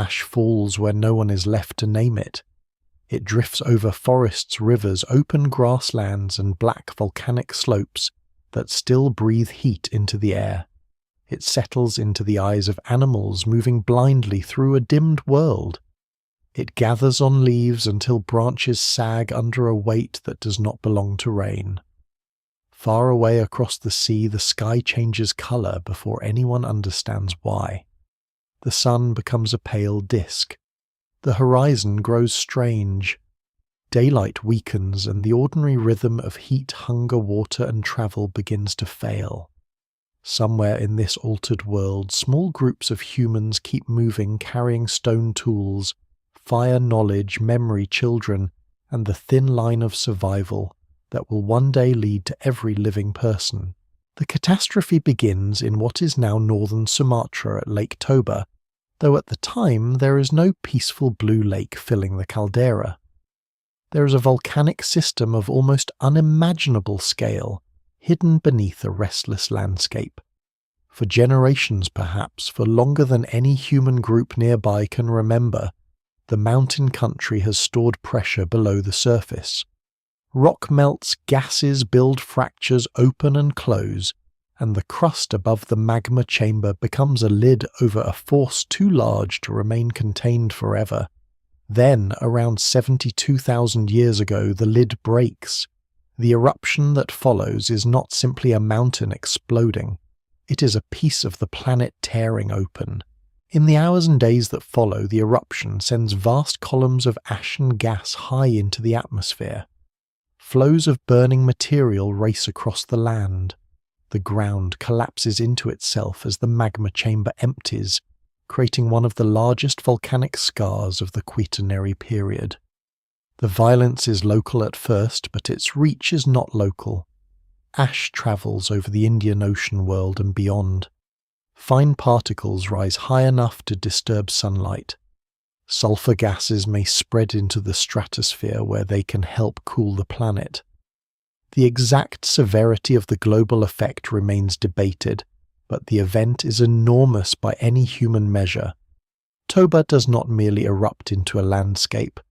ash falls where no one is left to name it. It drifts over forests, rivers, open grasslands, and black volcanic slopes that still breathe heat into the air. It settles into the eyes of animals moving blindly through a dimmed world. It gathers on leaves until branches sag under a weight that does not belong to rain. Far away across the sea, the sky changes colour before anyone understands why. The sun becomes a pale disk. The horizon grows strange. Daylight weakens and the ordinary rhythm of heat, hunger, water and travel begins to fail. Somewhere in this altered world, small groups of humans keep moving, carrying stone tools, fire knowledge, memory, children, and the thin line of survival that will one day lead to every living person. The catastrophe begins in what is now northern Sumatra at Lake Toba, though at the time there is no peaceful blue lake filling the caldera. There is a volcanic system of almost unimaginable scale, hidden beneath a restless landscape. For generations perhaps, for longer than any human group nearby can remember, the mountain country has stored pressure below the surface. Rock melts, gases build fractures, open and close, and the crust above the magma chamber becomes a lid over a force too large to remain contained forever. Then, around 72,000 years ago, the lid breaks. The eruption that follows is not simply a mountain exploding. It is a piece of the planet tearing open. In the hours and days that follow, the eruption sends vast columns of ash and gas high into the atmosphere. Flows of burning material race across the land. The ground collapses into itself as the magma chamber empties, creating one of the largest volcanic scars of the Quaternary period. The violence is local at first, but its reach is not local. Ash travels over the Indian Ocean world and beyond. Fine particles rise high enough to disturb sunlight. Sulfur gases may spread into the stratosphere where they can help cool the planet. The exact severity of the global effect remains debated, but the event is enormous by any human measure. Toba does not merely erupt into a landscape.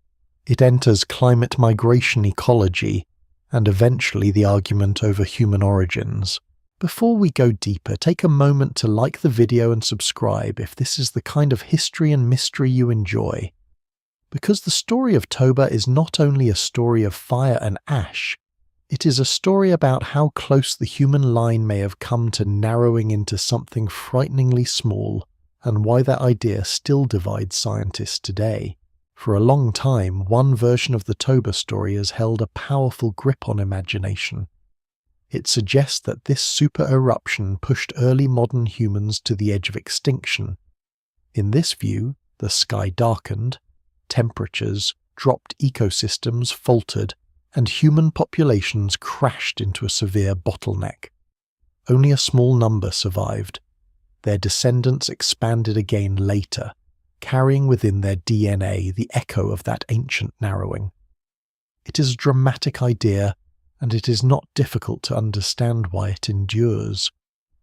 It enters climate migration ecology, and eventually the argument over human origins. Before we go deeper, take a moment to like the video and subscribe if this is the kind of history and mystery you enjoy. Because the story of Toba is not only a story of fire and ash, it is a story about how close the human line may have come to narrowing into something frighteningly small, and why that idea still divides scientists today. For a long time, one version of the Toba story has held a powerful grip on imagination. It suggests that this super eruption pushed early modern humans to the edge of extinction. In this view, the sky darkened, temperatures dropped, ecosystems faltered, and human populations crashed into a severe bottleneck. Only a small number survived. Their descendants expanded again later, carrying within their DNA the echo of that ancient narrowing. It is a dramatic idea, and it is not difficult to understand why it endures.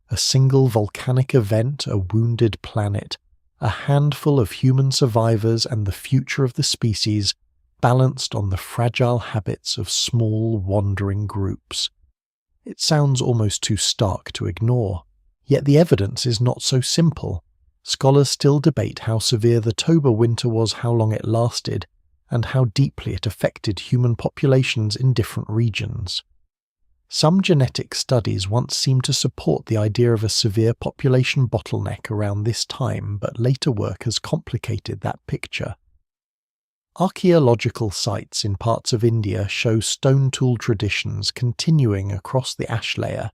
A single volcanic event, a wounded planet, a handful of human survivors, and the future of the species balanced on the fragile habits of small, wandering groups. It sounds almost too stark to ignore. Yet the evidence is not so simple. Scholars still debate how severe the Toba winter was, how long it lasted, and how deeply it affected human populations in different regions. Some genetic studies once seemed to support the idea of a severe population bottleneck around this time, but later work has complicated that picture. Archaeological sites in parts of India show stone tool traditions continuing across the ash layer,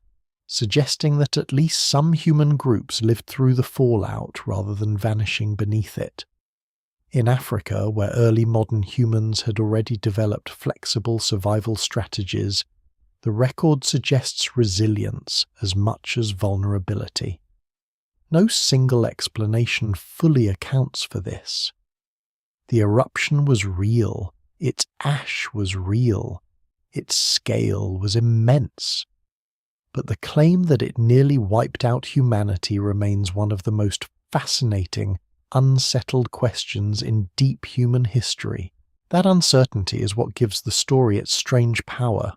suggesting that at least some human groups lived through the fallout rather than vanishing beneath it. In Africa, where early modern humans had already developed flexible survival strategies, the record suggests resilience as much as vulnerability. No single explanation fully accounts for this. The eruption was real, its ash was real, its scale was immense. But the claim that it nearly wiped out humanity remains one of the most fascinating, unsettled questions in deep human history. That uncertainty is what gives the story its strange power.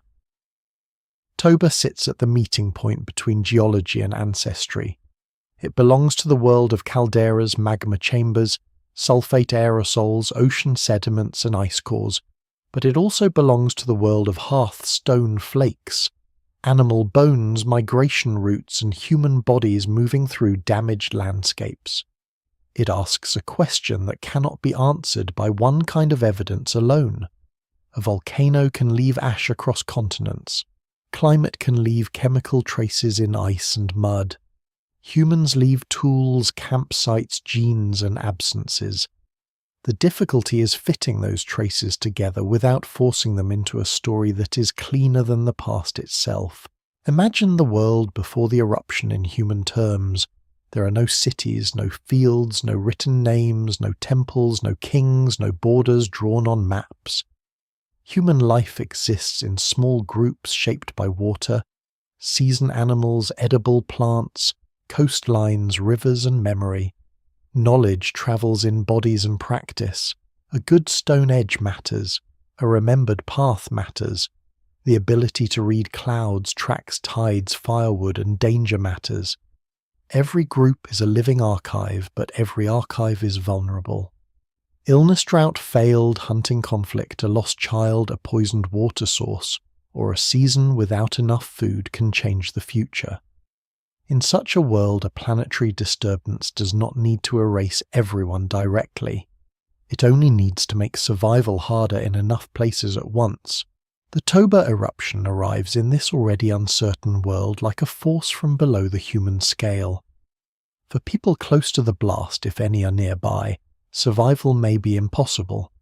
Toba sits at the meeting point between geology and ancestry. It belongs to the world of calderas, magma chambers, sulfate aerosols, ocean sediments and ice cores, but it also belongs to the world of hearth stone flakes, animal bones, migration routes, and human bodies moving through damaged landscapes. It asks a question that cannot be answered by one kind of evidence alone. A volcano can leave ash across continents. Climate can leave chemical traces in ice and mud. Humans leave tools, campsites, genes, and absences. The difficulty is fitting those traces together without forcing them into a story that is cleaner than the past itself. Imagine the world before the eruption in human terms. There are no cities, no fields, no written names, no temples, no kings, no borders drawn on maps. Human life exists in small groups shaped by water, season animals, edible plants, coastlines, rivers and memory. Knowledge travels in bodies and practice. A good stone edge matters. A remembered path matters. The ability to read clouds, tracks, tides, firewood and danger matters. Every group is a living archive, but every archive is vulnerable. Illness, drought, failed, hunting conflict, a lost child, a poisoned water source, or a season without enough food can change the future. In such a world, a planetary disturbance does not need to erase everyone directly. It only needs to make survival harder in enough places at once. The Toba eruption arrives in this already uncertain world like a force from below the human scale. For people close to the blast, if any are nearby, survival may be impossible.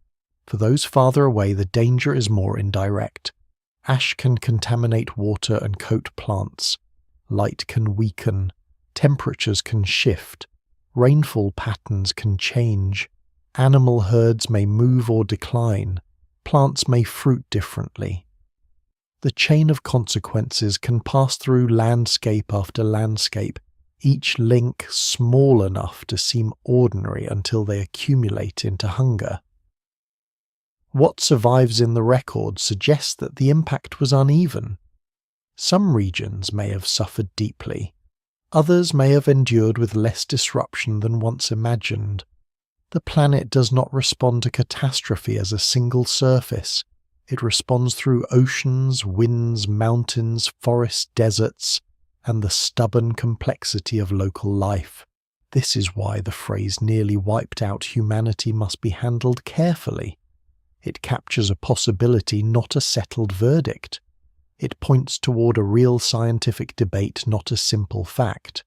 For those farther away, the danger is more indirect. Ash can contaminate water and coat plants. Light can weaken, temperatures can shift, rainfall patterns can change, animal herds may move or decline, plants may fruit differently. The chain of consequences can pass through landscape after landscape, each link small enough to seem ordinary until they accumulate into hunger. What survives in the record suggests that the impact was uneven. Some regions may have suffered deeply. Others may have endured with less disruption than once imagined. The planet does not respond to catastrophe as a single surface. It responds through oceans, winds, mountains, forests, deserts, and the stubborn complexity of local life. This is why the phrase nearly wiped out humanity must be handled carefully. It captures a possibility, not a settled verdict. It points toward a real scientific debate, not a simple fact.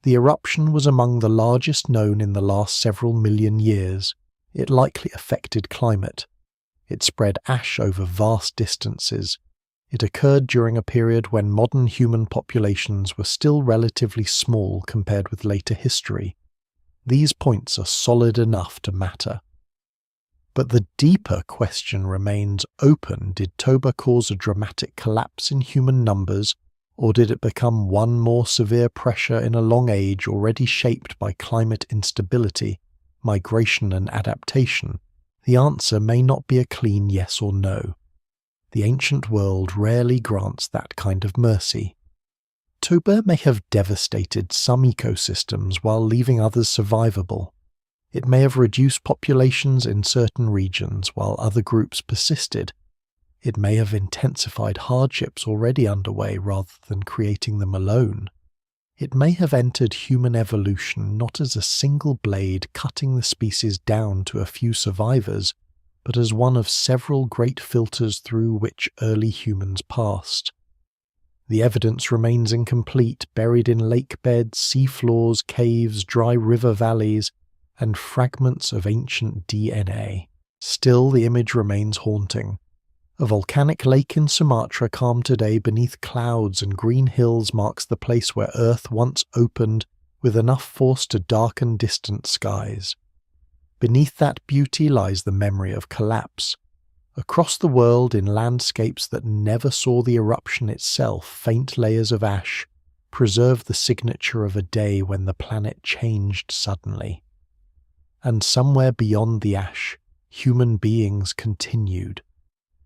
The eruption was among the largest known in the last several million years. It likely affected climate. It spread ash over vast distances. It occurred during a period when modern human populations were still relatively small compared with later history. These points are solid enough to matter. But the deeper question remains open. Did Toba cause a dramatic collapse in human numbers, or did it become one more severe pressure in a long age already shaped by climate instability, migration and adaptation? The answer may not be a clean yes or no. The ancient world rarely grants that kind of mercy. Toba may have devastated some ecosystems while leaving others survivable. It may have reduced populations in certain regions while other groups persisted. It may have intensified hardships already underway rather than creating them alone. It may have entered human evolution not as a single blade cutting the species down to a few survivors, but as one of several great filters through which early humans passed. The evidence remains incomplete, buried in lake beds, seafloors, caves, dry river valleys, and fragments of ancient DNA. Still, the image remains haunting. A volcanic lake in Sumatra calm today beneath clouds and green hills marks the place where Earth once opened with enough force to darken distant skies. Beneath that beauty lies the memory of collapse. Across the world, in landscapes that never saw the eruption itself, faint layers of ash preserve the signature of a day when the planet changed suddenly. And somewhere beyond the ash, human beings continued.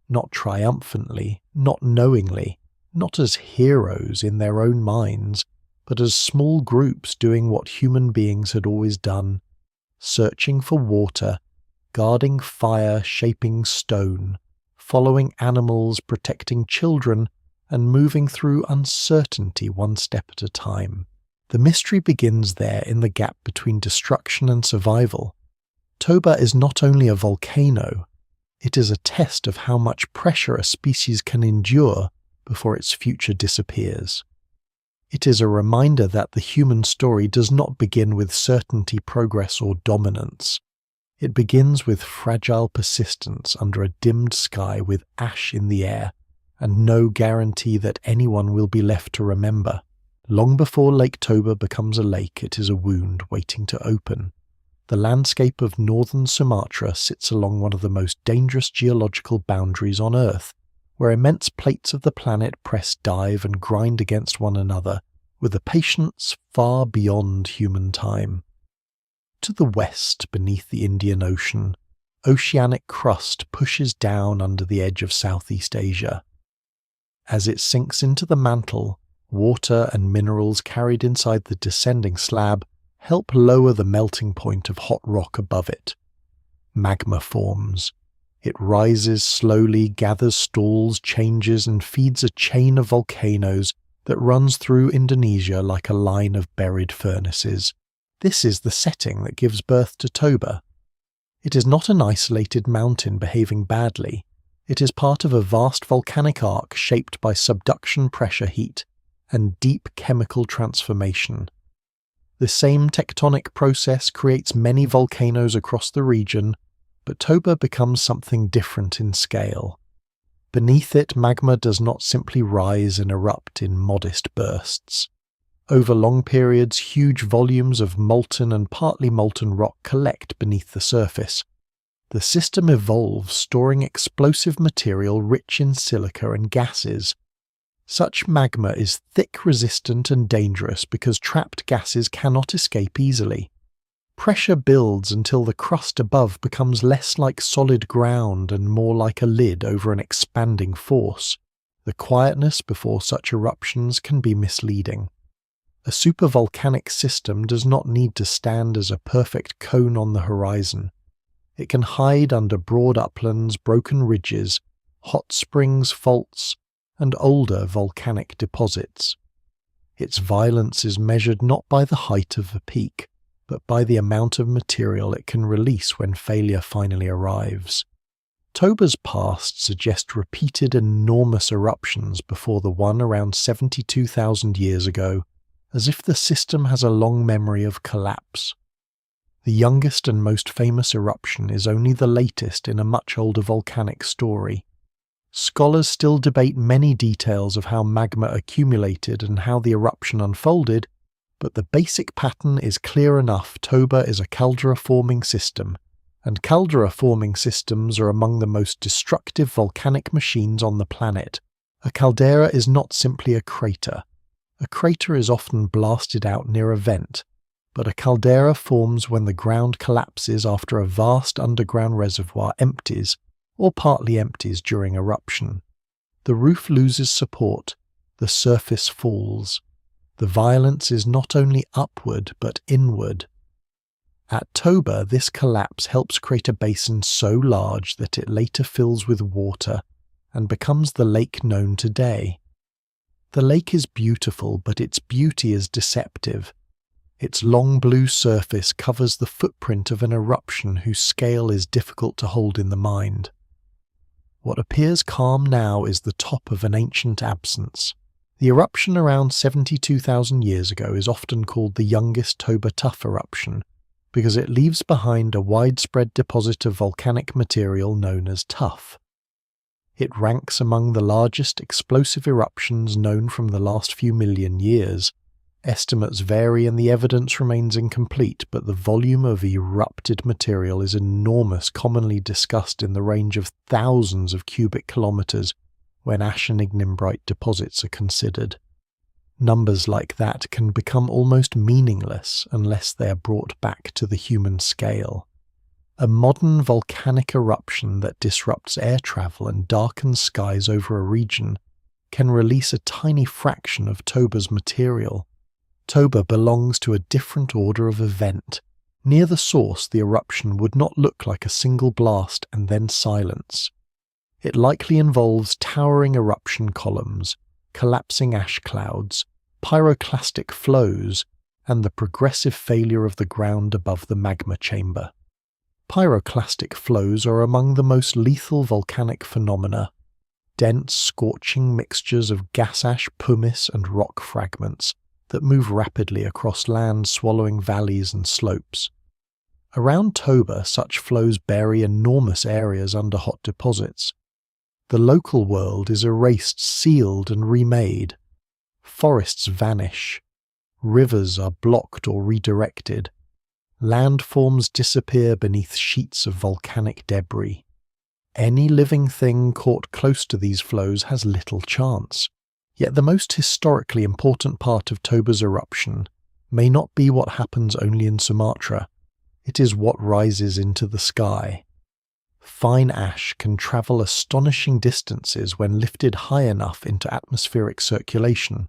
Not triumphantly, not knowingly, not as heroes in their own minds, but as small groups doing what human beings had always done, searching for water, guarding fire, shaping stone, following animals, protecting children, and moving through uncertainty one step at a time. The mystery begins there in the gap between destruction and survival. Toba is not only a volcano, it is a test of how much pressure a species can endure before its future disappears. It is a reminder that the human story does not begin with certainty, progress, or dominance. It begins with fragile persistence under a dimmed sky with ash in the air, and no guarantee that anyone will be left to remember. Long before Lake Toba becomes a lake, it is a wound waiting to open. The landscape of northern Sumatra sits along one of the most dangerous geological boundaries on Earth, where immense plates of the planet press, dive, and grind against one another with a patience far beyond human time. To the west, beneath the Indian Ocean, oceanic crust pushes down under the edge of Southeast Asia. As it sinks into the mantle, water and minerals carried inside the descending slab help lower the melting point of hot rock above it. Magma forms. It rises slowly, gathers stalls, changes, and feeds a chain of volcanoes that runs through Indonesia like a line of buried furnaces. This is the setting that gives birth to Toba. It is not an isolated mountain behaving badly. It is part of a vast volcanic arc shaped by subduction pressure heat and deep chemical transformation. The same tectonic process creates many volcanoes across the region, but Toba becomes something different in scale. Beneath it, magma does not simply rise and erupt in modest bursts. Over long periods, huge volumes of molten and partly molten rock collect beneath the surface. The system evolves, storing explosive material rich in silica and gases. Such magma is thick, resistant, and dangerous because trapped gases cannot escape easily. Pressure builds until the crust above becomes less like solid ground and more like a lid over an expanding force. The quietness before such eruptions can be misleading. A supervolcanic system does not need to stand as a perfect cone on the horizon. It can hide under broad uplands, broken ridges, hot springs, faults, and older volcanic deposits. Its violence is measured not by the height of a peak, but by the amount of material it can release when failure finally arrives. Toba's past suggests repeated enormous eruptions before the one around 72,000 years ago, as if the system has a long memory of collapse. The youngest and most famous eruption is only the latest in a much older volcanic story. Scholars still debate many details of how magma accumulated and how the eruption unfolded, but the basic pattern is clear enough. Toba is a caldera-forming system, and caldera-forming systems are among the most destructive volcanic machines on the planet. A caldera is not simply a crater. A crater is often blasted out near a vent, but a caldera forms when the ground collapses after a vast underground reservoir empties or partly empties during eruption. The roof loses support, the surface falls. The violence is not only upward but inward. At Toba, this collapse helps create a basin so large that it later fills with water and becomes the lake known today. The lake is beautiful, but its beauty is deceptive. Its long blue surface covers the footprint of an eruption whose scale is difficult to hold in the mind. What appears calm now is the top of an ancient absence. The eruption around 72,000 years ago is often called the youngest Toba tuff eruption because it leaves behind a widespread deposit of volcanic material known as tuff. It ranks among the largest explosive eruptions known from the last few million years. Estimates vary and the evidence remains incomplete, but the volume of erupted material is enormous, commonly discussed in the range of thousands of cubic kilometers when ash and ignimbrite deposits are considered. Numbers like that can become almost meaningless unless they are brought back to the human scale. A modern volcanic eruption that disrupts air travel and darkens skies over a region can release a tiny fraction of Toba's material. Toba belongs to a different order of event. Near the source, the eruption would not look like a single blast and then silence. It likely involves towering eruption columns, collapsing ash clouds, pyroclastic flows, and the progressive failure of the ground above the magma chamber. Pyroclastic flows are among the most lethal volcanic phenomena. Dense, scorching mixtures of gas ash, pumice, and rock fragments that move rapidly across land, swallowing valleys and slopes. Around Toba, such flows bury enormous areas under hot deposits. The local world is erased, sealed, and remade. Forests vanish. Rivers are blocked or redirected. Landforms disappear beneath sheets of volcanic debris. Any living thing caught close to these flows has little chance. Yet the most historically important part of Toba's eruption may not be what happens only in Sumatra. It is what rises into the sky. Fine ash can travel astonishing distances when lifted high enough into atmospheric circulation.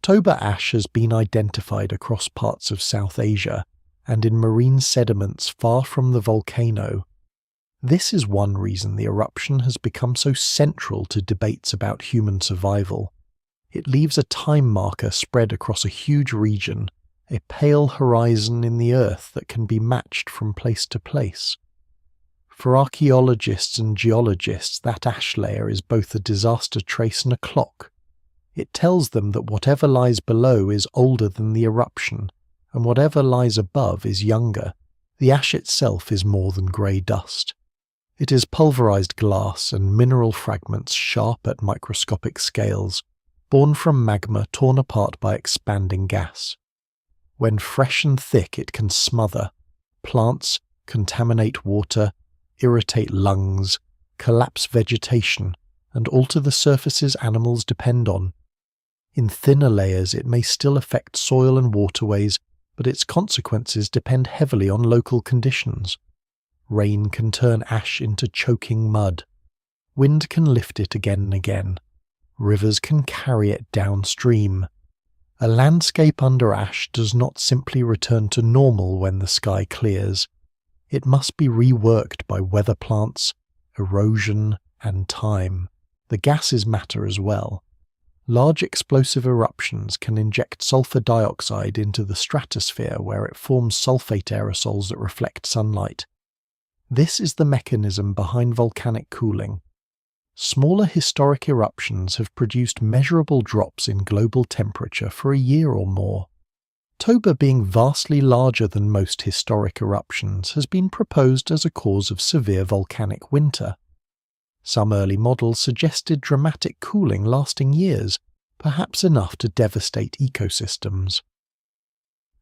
Toba ash has been identified across parts of South Asia and in marine sediments far from the volcano. This is one reason the eruption has become so central to debates about human survival. It leaves a time marker spread across a huge region, a pale horizon in the earth that can be matched from place to place. For archaeologists and geologists, that ash layer is both a disaster trace and a clock. It tells them that whatever lies below is older than the eruption, and whatever lies above is younger. The ash itself is more than grey dust. It is pulverized glass and mineral fragments sharp at microscopic scales, born from magma torn apart by expanding gas. When fresh and thick, it can smother plants, contaminate water, irritate lungs, collapse vegetation, and alter the surfaces animals depend on. In thinner layers, it may still affect soil and waterways, but its consequences depend heavily on local conditions. Rain can turn ash into choking mud. Wind can lift it again and again. Rivers can carry it downstream. A landscape under ash does not simply return to normal when the sky clears. It must be reworked by weather plants, erosion, and time. The gases matter as well. Large explosive eruptions can inject sulfur dioxide into the stratosphere where it forms sulfate aerosols that reflect sunlight. This is the mechanism behind volcanic cooling. Smaller historic eruptions have produced measurable drops in global temperature for a year or more. Toba, being vastly larger than most historic eruptions, has been proposed as a cause of severe volcanic winter. Some early models suggested dramatic cooling lasting years, perhaps enough to devastate ecosystems.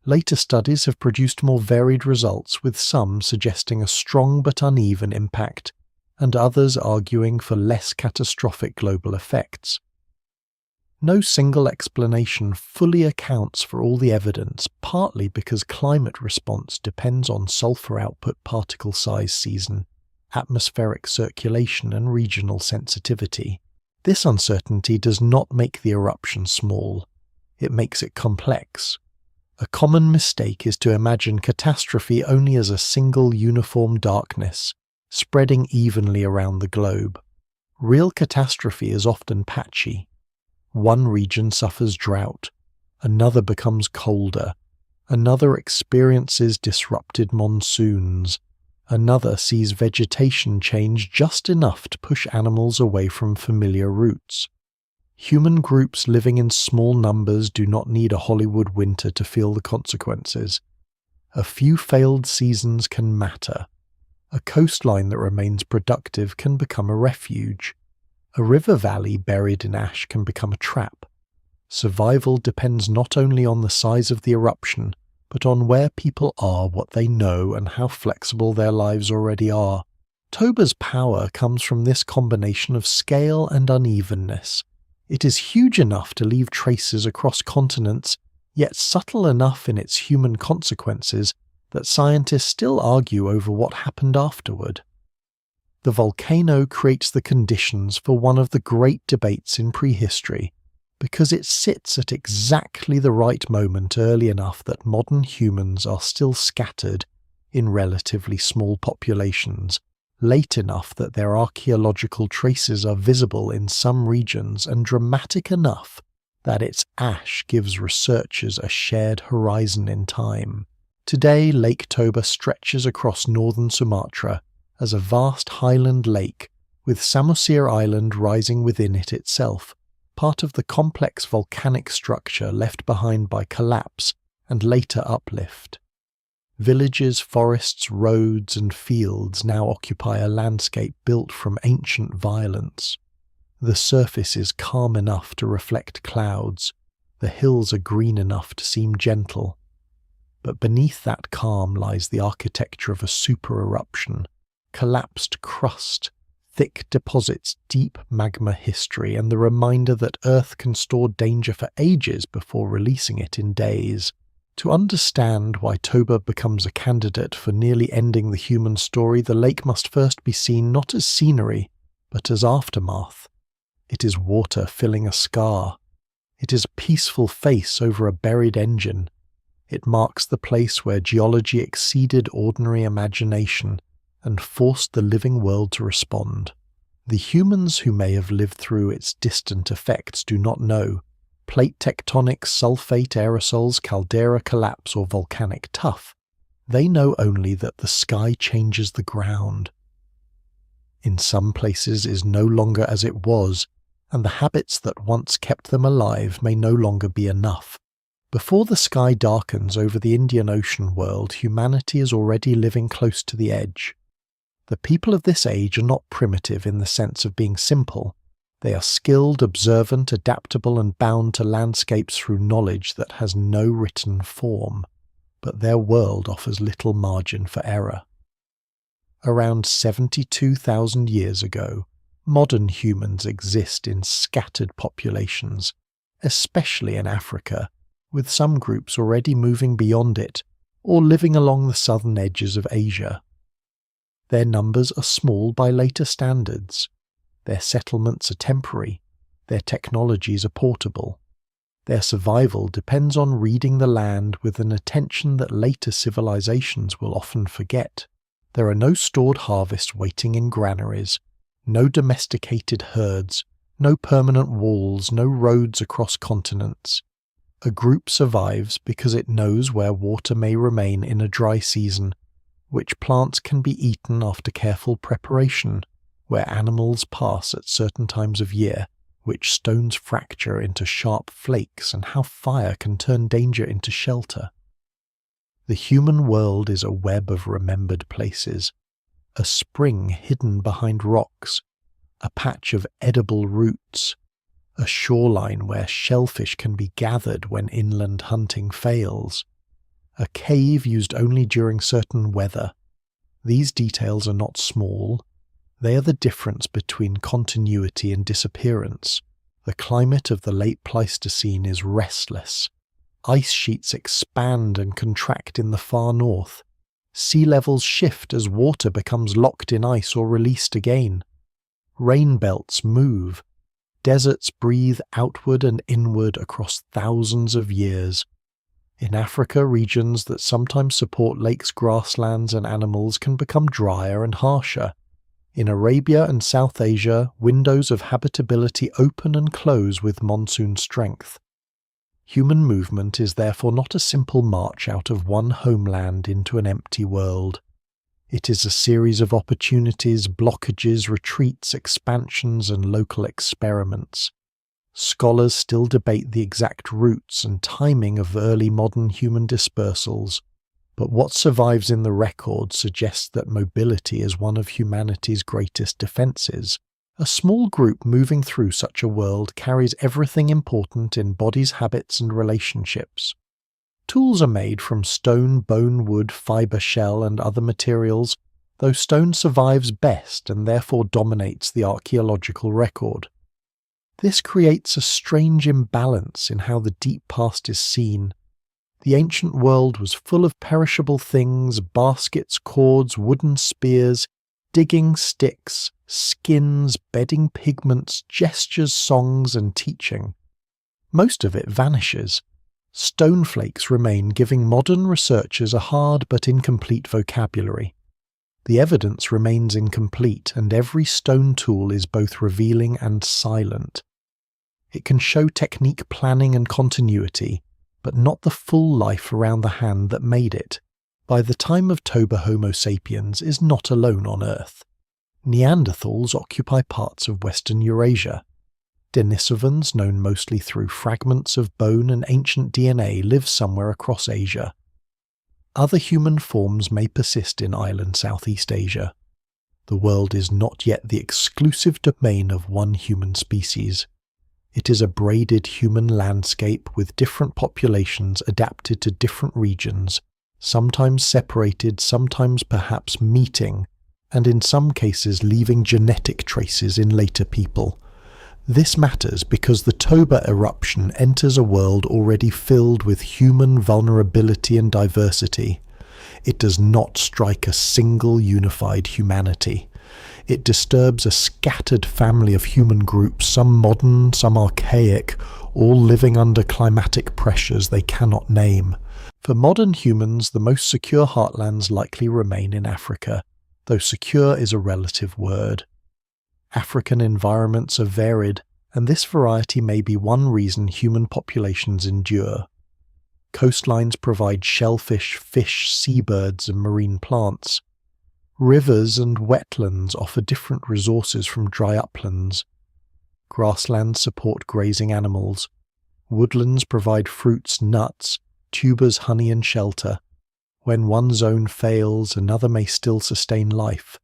Later studies have produced more varied results, with some suggesting a strong but uneven impact, and others arguing for less catastrophic global effects. No single explanation fully accounts for all the evidence, partly because climate response depends on sulfur output, particle size, season, atmospheric circulation, and regional sensitivity. This uncertainty does not make the eruption small. It makes it complex. A common mistake is to imagine catastrophe only as a single uniform darkness, spreading evenly around the globe. Real catastrophe is often patchy. One region suffers drought, another becomes colder, another experiences disrupted monsoons, another sees vegetation change just enough to push animals away from familiar routes. Human groups living in small numbers do not need a Hollywood winter to feel the consequences. A few failed seasons can matter. A coastline that remains productive can become a refuge. A river valley buried in ash can become a trap. Survival depends not only on the size of the eruption, but on where people are, what they know, and how flexible their lives already are. Toba's power comes from this combination of scale and unevenness. It is huge enough to leave traces across continents, yet subtle enough in its human consequences that scientists still argue over what happened afterward. The volcano creates the conditions for one of the great debates in prehistory, because it sits at exactly the right moment early enough that modern humans are still scattered in relatively small populations, late enough that their archaeological traces are visible in some regions, and dramatic enough that its ash gives researchers a shared horizon in time. Today, Lake Toba stretches across northern Sumatra as a vast highland lake, with Samosir Island rising within it itself, part of the complex volcanic structure left behind by collapse and later uplift. Villages, forests, roads, and fields now occupy a landscape built from ancient violence. The surface is calm enough to reflect clouds, the hills are green enough to seem gentle. But beneath that calm lies the architecture of a super-eruption, collapsed crust, thick deposits, deep magma history, and the reminder that Earth can store danger for ages before releasing it in days. To understand why Toba becomes a candidate for nearly ending the human story, the lake must first be seen not as scenery, but as aftermath. It is water filling a scar. It is a peaceful face over a buried engine. It marks the place where geology exceeded ordinary imagination and forced the living world to respond. The humans who may have lived through its distant effects do not know. Plate tectonics, sulfate aerosols, caldera collapse, or volcanic tuff. They know only that the sky changes the ground. In some places is no longer as it was, and the habits that once kept them alive may no longer be enough. Before the sky darkens over the Indian Ocean world, humanity is already living close to the edge. The people of this age are not primitive in the sense of being simple. They are skilled, observant, adaptable, and bound to landscapes through knowledge that has no written form, but their world offers little margin for error. Around 72,000 years ago, modern humans exist in scattered populations, especially in Africa, with some groups already moving beyond it or living along the southern edges of Asia. Their numbers are small by later standards. Their settlements are temporary. Their technologies are portable. Their survival depends on reading the land with an attention that later civilizations will often forget. There are no stored harvests waiting in granaries, no domesticated herds, no permanent walls, no roads across continents. A group survives because it knows where water may remain in a dry season, which plants can be eaten after careful preparation, where animals pass at certain times of year, which stones fracture into sharp flakes, and how fire can turn danger into shelter. The human world is a web of remembered places, a spring hidden behind rocks, a patch of edible roots, a shoreline where shellfish can be gathered when inland hunting fails, a cave used only during certain weather. These details are not small. They are the difference between continuity and disappearance. The climate of the late Pleistocene is restless. Ice sheets expand and contract in the far north. Sea levels shift as water becomes locked in ice or released again. Rain belts move. Deserts breathe outward and inward across thousands of years. In Africa, regions that sometimes support lakes, grasslands, and animals can become drier and harsher. In Arabia and South Asia, windows of habitability open and close with monsoon strength. Human movement is therefore not a simple march out of one homeland into an empty world. It is a series of opportunities, blockages, retreats, expansions, and local experiments. Scholars still debate the exact routes and timing of early modern human dispersals, but what survives in the record suggests that mobility is one of humanity's greatest defences. A small group moving through such a world carries everything important in bodies, habits, and relationships. Tools are made from stone, bone, wood, fibre, shell, and other materials, though stone survives best and therefore dominates the archaeological record. This creates a strange imbalance in how the deep past is seen. The ancient world was full of perishable things, baskets, cords, wooden spears, digging sticks, skins, bedding pigments, gestures, songs, and teaching. Most of it vanishes. Stone flakes remain, giving modern researchers a hard but incomplete vocabulary. The evidence remains incomplete, and every stone tool is both revealing and silent. It can show technique, planning, and continuity, but not the full life around the hand that made it. By the time of Toba, Homo sapiens is not alone on Earth. Neanderthals occupy parts of Western Eurasia. Denisovans, known mostly through fragments of bone and ancient DNA, live somewhere across Asia. Other human forms may persist in island Southeast Asia. The world is not yet the exclusive domain of one human species. It is a braided human landscape with different populations adapted to different regions, sometimes separated, sometimes perhaps meeting, and in some cases leaving genetic traces in later people. This matters because the Toba eruption enters a world already filled with human vulnerability and diversity. It does not strike a single unified humanity. It disturbs a scattered family of human groups, some modern, some archaic, all living under climatic pressures they cannot name. For modern humans, the most secure heartlands likely remain in Africa, though secure is a relative word. African environments are varied, and this variety may be one reason human populations endure. Coastlines provide shellfish, fish, seabirds, and marine plants. Rivers and wetlands offer different resources from dry uplands. Grasslands support grazing animals. Woodlands provide fruits, nuts, tubers, honey, and shelter. When one zone fails, another may still sustain life.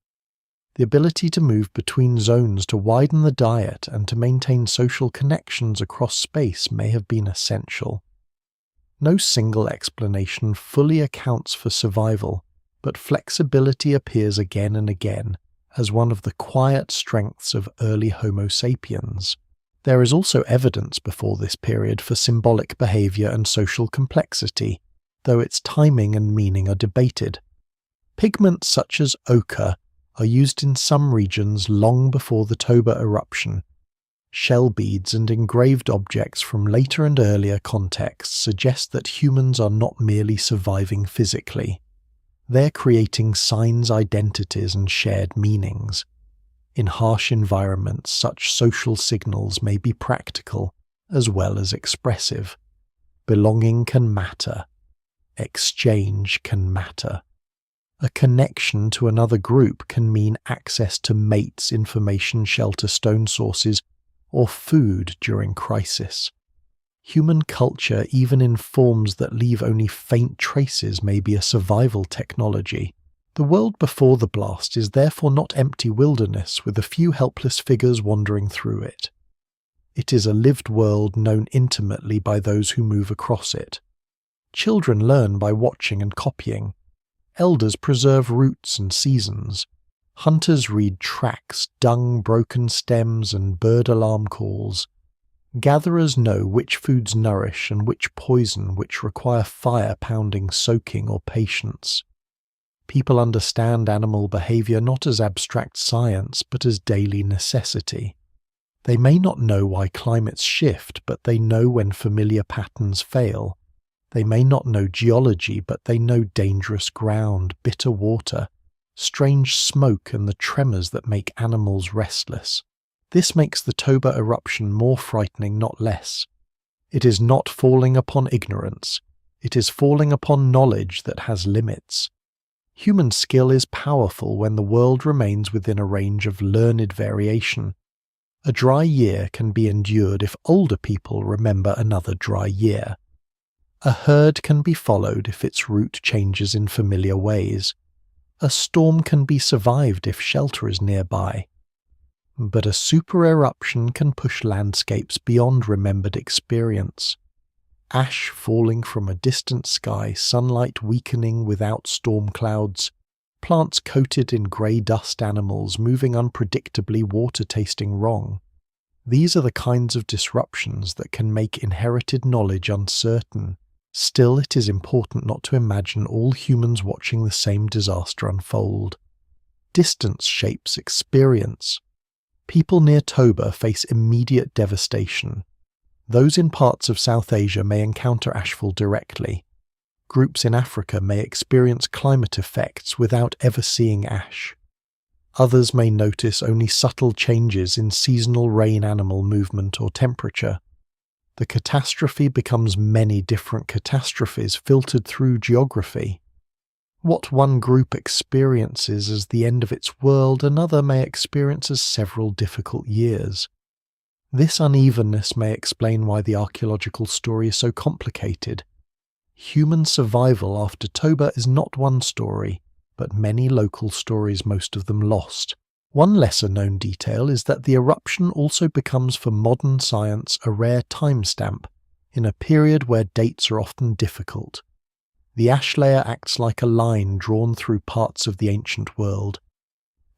The ability to move between zones to widen the diet and to maintain social connections across space may have been essential. No single explanation fully accounts for survival, but flexibility appears again and again as one of the quiet strengths of early Homo sapiens. There is also evidence before this period for symbolic behavior and social complexity, though its timing and meaning are debated. Pigments such as ochre are used in some regions long before the Toba eruption. Shell beads and engraved objects from later and earlier contexts suggest that humans are not merely surviving physically. They're creating signs, identities, and shared meanings. In harsh environments, such social signals may be practical as well as expressive. Belonging can matter. Exchange can matter. A connection to another group can mean access to mates, information, shelter, stone sources, or food during crisis. Human culture, even in forms that leave only faint traces, may be a survival technology. The world before the blast is therefore not empty wilderness with a few helpless figures wandering through it. It is a lived world known intimately by those who move across it. Children learn by watching and copying. Elders preserve roots and seasons. Hunters read tracks, dung, broken stems, and bird alarm calls. Gatherers know which foods nourish and which poison, which require fire, pounding, soaking, or patience. People understand animal behavior not as abstract science, but as daily necessity. They may not know why climates shift, but they know when familiar patterns fail. They may not know geology, but they know dangerous ground, bitter water, strange smoke, and the tremors that make animals restless. This makes the Toba eruption more frightening, not less. It is not falling upon ignorance. It is falling upon knowledge that has limits. Human skill is powerful when the world remains within a range of learned variation. A dry year can be endured if older people remember another dry year. A herd can be followed if its route changes in familiar ways. A storm can be survived if shelter is nearby. But a super eruption can push landscapes beyond remembered experience. Ash falling from a distant sky, sunlight weakening without storm clouds, plants coated in grey dust, animals moving unpredictably, water tasting wrong. These are the kinds of disruptions that can make inherited knowledge uncertain. Still, it is important not to imagine all humans watching the same disaster unfold. Distance shapes experience. People near Toba face immediate devastation. Those in parts of South Asia may encounter ashfall directly. Groups in Africa may experience climate effects without ever seeing ash. Others may notice only subtle changes in seasonal rain, animal movement, or temperature. The catastrophe becomes many different catastrophes filtered through geography. What one group experiences as the end of its world, another may experience as several difficult years. This unevenness may explain why the archaeological story is so complicated. Human survival after Toba is not one story, but many local stories, most of them lost. One lesser-known detail is that the eruption also becomes for modern science a rare timestamp, in a period where dates are often difficult. The ash layer acts like a line drawn through parts of the ancient world.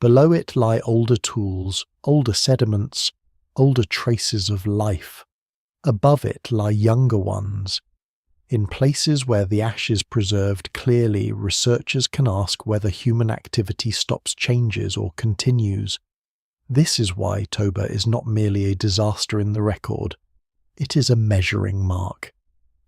Below it lie older tools, older sediments, older traces of life. Above it lie younger ones. In places where the ash is preserved clearly, researchers can ask whether human activity stops changes or continues. This is why Toba is not merely a disaster in the record. It is a measuring mark.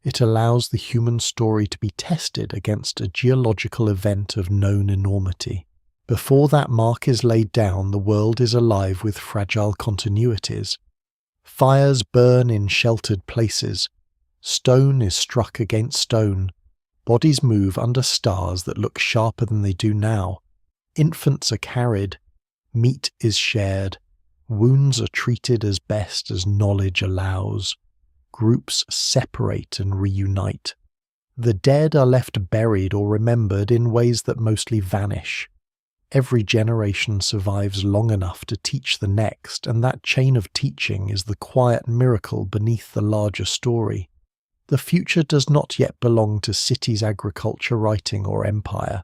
It allows the human story to be tested against a geological event of known enormity. Before that mark is laid down, the world is alive with fragile continuities. Fires burn in sheltered places. Stone is struck against stone. Bodies move under stars that look sharper than they do now. Infants are carried. Meat is shared. Wounds are treated as best as knowledge allows. Groups separate and reunite. The dead are left buried or remembered in ways that mostly vanish. Every generation survives long enough to teach the next, and that chain of teaching is the quiet miracle beneath the larger story. The future does not yet belong to cities, agriculture, writing, or empire.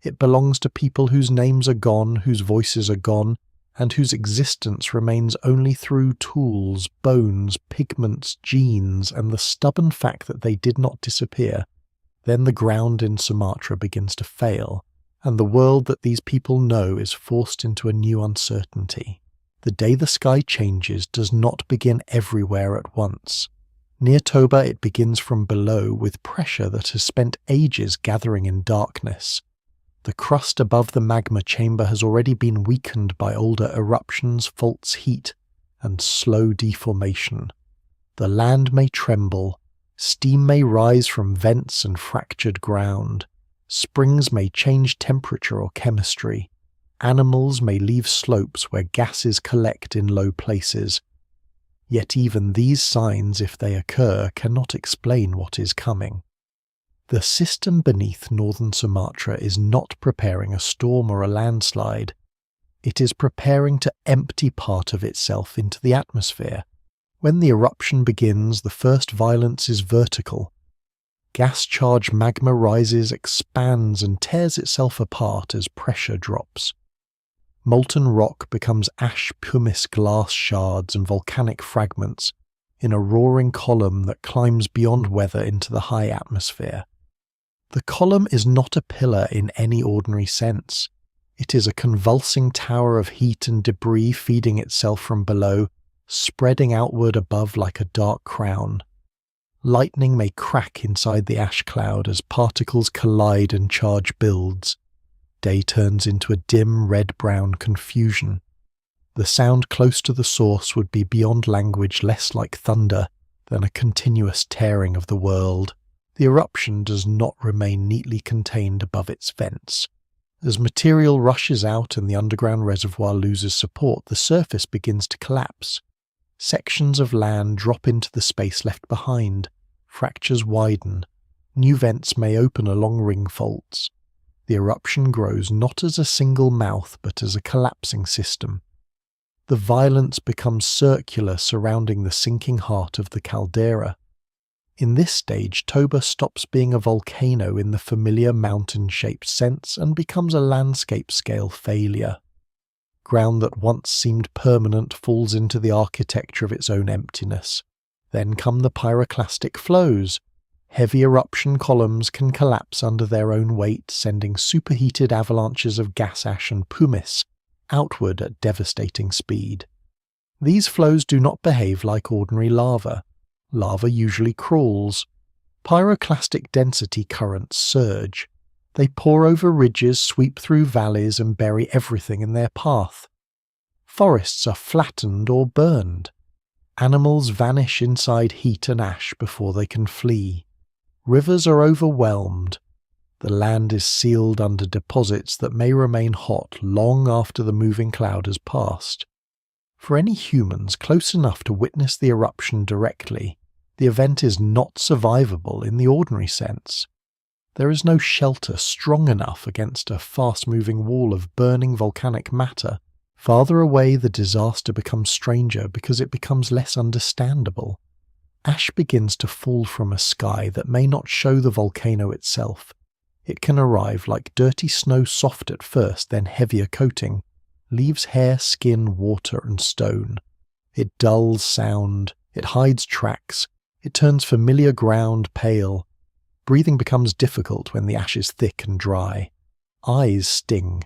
It belongs to people whose names are gone, whose voices are gone, and whose existence remains only through tools, bones, pigments, genes, and the stubborn fact that they did not disappear. Then the ground in Sumatra begins to fail, and the world that these people know is forced into a new uncertainty. The day the sky changes does not begin everywhere at once. Near Toba it begins from below with pressure that has spent ages gathering in darkness. The crust above the magma chamber has already been weakened by older eruptions, faults, heat, and slow deformation. The land may tremble, steam may rise from vents and fractured ground, springs may change temperature or chemistry, animals may leave slopes where gases collect in low places. Yet even these signs, if they occur, cannot explain what is coming. The system beneath northern Sumatra is not preparing a storm or a landslide. It is preparing to empty part of itself into the atmosphere. When the eruption begins, the first violence is vertical. Gas-charged magma rises, expands, and tears itself apart as pressure drops. Molten rock becomes ash, pumice, glass shards, and volcanic fragments in a roaring column that climbs beyond weather into the high atmosphere. The column is not a pillar in any ordinary sense. It is a convulsing tower of heat and debris feeding itself from below, spreading outward above like a dark crown. Lightning may crack inside the ash cloud as particles collide and charge builds. Day turns into a dim red-brown confusion. The sound close to the source would be beyond language, less like thunder than a continuous tearing of the world. The eruption does not remain neatly contained above its vents. As material rushes out and the underground reservoir loses support, the surface begins to collapse. Sections of land drop into the space left behind. Fractures widen. New vents may open along ring faults. The eruption grows not as a single mouth, but as a collapsing system. The violence becomes circular, surrounding the sinking heart of the caldera. In this stage, Toba stops being a volcano in the familiar mountain-shaped sense and becomes a landscape-scale failure. Ground that once seemed permanent falls into the architecture of its own emptiness. Then come the pyroclastic flows. Heavy eruption columns can collapse under their own weight, sending superheated avalanches of gas ash and pumice outward at devastating speed. These flows do not behave like ordinary lava. Lava usually crawls. Pyroclastic density currents surge. They pour over ridges, sweep through valleys, and bury everything in their path. Forests are flattened or burned. Animals vanish inside heat and ash before they can flee. Rivers are overwhelmed. The land is sealed under deposits that may remain hot long after the moving cloud has passed. For any humans close enough to witness the eruption directly, the event is not survivable in the ordinary sense. There is no shelter strong enough against a fast-moving wall of burning volcanic matter. Farther away, the disaster becomes stranger because it becomes less understandable. Ash begins to fall from a sky that may not show the volcano itself. It can arrive like dirty snow, soft at first, then heavier coating, leaves hair, skin, water, and stone. It dulls sound, it hides tracks, it turns familiar ground pale. Breathing becomes difficult when the ash is thick and dry. Eyes sting.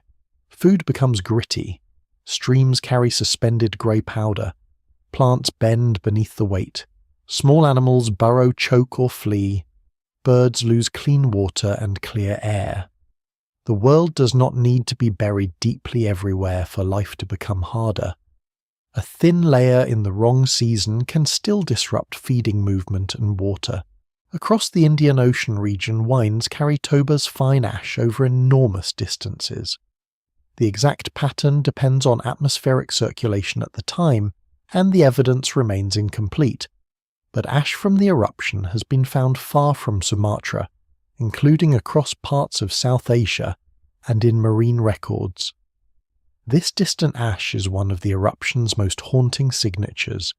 Food becomes gritty. Streams carry suspended grey powder. Plants bend beneath the weight. Small animals burrow, choke, or flee. Birds lose clean water and clear air. The world does not need to be buried deeply everywhere for life to become harder. A thin layer in the wrong season can still disrupt feeding movement and water. Across the Indian Ocean region, winds carry Toba's fine ash over enormous distances. The exact pattern depends on atmospheric circulation at the time, and the evidence remains incomplete. But ash from the eruption has been found far from Sumatra, including across parts of South Asia and in marine records. This distant ash is one of the eruption's most haunting signatures.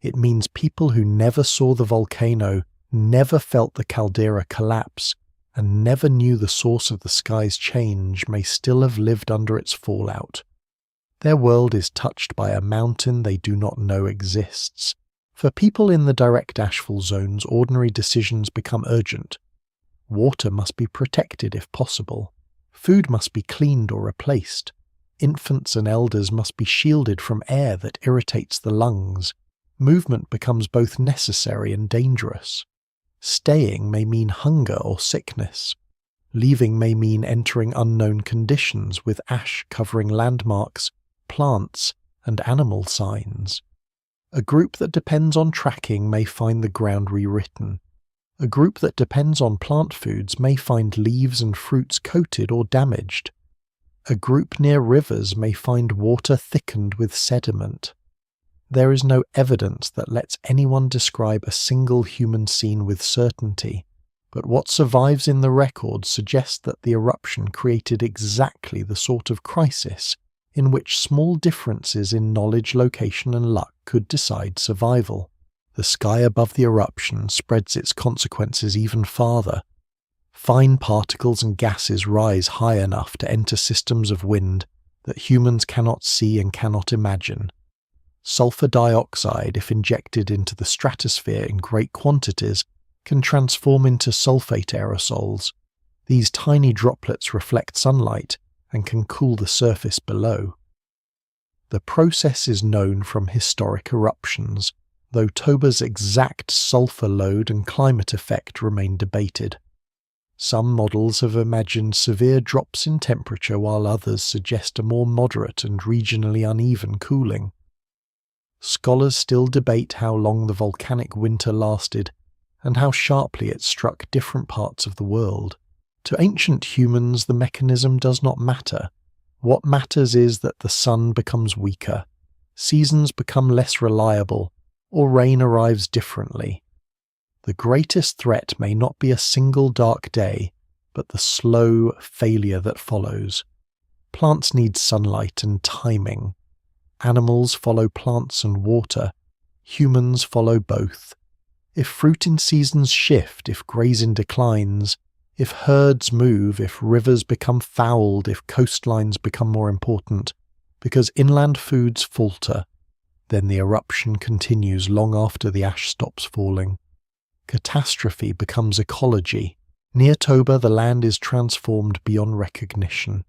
It means people who never saw the volcano, never felt the caldera collapse, and never knew the source of the sky's change may still have lived under its fallout. Their world is touched by a mountain they do not know exists. For people in the direct ashfall zones, ordinary decisions become urgent. Water must be protected if possible. Food must be cleaned or replaced. Infants and elders must be shielded from air that irritates the lungs. Movement becomes both necessary and dangerous. Staying may mean hunger or sickness. Leaving may mean entering unknown conditions with ash covering landmarks, plants, and animal signs. A group that depends on tracking may find the ground rewritten. A group that depends on plant foods may find leaves and fruits coated or damaged. A group near rivers may find water thickened with sediment. There is no evidence that lets anyone describe a single human scene with certainty, but what survives in the record suggests that the eruption created exactly the sort of crisis in which small differences in knowledge, location, and luck could decide survival. The sky above the eruption spreads its consequences even farther. Fine particles and gases rise high enough to enter systems of wind that humans cannot see and cannot imagine. Sulfur dioxide, if injected into the stratosphere in great quantities, can transform into sulfate aerosols. These tiny droplets reflect sunlight and can cool the surface below. The process is known from historic eruptions, though Toba's exact sulfur load and climate effect remain debated. Some models have imagined severe drops in temperature, while others suggest a more moderate and regionally uneven cooling. Scholars still debate how long the volcanic winter lasted and how sharply it struck different parts of the world. To ancient humans, the mechanism does not matter. What matters is that the sun becomes weaker, seasons become less reliable, or rain arrives differently. The greatest threat may not be a single dark day, but the slow failure that follows. Plants need sunlight and timing. Animals follow plants and water. Humans follow both. If fruit in seasons shift, if grazing declines, if herds move, if rivers become fouled, if coastlines become more important, Because inland foods falter, then the eruption continues long after the ash stops falling. Catastrophe becomes ecology. Near Toba, the land is transformed beyond recognition.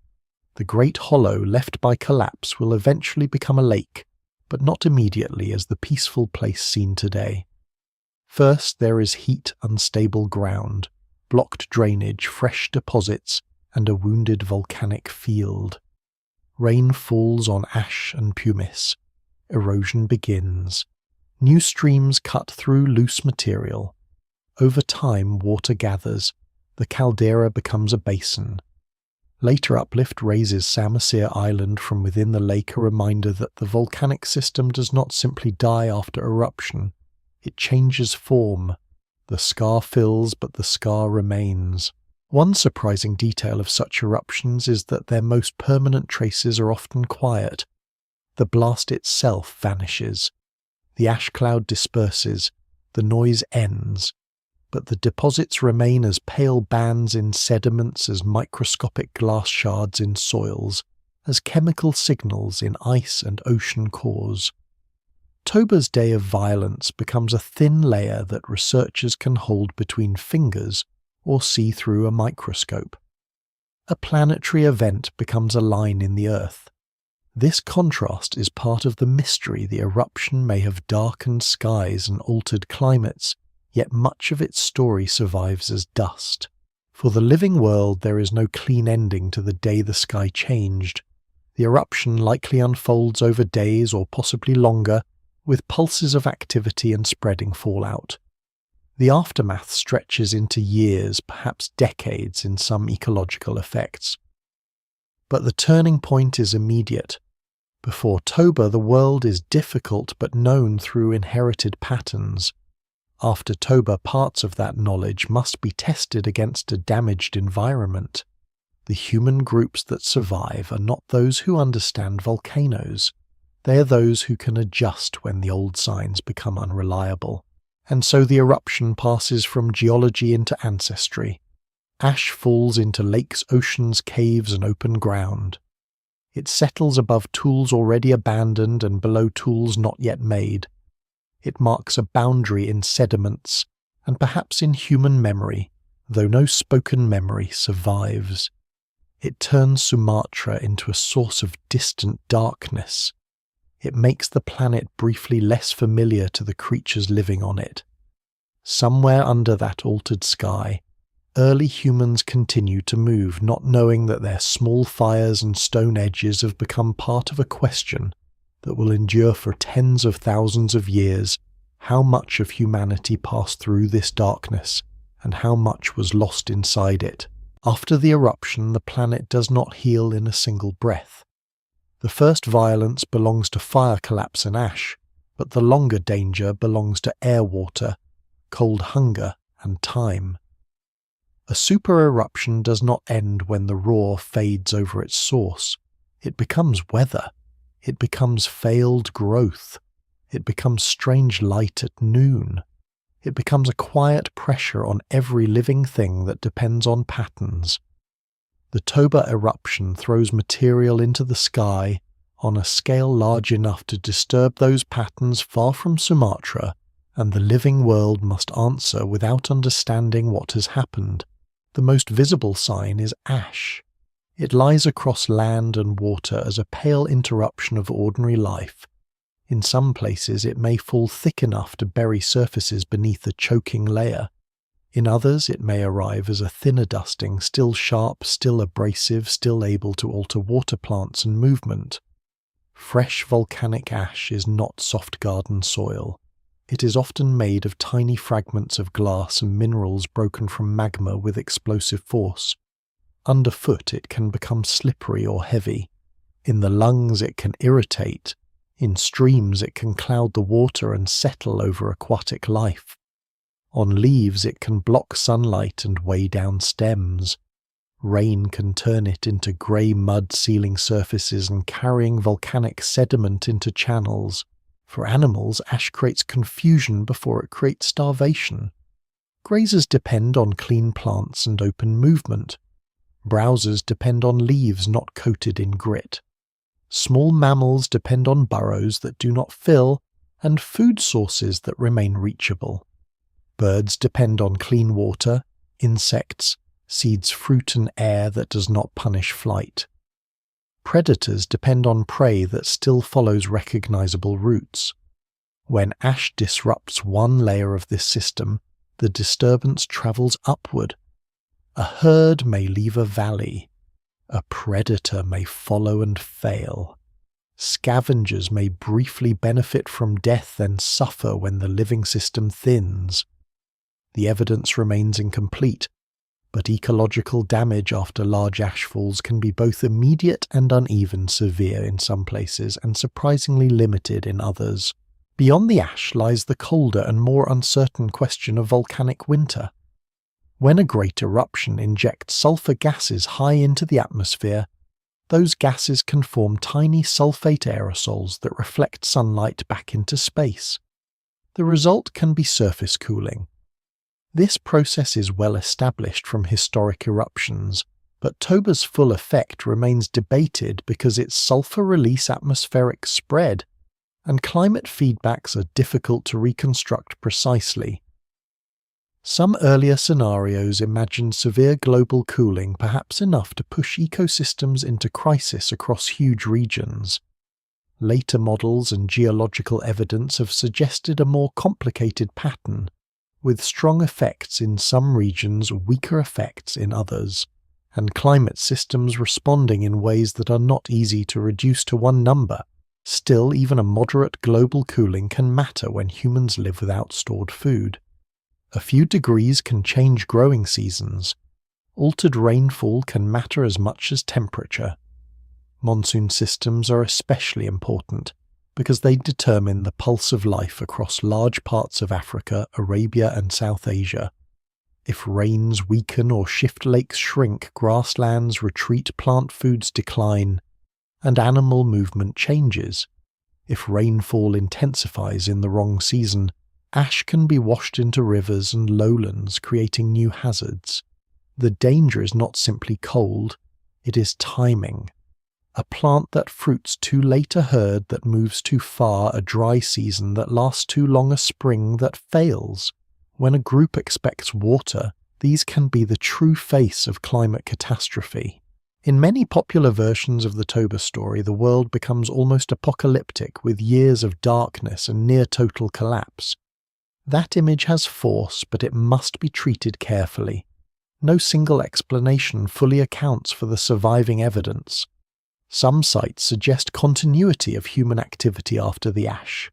The great hollow left by collapse will eventually become a lake, but not immediately as the peaceful place seen today. First, there is heat, unstable ground, blocked drainage, fresh deposits, and a wounded volcanic field. Rain falls on ash and pumice. Erosion begins. New streams cut through loose material. Over time, water gathers. The caldera becomes a basin. Later uplift raises Samosir Island from within the lake, a reminder that the volcanic system does not simply die after eruption. It changes form. The scar fills, but the scar remains. One surprising detail of such eruptions is that their most permanent traces are often quiet. The blast itself vanishes. The ash cloud disperses. The noise ends. But the deposits remain as pale bands in sediments, as microscopic glass shards in soils, as chemical signals in ice and ocean cores. Toba's day of violence becomes a thin layer that researchers can hold between fingers or see through a microscope. A planetary event becomes a line in the earth. This contrast is part of the mystery. The eruption may have darkened skies and altered climates, yet much of its story survives as dust. For the living world, there is no clean ending to the day the sky changed. The eruption likely unfolds over days or possibly longer, with pulses of activity and spreading fallout. The aftermath stretches into years, perhaps decades in some ecological effects. But the turning point is immediate. Before Toba, the world is difficult but known through inherited patterns. After Toba, parts of that knowledge must be tested against a damaged environment. The human groups that survive are not those who understand volcanoes. They are those who can adjust when the old signs become unreliable. And so the eruption passes from geology into ancestry. Ash falls into lakes, oceans, caves, and open ground. It settles above tools already abandoned and below tools not yet made. It marks a boundary in sediments, and perhaps in human memory, though no spoken memory survives. It turns Sumatra into a source of distant darkness. It makes the planet briefly less familiar to the creatures living on it. Somewhere under that altered sky, early humans continue to move, not knowing that their small fires and stone edges have become part of a question that will endure for tens of thousands of years. How much of humanity passed through this darkness, and how much was lost inside it? After the eruption, the planet does not heal in a single breath. The first violence belongs to fire collapse and ash, but the longer danger belongs to air water, cold hunger, and time. A super eruption does not end when the roar fades over its source. It becomes weather. It becomes failed growth. It becomes strange light at noon. It becomes a quiet pressure on every living thing that depends on patterns. The Toba eruption throws material into the sky on a scale large enough to disturb those patterns far from Sumatra, and the living world must answer without understanding what has happened. The most visible sign is ash. It lies across land and water as a pale interruption of ordinary life. In some places it may fall thick enough to bury surfaces beneath a choking layer. In others it may arrive as a thinner dusting, still sharp, still abrasive, still able to alter water plants and movement. Fresh volcanic ash is not soft garden soil. It is often made of tiny fragments of glass and minerals broken from magma with explosive force. Underfoot it can become slippery or heavy. In the lungs it can irritate. In streams it can cloud the water and settle over aquatic life. On leaves it can block sunlight and weigh down stems. Rain can turn it into grey mud sealing surfaces and carrying volcanic sediment into channels. For animals, ash creates confusion before it creates starvation. Grazers depend on clean plants and open movement. Browsers depend on leaves not coated in grit. Small mammals depend on burrows that do not fill and food sources that remain reachable. Birds depend on clean water, insects, seeds, fruit and air that does not punish flight. Predators depend on prey that still follows recognizable routes. When ash disrupts one layer of this system, the disturbance travels upward. A herd may leave a valley. A predator may follow and fail. Scavengers may briefly benefit from death and suffer when the living system thins. The evidence remains incomplete, but ecological damage after large ash falls can be both immediate and uneven, severe in some places and surprisingly limited in others. Beyond the ash lies the colder and more uncertain question of volcanic winter. When a great eruption injects sulfur gases high into the atmosphere, those gases can form tiny sulfate aerosols that reflect sunlight back into space. The result can be surface cooling. This process is well established from historic eruptions, but Toba's full effect remains debated because its sulfur release atmospheric spread, and climate feedbacks are difficult to reconstruct precisely. Some earlier scenarios imagined severe global cooling, perhaps enough to push ecosystems into crisis across huge regions. Later models and geological evidence have suggested a more complicated pattern, with strong effects in some regions, weaker effects in others, and climate systems responding in ways that are not easy to reduce to one number. Still, even a moderate global cooling can matter when humans live without stored food. A few degrees can change growing seasons. Altered rainfall can matter as much as temperature. Monsoon systems are especially important because they determine the pulse of life across large parts of Africa, Arabia and South Asia. If rains weaken or shift lakes shrink, grasslands retreat, plant foods decline, and animal movement changes. If rainfall intensifies in the wrong season, ash can be washed into rivers and lowlands, creating new hazards. The danger is not simply cold, it is timing. A plant that fruits too late, a herd that moves too far, a dry season that lasts too long, a spring that fails. When a group expects water, these can be the true face of climate catastrophe. In many popular versions of the Toba story, the world becomes almost apocalyptic, with years of darkness and near-total collapse. That image has force, but it must be treated carefully. No single explanation fully accounts for the surviving evidence. Some sites suggest continuity of human activity after the ash.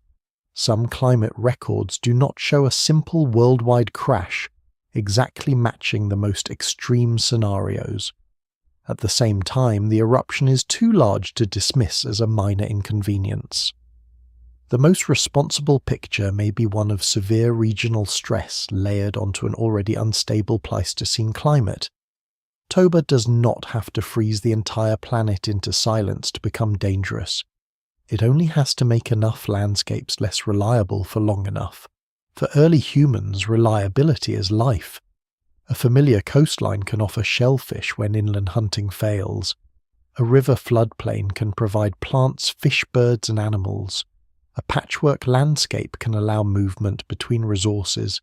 Some climate records do not show a simple worldwide crash, exactly matching the most extreme scenarios. At the same time, the eruption is too large to dismiss as a minor inconvenience. The most responsible picture may be one of severe regional stress layered onto an already unstable Pleistocene climate. Toba does not have to freeze the entire planet into silence to become dangerous. It only has to make enough landscapes less reliable for long enough. For early humans, reliability is life. A familiar coastline can offer shellfish when inland hunting fails. A river floodplain can provide plants, fish, birds, and animals. A patchwork landscape can allow movement between resources.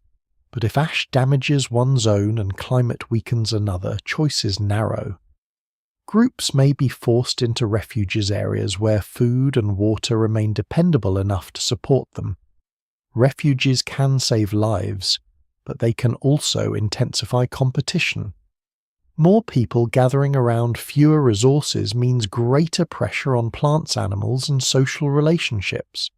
But if ash damages one zone and climate weakens another, choice is narrow. Groups may be forced into refuges areas where food and water remain dependable enough to support them. Refuges can save lives, but they can also intensify competition. More people gathering around fewer resources means greater pressure on plants, animals, and social relationships.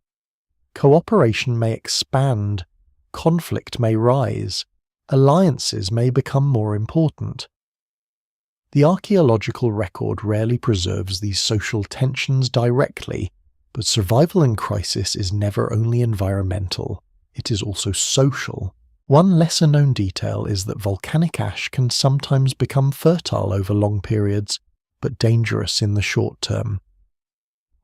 Cooperation may expand, conflict may rise, alliances may become more important. The archaeological record rarely preserves these social tensions directly, but survival in crisis is never only environmental, it is also social. One lesser-known detail is that volcanic ash can sometimes become fertile over long periods, but dangerous in the short term.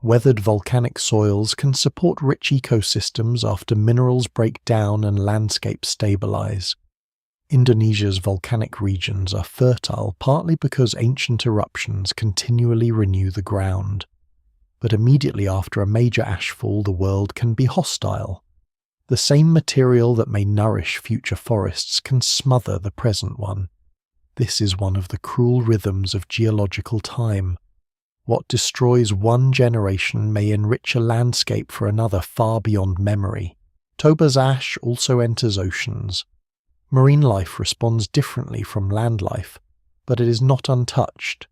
Weathered volcanic soils can support rich ecosystems after minerals break down and landscapes stabilize. Indonesia's volcanic regions are fertile partly because ancient eruptions continually renew the ground. but immediately after a major ashfall the world can be hostile. The same material that may nourish future forests can smother the present one. This is one of the cruel rhythms of geological time. What destroys one generation may enrich a landscape for another far beyond memory. Toba's ash also enters oceans. Marine life responds differently from land life, but it is not untouched.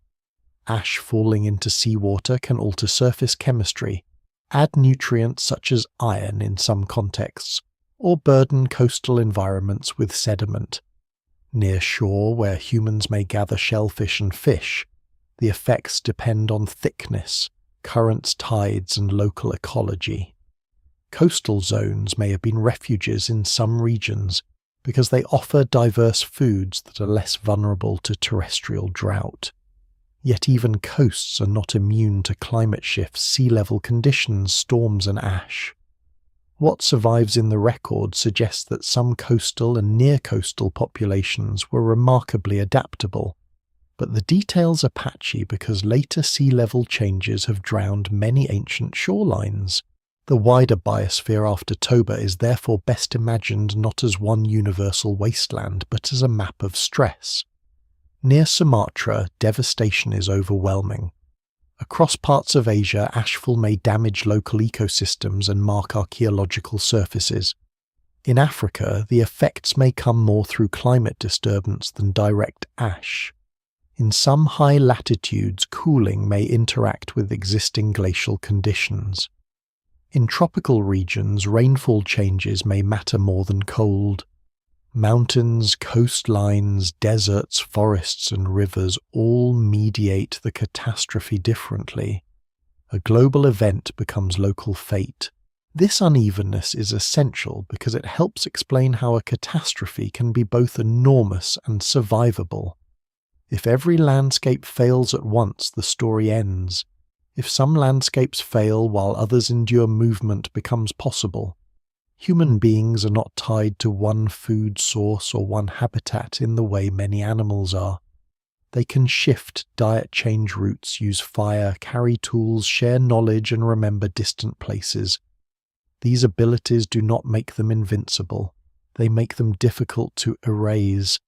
Ash falling into seawater can alter surface chemistry, add nutrients such as iron in some contexts, or burden coastal environments with sediment. Near shore, where humans may gather shellfish and fish, the effects depend on thickness, currents, tides, and local ecology. Coastal zones may have been refuges in some regions because they offer diverse foods that are less vulnerable to terrestrial drought. Yet even coasts are not immune to climate shifts, sea level conditions, storms, and ash. What survives in the record suggests that some coastal and near-coastal populations were remarkably adaptable, but the details are patchy because later sea level changes have drowned many ancient shorelines. The wider biosphere after Toba is therefore best imagined not as one universal wasteland, but as a map of stress. Near Sumatra, devastation is overwhelming. Across parts of Asia, ashfall may damage local ecosystems and mark archaeological surfaces. In Africa, the effects may come more through climate disturbance than direct ash. In some high latitudes, cooling may interact with existing glacial conditions. In tropical regions, rainfall changes may matter more than cold. Mountains, coastlines, deserts, forests, and rivers all mediate the catastrophe differently. A global event becomes local fate. This unevenness is essential because it helps explain how a catastrophe can be both enormous and survivable. If every landscape fails at once, the story ends. If some landscapes fail while others endure, movement becomes possible. Human beings are not tied to one food source or one habitat in the way many animals are. They can shift, diet change routes, use fire, carry tools, share knowledge, and remember distant places. These abilities do not make them invincible. They make them difficult to erase.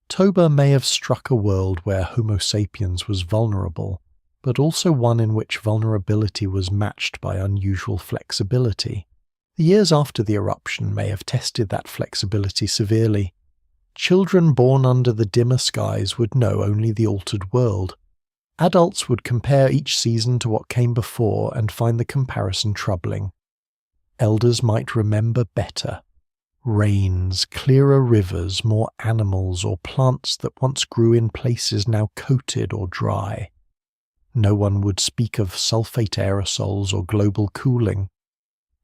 Toba may have struck a world where Homo sapiens was vulnerable, but also one in which vulnerability was matched by unusual flexibility. The years after the eruption may have tested that flexibility severely. Children born under the dimmer skies would know only the altered world. Adults would compare each season to what came before and find the comparison troubling. Elders might remember better. Rains, clearer rivers, more animals or plants that once grew in places now coated or dry. No one would speak of sulfate aerosols or global cooling.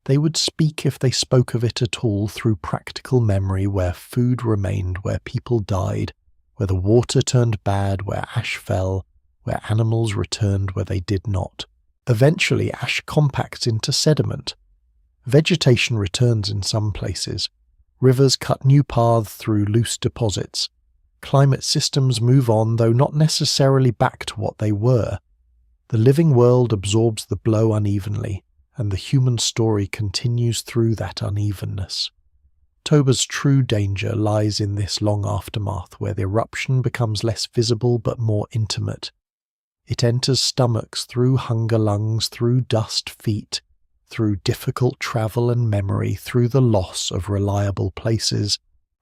They would speak, if they spoke of it at all, through practical memory, where food remained, where people died, where the water turned bad, where ash fell, where animals returned where they did not. Eventually, ash compacts into sediment. Vegetation returns in some places. Rivers cut new paths through loose deposits. Climate systems move on, though not necessarily back to what they were. The living world absorbs the blow unevenly, and the human story continues through that unevenness. Toba's true danger lies in this long aftermath, where the eruption becomes less visible but more intimate. It enters stomachs through hunger lungs, through dust feet, through difficult travel and memory, through the loss of reliable places.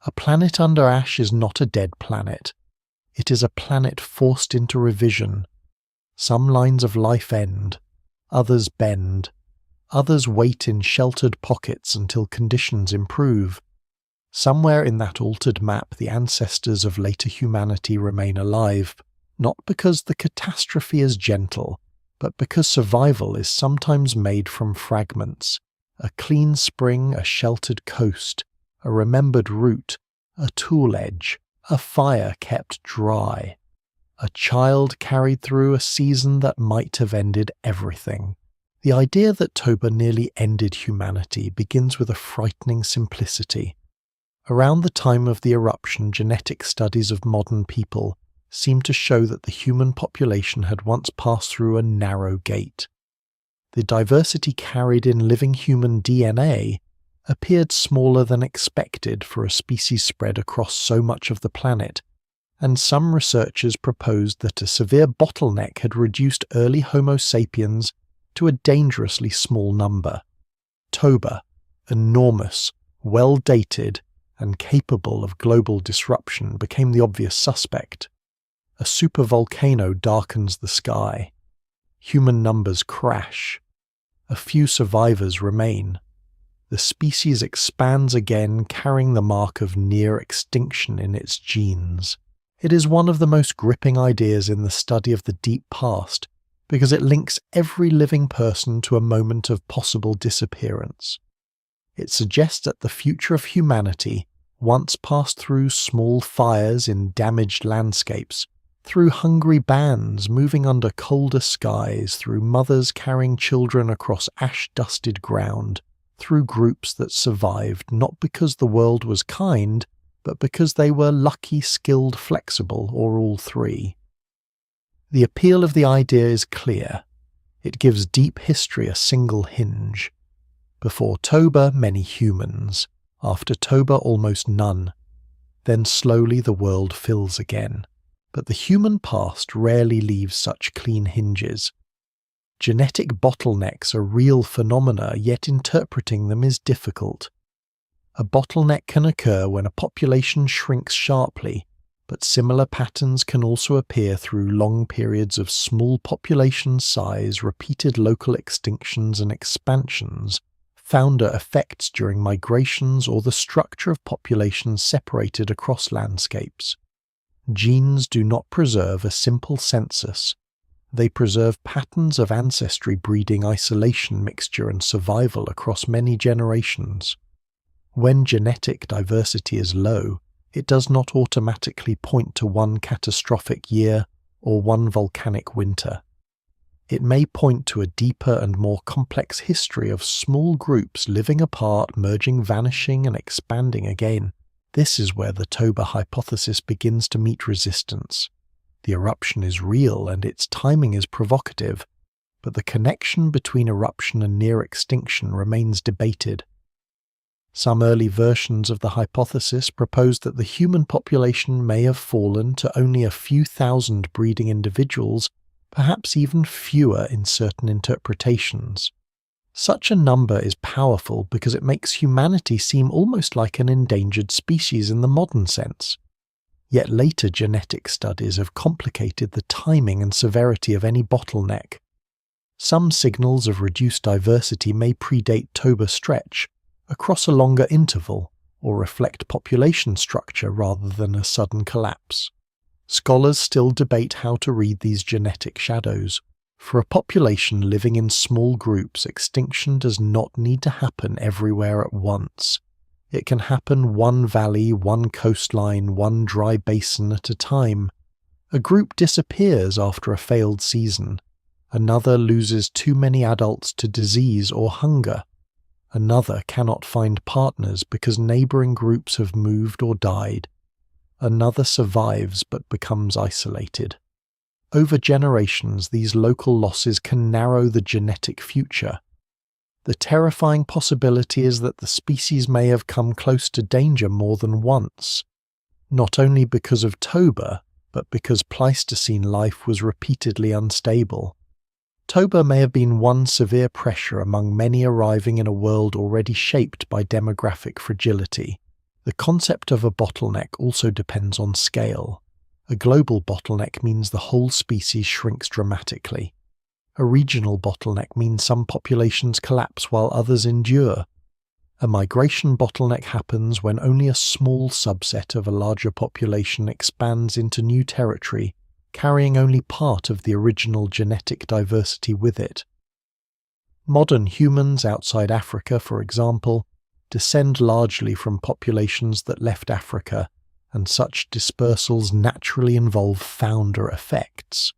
A planet under ash is not a dead planet. It is a planet forced into revision. Some lines of life end, others bend, others wait in sheltered pockets until conditions improve. Somewhere in that altered map, the ancestors of later humanity remain alive, not because the catastrophe is gentle, but because survival is sometimes made from fragments. A clean spring, a sheltered coast, a remembered route, a tool edge, a fire kept dry. A child carried through a season that might have ended everything. The idea that Toba nearly ended humanity begins with a frightening simplicity. Around the time of the eruption, genetic studies of modern people seem to show that the human population had once passed through a narrow gate. The diversity carried in living human DNA appeared smaller than expected for a species spread across so much of the planet, and some researchers proposed that a severe bottleneck had reduced early Homo sapiens to a dangerously small number. Toba, enormous, well-dated, and capable of global disruption, became the obvious suspect. A supervolcano darkens the sky. Human numbers crash. A few survivors remain. The species expands again, carrying the mark of near extinction in its genes. It is one of the most gripping ideas in the study of the deep past, because it links every living person to a moment of possible disappearance. It suggests that the future of humanity once passed through small fires in damaged landscapes, through hungry bands moving under colder skies, through mothers carrying children across ash-dusted ground, through groups that survived not because the world was kind, but because they were lucky, skilled, flexible, or all three. The appeal of the idea is clear. It gives deep history a single hinge. Before Toba, many humans. After Toba, almost none. Then slowly the world fills again. But the human past rarely leaves such clean hinges. Genetic bottlenecks are real phenomena, yet interpreting them is difficult. A bottleneck can occur when a population shrinks sharply, but similar patterns can also appear through long periods of small population size, repeated local extinctions and expansions, founder effects during migrations, or the structure of populations separated across landscapes. Genes do not preserve a simple census. They preserve patterns of ancestry, breeding, isolation, mixture, and survival across many generations. When genetic diversity is low, it does not automatically point to one catastrophic year or one volcanic winter. It may point to a deeper and more complex history of small groups living apart, merging, vanishing, and expanding again. This is where the Toba hypothesis begins to meet resistance. The eruption is real and its timing is provocative, but the connection between eruption and near extinction remains debated. Some early versions of the hypothesis proposed that the human population may have fallen to only a few thousand breeding individuals, perhaps even fewer in certain interpretations. Such a number is powerful because it makes humanity seem almost like an endangered species in the modern sense. Yet later genetic studies have complicated the timing and severity of any bottleneck. Some signals of reduced diversity may predate Toba stretch, across a longer interval, or reflect population structure rather than a sudden collapse. Scholars still debate how to read these genetic shadows. For a population living in small groups, extinction does not need to happen everywhere at once. It can happen one valley, one coastline, one dry basin at a time. A group disappears after a failed season. Another loses too many adults to disease or hunger. Another cannot find partners because neighboring groups have moved or died. Another survives but becomes isolated. Over generations, these local losses can narrow the genetic future. The terrifying possibility is that the species may have come close to danger more than once, not only because of Toba, but because Pleistocene life was repeatedly unstable. Toba may have been one severe pressure among many arriving in a world already shaped by demographic fragility. The concept of a bottleneck also depends on scale. A global bottleneck means the whole species shrinks dramatically. A regional bottleneck means some populations collapse while others endure. A migration bottleneck happens when only a small subset of a larger population expands into new territory, carrying only part of the original genetic diversity with it. Modern humans outside Africa, for example, descend largely from populations that left Africa, and such dispersals naturally involve founder effects.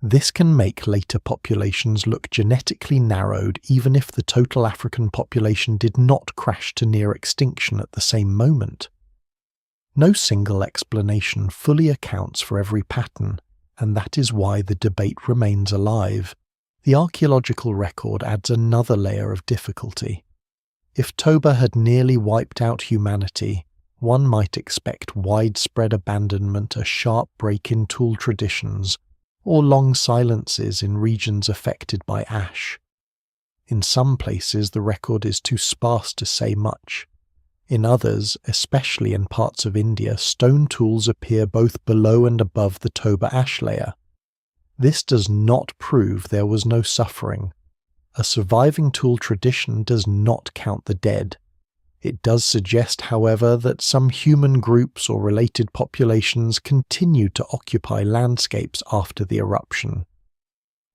This can make later populations look genetically narrowed even if the total African population did not crash to near extinction at the same moment. No single explanation fully accounts for every pattern, and that is why the debate remains alive. The archaeological record adds another layer of difficulty. If Toba had nearly wiped out humanity, one might expect widespread abandonment, a sharp break in tool traditions, or long silences in regions affected by ash. In some places, the record is too sparse to say much. In others, especially in parts of India, stone tools appear both below and above the Toba ash layer. This does not prove there was no suffering. A surviving tool tradition does not count the dead. It does suggest, however, that some human groups or related populations continued to occupy landscapes after the eruption.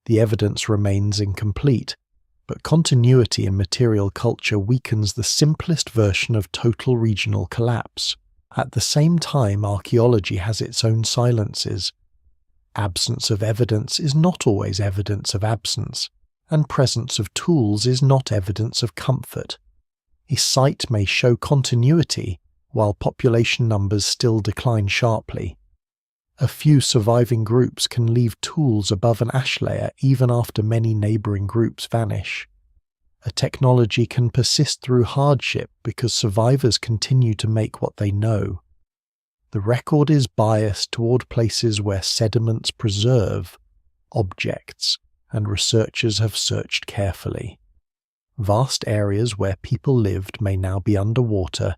The evidence remains incomplete, but continuity in material culture weakens the simplest version of total regional collapse. At the same time, archaeology has its own silences. Absence of evidence is not always evidence of absence, and presence of tools is not evidence of comfort. A site may show continuity, while population numbers still decline sharply. A few surviving groups can leave tools above an ash layer even after many neighbouring groups vanish. A technology can persist through hardship because survivors continue to make what they know. The record is biased toward places where sediments preserve objects, and researchers have searched carefully. Vast areas where people lived may now be underwater,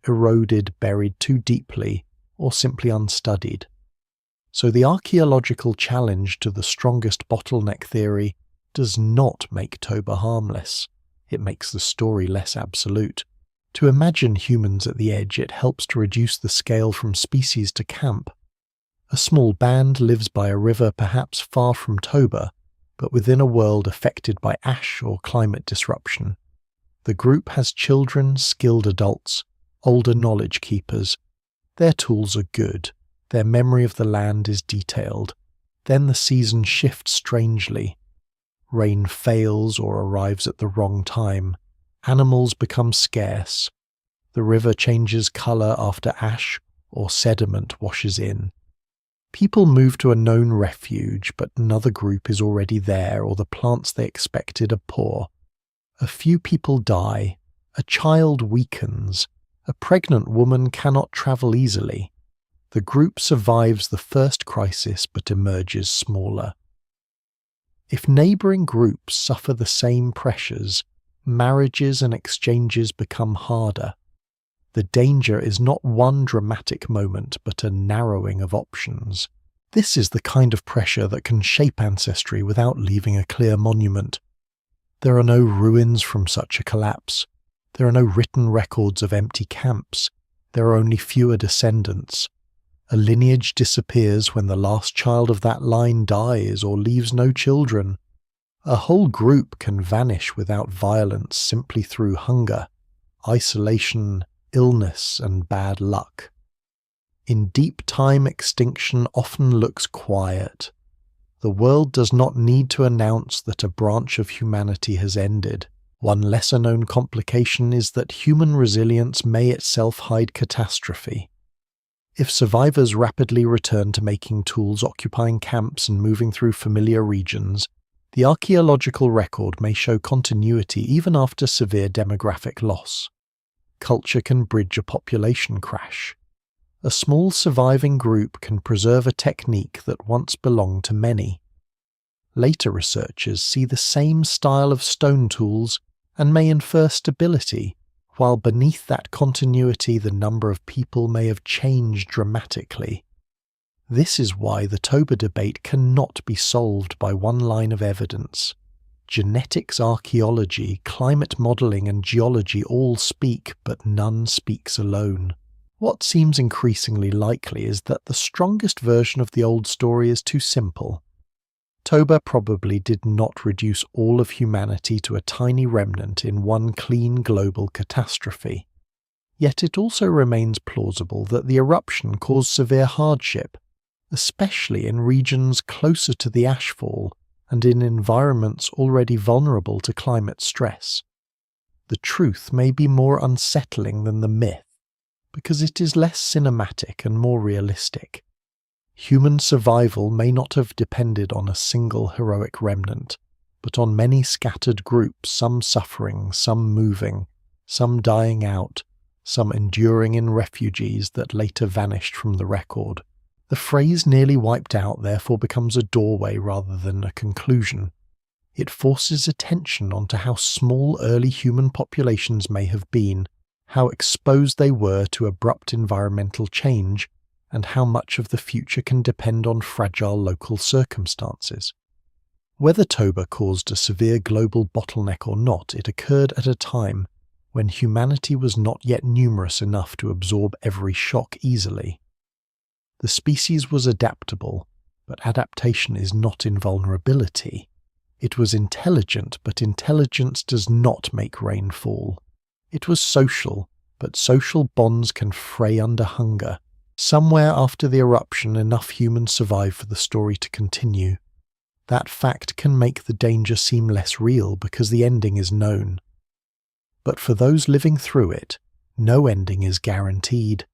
eroded, buried too deeply, or simply unstudied. So the archaeological challenge to the strongest bottleneck theory does not make Toba harmless. It makes the story less absolute. To imagine humans at the edge, it helps to reduce the scale from species to camp. A small band lives by a river perhaps far from Toba, but within a world affected by ash or climate disruption. The group has children, skilled adults, older knowledge keepers. Their tools are good. Their memory of the land is detailed. Then the season shifts strangely. Rain fails or arrives at the wrong time. Animals become scarce. The river changes colour after ash or sediment washes in. People move to a known refuge, but another group is already there, or the plants they expected are poor. A few people die. A child weakens. A pregnant woman cannot travel easily. The group survives the first crisis but emerges smaller. If neighbouring groups suffer the same pressures, marriages and exchanges become harder. The danger is not one dramatic moment, but a narrowing of options. This is the kind of pressure that can shape ancestry without leaving a clear monument. There are no ruins from such a collapse. There are no written records of empty camps. There are only fewer descendants. A lineage disappears when the last child of that line dies or leaves no children. A whole group can vanish without violence simply through hunger, isolation, illness, and bad luck. In deep time, extinction often looks quiet. The world does not need to announce that a branch of humanity has ended. One lesser-known complication is that human resilience may itself hide catastrophe. If survivors rapidly return to making tools, occupying camps, and moving through familiar regions, the archaeological record may show continuity even after severe demographic loss. Culture can bridge a population crash. A small surviving group can preserve a technique that once belonged to many. Later researchers see the same style of stone tools and may infer stability, while beneath that continuity the number of people may have changed dramatically. This is why the Toba debate cannot be solved by one line of evidence. Genetics, archaeology, climate modelling and geology all speak, but none speaks alone. What seems increasingly likely is that the strongest version of the old story is too simple. Toba probably did not reduce all of humanity to a tiny remnant in one clean global catastrophe. Yet it also remains plausible that the eruption caused severe hardship, especially in regions closer to the ashfall and in environments already vulnerable to climate stress. The truth may be more unsettling than the myth, because it is less cinematic and more realistic. Human survival may not have depended on a single heroic remnant, but on many scattered groups, some suffering, some moving, some dying out, some enduring in refugees that later vanished from the record. The phrase nearly wiped out therefore becomes a doorway rather than a conclusion. It forces attention onto how small early human populations may have been, how exposed they were to abrupt environmental change, and how much of the future can depend on fragile local circumstances. Whether Toba caused a severe global bottleneck or not, it occurred at a time when humanity was not yet numerous enough to absorb every shock easily. The species was adaptable, but adaptation is not invulnerability. It was intelligent, but intelligence does not make rain fall. It was social, but social bonds can fray under hunger. Somewhere after the eruption, enough humans survive for the story to continue. That fact can make the danger seem less real because the ending is known. But for those living through it, no ending is guaranteed.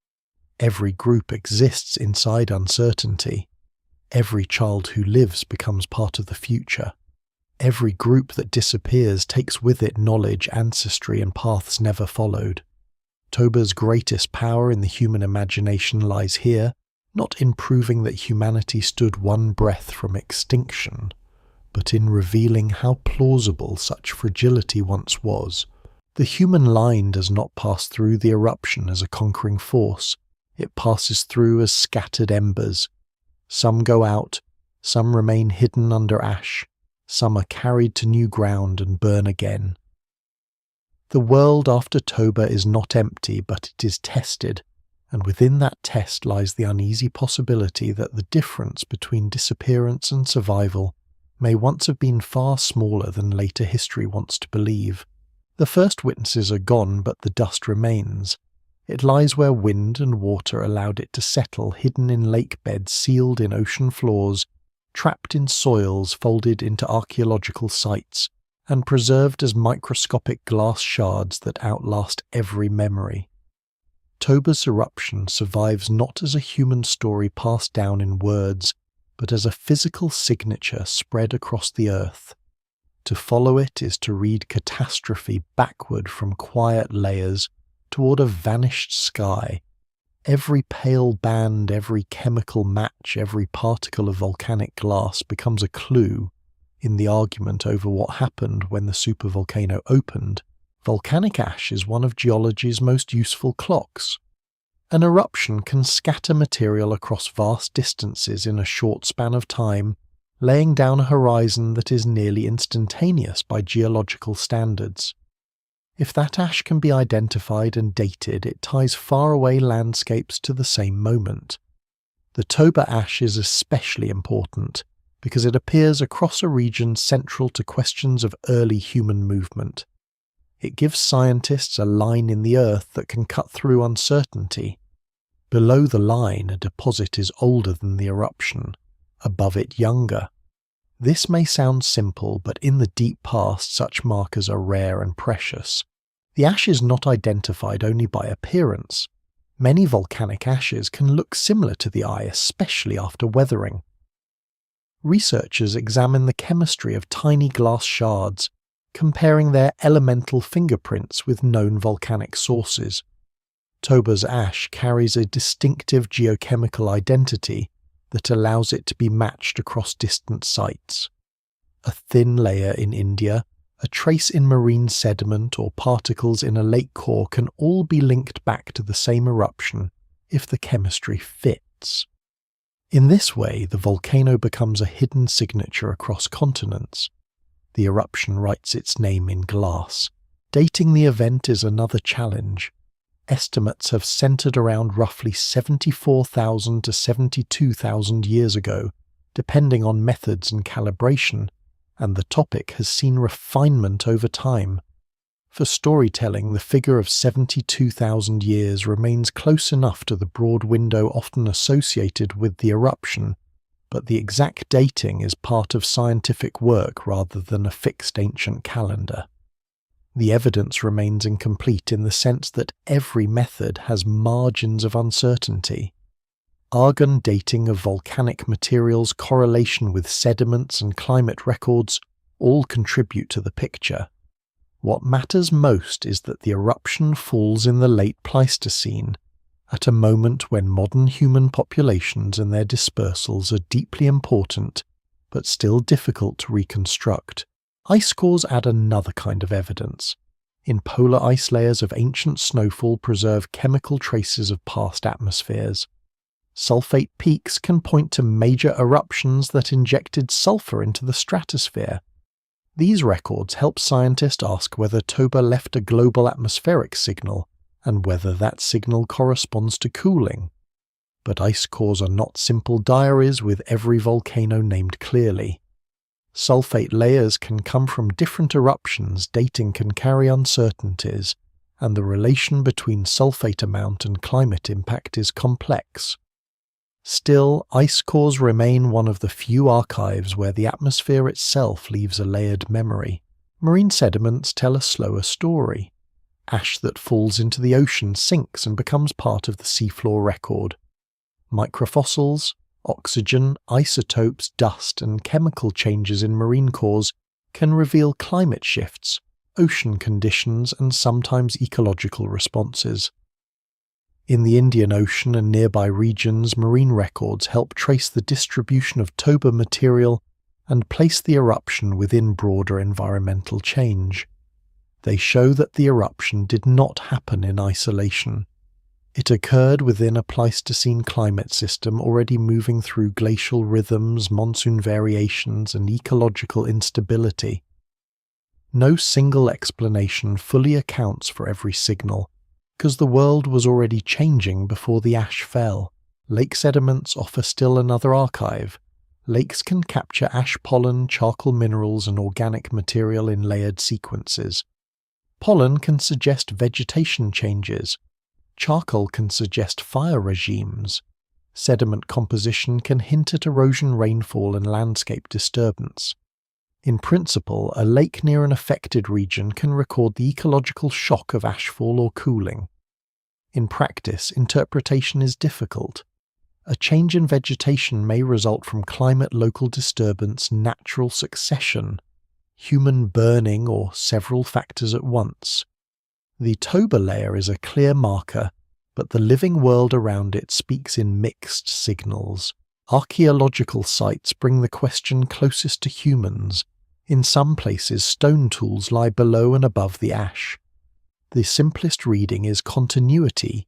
Every group exists inside uncertainty. Every child who lives becomes part of the future. Every group that disappears takes with it knowledge, ancestry, and paths never followed. Toba's greatest power in the human imagination lies here, not in proving that humanity stood one breath from extinction, but in revealing how plausible such fragility once was. The human line does not pass through the eruption as a conquering force. It passes through as scattered embers. Some go out, some remain hidden under ash, some are carried to new ground and burn again. The world after Toba is not empty, but it is tested, and within that test lies the uneasy possibility that the difference between disappearance and survival may once have been far smaller than later history wants to believe. The first witnesses are gone, but the dust remains. It lies where wind and water allowed it to settle, hidden in lake beds, sealed in ocean floors, trapped in soils folded into archaeological sites, and preserved as microscopic glass shards that outlast every memory. Toba's eruption survives not as a human story passed down in words, but as a physical signature spread across the earth. To follow it is to read catastrophe backward from quiet layers toward a vanished sky. Every pale band, every chemical match, every particle of volcanic glass becomes a clue in the argument over what happened when the supervolcano opened. Volcanic ash is one of geology's most useful clocks. An eruption can scatter material across vast distances in a short span of time, laying down a horizon that is nearly instantaneous by geological standards. If that ash can be identified and dated, it ties faraway landscapes to the same moment. The Toba ash is especially important because it appears across a region central to questions of early human movement. It gives scientists a line in the earth that can cut through uncertainty. Below the line, a deposit is older than the eruption, above it younger. This may sound simple, but in the deep past such markers are rare and precious. The ash is not identified only by appearance. Many volcanic ashes can look similar to the eye, especially after weathering. Researchers examine the chemistry of tiny glass shards, comparing their elemental fingerprints with known volcanic sources. Toba's ash carries a distinctive geochemical identity that allows it to be matched across distant sites. A thin layer in India, a trace in marine sediment or particles in a lake core can all be linked back to the same eruption if the chemistry fits. In this way, the volcano becomes a hidden signature across continents. The eruption writes its name in glass. Dating the event is another challenge. Estimates have centered around roughly 74,000 to 72,000 years ago, depending on methods and calibration, and the topic has seen refinement over time. For storytelling, the figure of 72,000 years remains close enough to the broad window often associated with the eruption, but the exact dating is part of scientific work rather than a fixed ancient calendar. The evidence remains incomplete in the sense that every method has margins of uncertainty. Argon dating of volcanic materials, correlation with sediments and climate records all contribute to the picture. What matters most is that the eruption falls in the late Pleistocene, at a moment when modern human populations and their dispersals are deeply important, but still difficult to reconstruct. Ice cores add another kind of evidence. In polar ice layers of ancient snowfall preserve chemical traces of past atmospheres. Sulfate peaks can point to major eruptions that injected sulfur into the stratosphere. These records help scientists ask whether Toba left a global atmospheric signal, and whether that signal corresponds to cooling. But ice cores are not simple diaries with every volcano named clearly. Sulfate layers can come from different eruptions, dating can carry uncertainties, and the relation between sulfate amount and climate impact is complex. Still, ice cores remain one of the few archives where the atmosphere itself leaves a layered memory. Marine sediments tell a slower story. Ash that falls into the ocean sinks and becomes part of the seafloor record. Microfossils, oxygen, isotopes, dust, and chemical changes in marine cores can reveal climate shifts, ocean conditions, and sometimes ecological responses. In the Indian Ocean and nearby regions, marine records help trace the distribution of Toba material and place the eruption within broader environmental change. They show that the eruption did not happen in isolation. It occurred within a Pleistocene climate system already moving through glacial rhythms, monsoon variations, and ecological instability. No single explanation fully accounts for every signal, because the world was already changing before the ash fell. Lake sediments offer still another archive. Lakes can capture ash pollen, charcoal minerals, and organic material in layered sequences. Pollen can suggest vegetation changes. Charcoal can suggest fire regimes. Sediment composition can hint at erosion, rainfall, and landscape disturbance. In principle, a lake near an affected region can record the ecological shock of ashfall or cooling. In practice, interpretation is difficult. A change in vegetation may result from climate, local disturbance, natural succession, human burning, or several factors at once. The Toba layer is a clear marker, but the living world around it speaks in mixed signals. Archaeological sites bring the question closest to humans. In some places, stone tools lie below and above the ash. The simplest reading is continuity.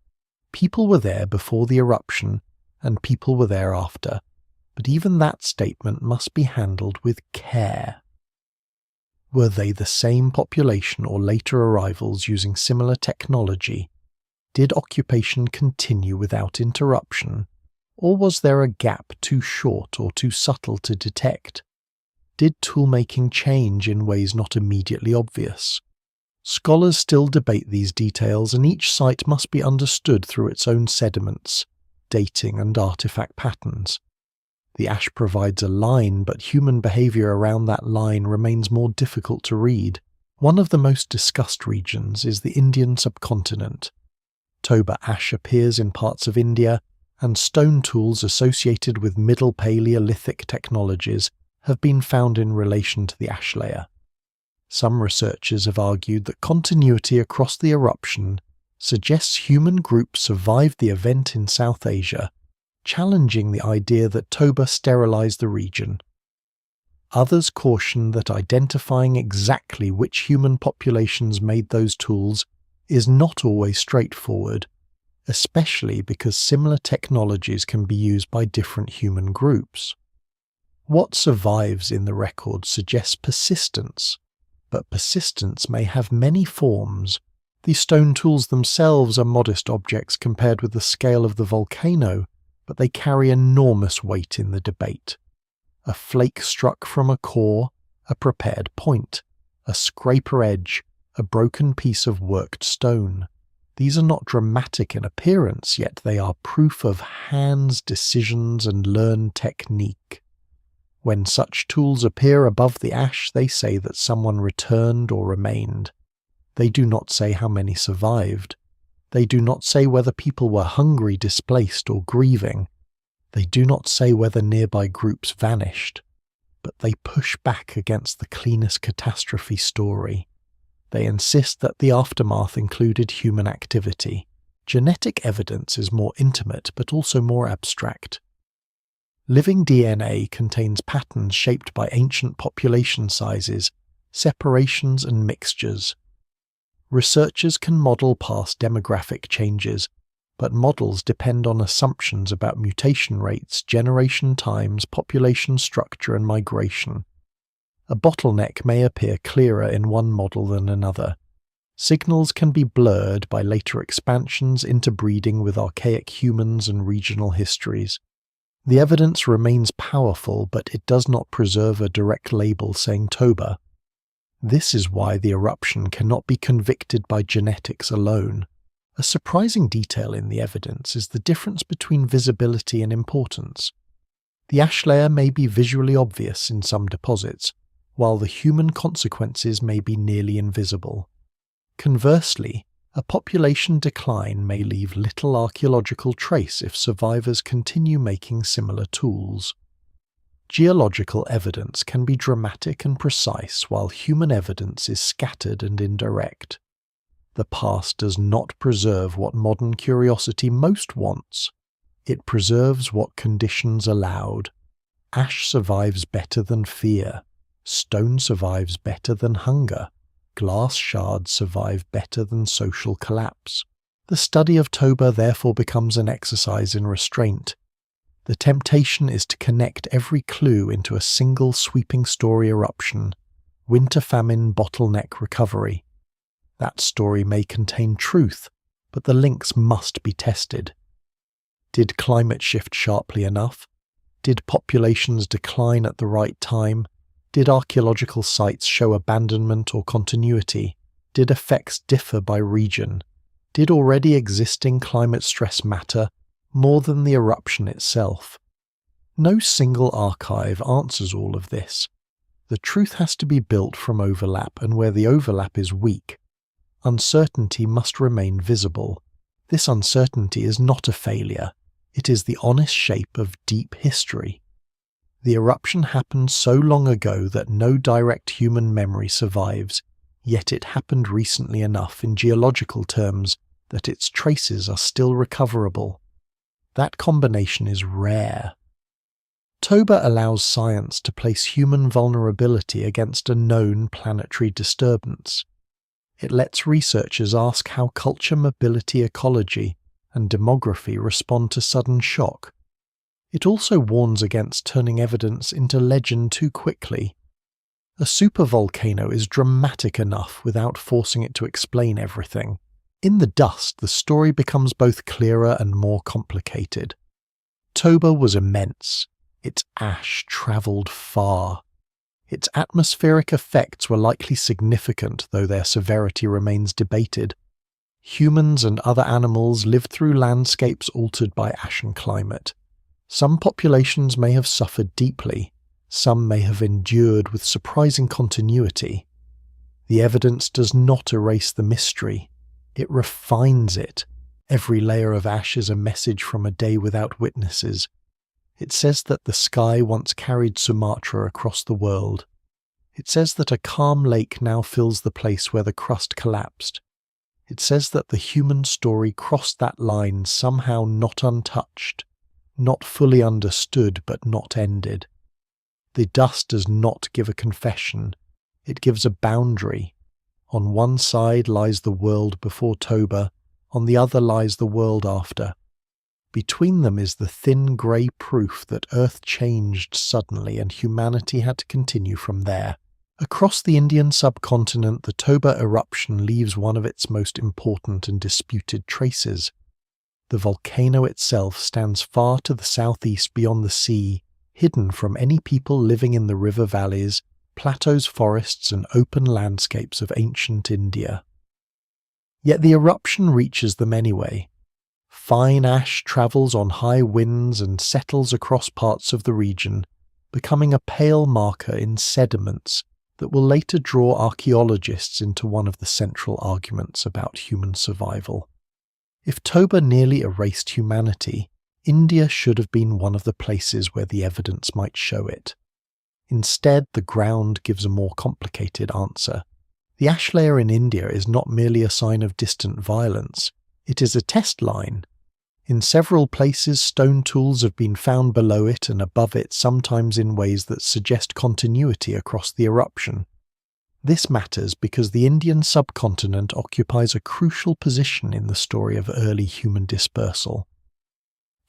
People were there before the eruption, and people were there after, but even that statement must be handled with care. Were they the same population or later arrivals using similar technology? Did occupation continue without interruption? Or was there a gap too short or too subtle to detect? Did toolmaking change in ways not immediately obvious? Scholars still debate these details, and each site must be understood through its own sediments, dating, and artifact patterns. The ash provides a line, but human behavior around that line remains more difficult to read. One of the most discussed regions is the Indian subcontinent. Toba ash appears in parts of India, and stone tools associated with Middle Paleolithic technologies have been found in relation to the ash layer. Some researchers have argued that continuity across the eruption suggests human groups survived the event in South Asia, challenging the idea that Toba sterilized the region. Others caution that identifying exactly which human populations made those tools is not always straightforward, especially because similar technologies can be used by different human groups. What survives in the record suggests persistence, but persistence may have many forms. The stone tools themselves are modest objects compared with the scale of the volcano, but they carry enormous weight in the debate. A flake struck from a core, a prepared point, a scraper edge, a broken piece of worked stone. These are not dramatic in appearance, yet they are proof of hands, decisions, and learned technique. When such tools appear above the ash, they say that someone returned or remained. They do not say how many survived. They do not say whether people were hungry, displaced, or grieving. They do not say whether nearby groups vanished. but they push back against the cleanest catastrophe story. They insist that the aftermath included human activity. Genetic evidence is more intimate but also more abstract. Living DNA contains patterns shaped by ancient population sizes, separations and mixtures. Researchers can model past demographic changes, but models depend on assumptions about mutation rates, generation times, population structure and migration. A bottleneck may appear clearer in one model than another. Signals can be blurred by later expansions, interbreeding with archaic humans and regional histories. The evidence remains powerful, but it does not preserve a direct label saying Toba. This is why the eruption cannot be convicted by genetics alone. A surprising detail in the evidence is the difference between visibility and importance. The ash layer may be visually obvious in some deposits, while the human consequences may be nearly invisible. Conversely, a population decline may leave little archaeological trace if survivors continue making similar tools. Geological evidence can be dramatic and precise, while human evidence is scattered and indirect. The past does not preserve what modern curiosity most wants. It preserves what conditions allowed. Ash survives better than fear. Stone survives better than hunger. Glass shards survive better than social collapse. The study of Toba therefore becomes an exercise in restraint. The temptation is to connect every clue into a single sweeping story eruption, winter famine, bottleneck, recovery. That story may contain truth, but the links must be tested. Did climate shift sharply enough? Did populations decline at the right time? Did archaeological sites show abandonment or continuity? Did effects differ by region? Did already existing climate stress matter more than the eruption itself? No single archive answers all of this. The truth has to be built from overlap, and where the overlap is weak, uncertainty must remain visible. This uncertainty is not a failure. It is the honest shape of deep history. The eruption happened so long ago that no direct human memory survives, yet it happened recently enough in geological terms that its traces are still recoverable. That combination is rare. Toba allows science to place human vulnerability against a known planetary disturbance. It lets researchers ask how culture, mobility, ecology, and demography respond to sudden shock. It also warns against turning evidence into legend too quickly. A supervolcano is dramatic enough without forcing it to explain everything. In the dust, the story becomes both clearer and more complicated. Toba was immense. Its ash travelled far. Its atmospheric effects were likely significant, though their severity remains debated. Humans and other animals lived through landscapes altered by ash and climate. Some populations may have suffered deeply, some may have endured with surprising continuity. The evidence does not erase the mystery, it refines it. Every layer of ash is a message from a day without witnesses. It says that the sky once carried Sumatra across the world. It says that a calm lake now fills the place where the crust collapsed. It says that the human story crossed that line somehow not untouched. Not fully understood, but not ended. The dust does not give a confession, it gives a boundary. On one side lies the world before Toba, on the other lies the world after. Between them is the thin grey proof that Earth changed suddenly and humanity had to continue from there. Across the Indian subcontinent, the Toba eruption leaves one of its most important and disputed traces. The volcano itself stands far to the southeast beyond the sea, hidden from any people living in the river valleys, plateaus, forests, and open landscapes of ancient India. Yet the eruption reaches them anyway. Fine ash travels on high winds and settles across parts of the region, becoming a pale marker in sediments that will later draw archaeologists into one of the central arguments about human survival. If Toba nearly erased humanity, India should have been one of the places where the evidence might show it. Instead, the ground gives a more complicated answer. The ash layer in India is not merely a sign of distant violence, it is a test line. In several places, stone tools have been found below it and above it, sometimes in ways that suggest continuity across the eruption. This matters because the Indian subcontinent occupies a crucial position in the story of early human dispersal.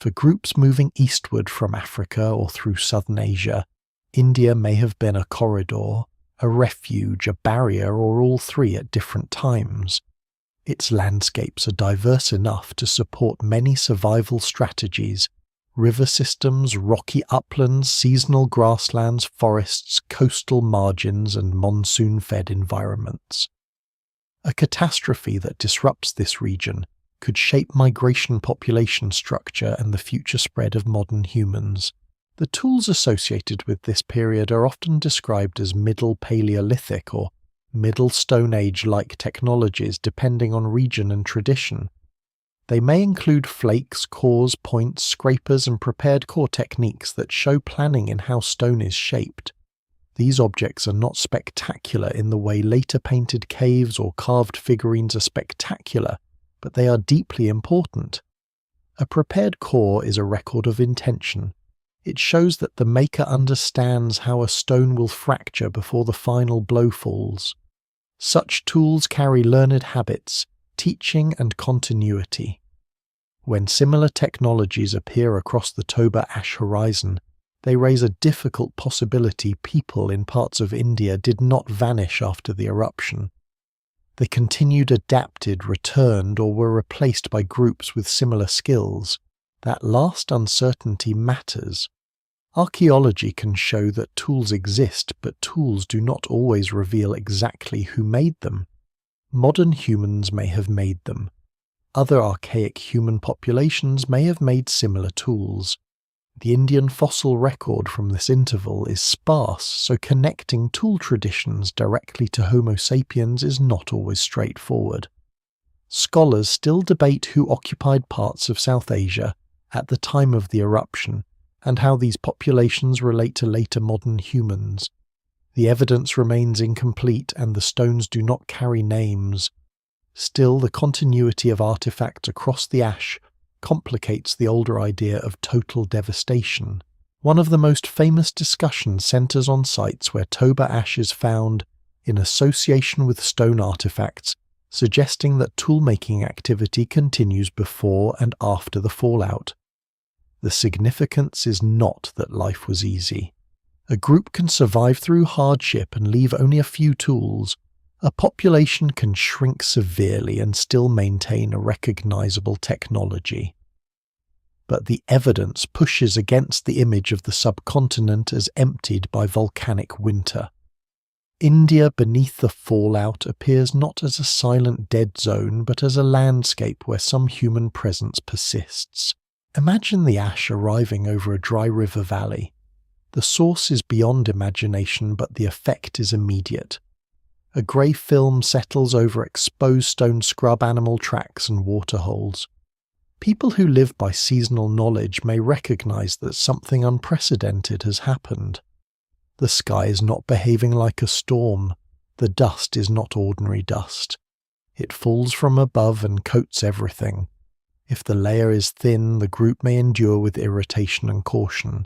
For groups moving eastward from Africa or through southern Asia, India may have been a corridor, a refuge, a barrier, or all three at different times. Its landscapes are diverse enough to support many survival strategies: river systems, rocky uplands, seasonal grasslands, forests, coastal margins, and monsoon-fed environments. A catastrophe that disrupts this region could shape migration population structure and the future spread of modern humans. The tools associated with this period are often described as Middle Paleolithic or Middle Stone Age-like technologies depending on region and tradition. They may include flakes, cores, points, scrapers, and prepared core techniques that show planning in how stone is shaped. These objects are not spectacular in the way later painted caves or carved figurines are spectacular, but they are deeply important. A prepared core is a record of intention. It shows that the maker understands how a stone will fracture before the final blow falls. Such tools carry learned habits, teaching and continuity. When similar technologies appear across the Toba ash horizon, they raise a difficult possibility people in parts of India did not vanish after the eruption. They continued, adapted, returned, or were replaced by groups with similar skills. That last uncertainty matters. Archaeology can show that tools exist, but tools do not always reveal exactly who made them. Modern humans may have made them. Other archaic human populations may have made similar tools. The Indian fossil record from this interval is sparse, so connecting tool traditions directly to Homo sapiens is not always straightforward. Scholars still debate who occupied parts of South Asia at the time of the eruption, and how these populations relate to later modern humans. The evidence remains incomplete and the stones do not carry names. Still, the continuity of artifacts across the ash complicates the older idea of total devastation. One of the most famous discussions centers on sites where Toba ash is found in association with stone artifacts, suggesting that tool-making activity continues before and after the fallout. The significance is not that life was easy. A group can survive through hardship and leave only a few tools. A population can shrink severely and still maintain a recognizable technology. But the evidence pushes against the image of the subcontinent as emptied by volcanic winter. India beneath the fallout appears not as a silent dead zone, but as a landscape where some human presence persists. Imagine the ash arriving over a dry river valley. The source is beyond imagination, but the effect is immediate. A grey film settles over exposed stone scrub, animal tracks and waterholes. People who live by seasonal knowledge may recognise that something unprecedented has happened. The sky is not behaving like a storm. The dust is not ordinary dust. It falls from above and coats everything. If the layer is thin, the group may endure with irritation and caution.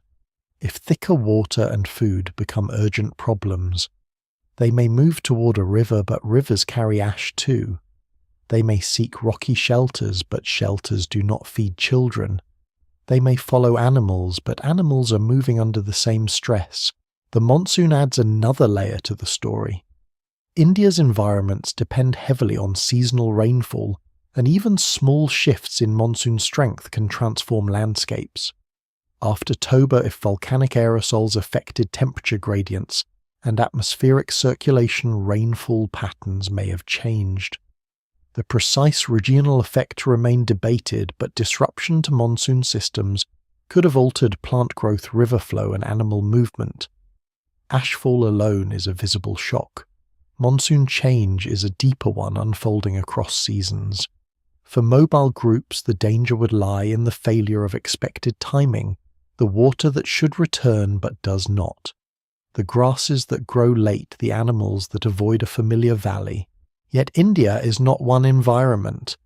If thicker water and food become urgent problems, they may move toward a river, but rivers carry ash too. They may seek rocky shelters, but shelters do not feed children. They may follow animals, but animals are moving under the same stress. The monsoon adds another layer to the story. India's environments depend heavily on seasonal rainfall, and even small shifts in monsoon strength can transform landscapes. After Toba, if volcanic aerosols affected temperature gradients and atmospheric circulation, rainfall patterns may have changed. The precise regional effect remained debated, but disruption to monsoon systems could have altered plant growth, river flow, and animal movement. Ashfall alone is a visible shock. Monsoon change is a deeper one, unfolding across seasons. For mobile groups, the danger would lie in the failure of expected timing, the water that should return but does not. the grasses that grow late, the animals that avoid a familiar valley. Yet India is not one environment.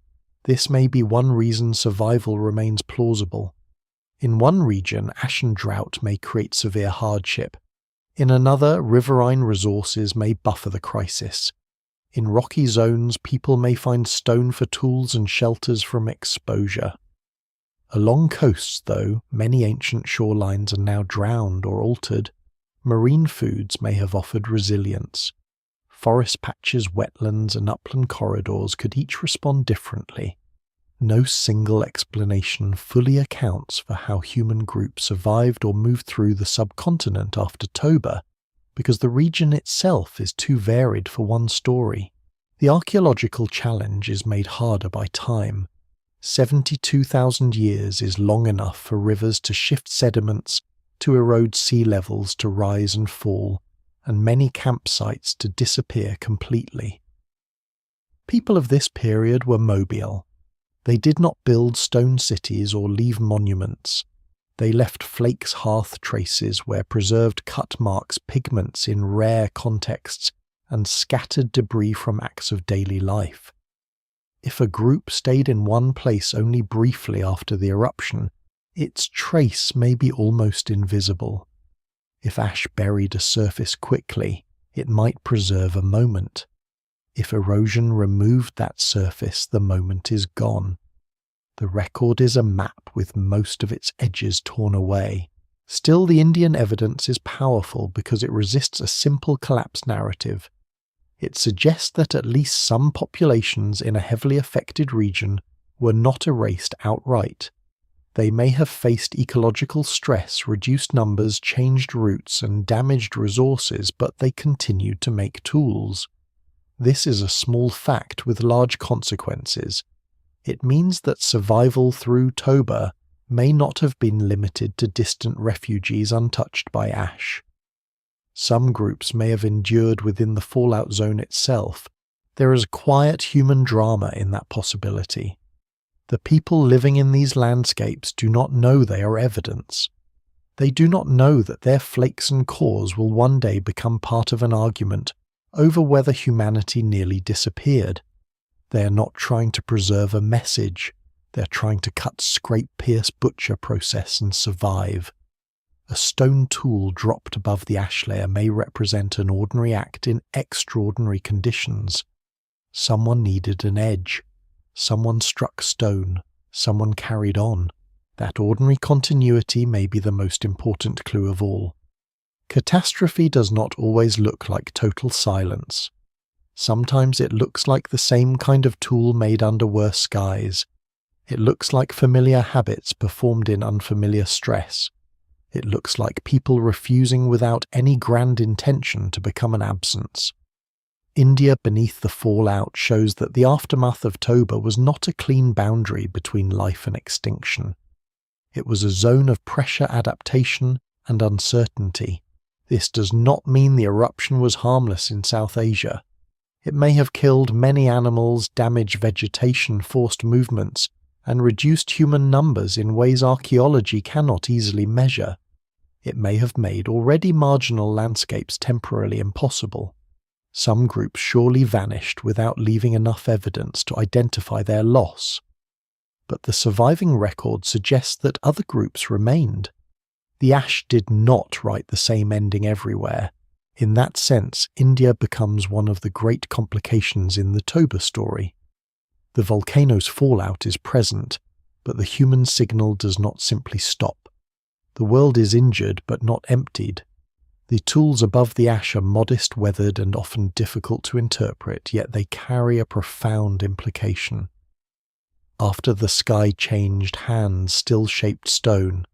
This may be one reason survival remains plausible. In one region, ash and drought may create severe hardship. In another, riverine resources may buffer the crisis. In rocky zones, people may find stone for tools and shelters from exposure. Along coasts, though, many ancient shorelines are now drowned or altered. Marine foods may have offered resilience. Forest patches, wetlands, and upland corridors could each respond differently. No single explanation fully accounts for how human groups survived or moved through the subcontinent after Toba, because the region itself is too varied for one story. The archaeological challenge is made harder by time. 72,000 years is long enough for rivers to shift sediments, to erode sea levels, to rise and fall, and many campsites to disappear completely. People of this period were mobile. They did not build stone cities or leave monuments. They left flakes, hearth traces where preserved cut marks pigments in rare contexts and scattered debris from acts of daily life. If a group stayed in one place only briefly after the eruption, its trace may be almost invisible. If ash buried a surface quickly, it might preserve a moment. If erosion removed that surface, the moment is gone. The record is a map with most of its edges torn away. Still, the Indian evidence is powerful because it resists a simple collapse narrative. It suggests that at least some populations in a heavily affected region were not erased outright. They may have faced ecological stress, reduced numbers, changed routes, and damaged resources, but they continued to make tools. This is a small fact with large consequences. It means that survival through Toba may not have been limited to distant refugees untouched by ash. Some groups may have endured within the fallout zone itself. There is quiet human drama in that possibility. The people living in these landscapes do not know they are evidence. They do not know that their flakes and cores will one day become part of an argument over whether humanity nearly disappeared. They are not trying to preserve a message. They are trying to cut, scrape, pierce, butcher, process, and survive. A stone tool dropped above the ash layer may represent an ordinary act in extraordinary conditions. Someone needed an edge. Someone struck stone. Someone carried on. That ordinary continuity may be the most important clue of all. Catastrophe does not always look like total silence. Sometimes it looks like the same kind of tool made under worse skies. It looks like familiar habits performed in unfamiliar stress. It looks like people refusing without any grand intention to become an absence. India beneath the fallout shows that the aftermath of Toba was not a clean boundary between life and extinction. It was a zone of pressure, adaptation, and uncertainty. This does not mean the eruption was harmless in South Asia. It may have killed many animals, damaged vegetation, forced movements, and reduced human numbers in ways archaeology cannot easily measure. It may have made already marginal landscapes temporarily impossible. Some groups surely vanished without leaving enough evidence to identify their loss. But the surviving record suggests that other groups remained. The ash did not write the same ending everywhere. In that sense, India becomes one of the great complications in the Toba story. The volcano's fallout is present, but the human signal does not simply stop. The world is injured but not emptied. The tools above the ash are modest, weathered, and often difficult to interpret, yet they carry a profound implication. After the sky changed, hands still shaped stone.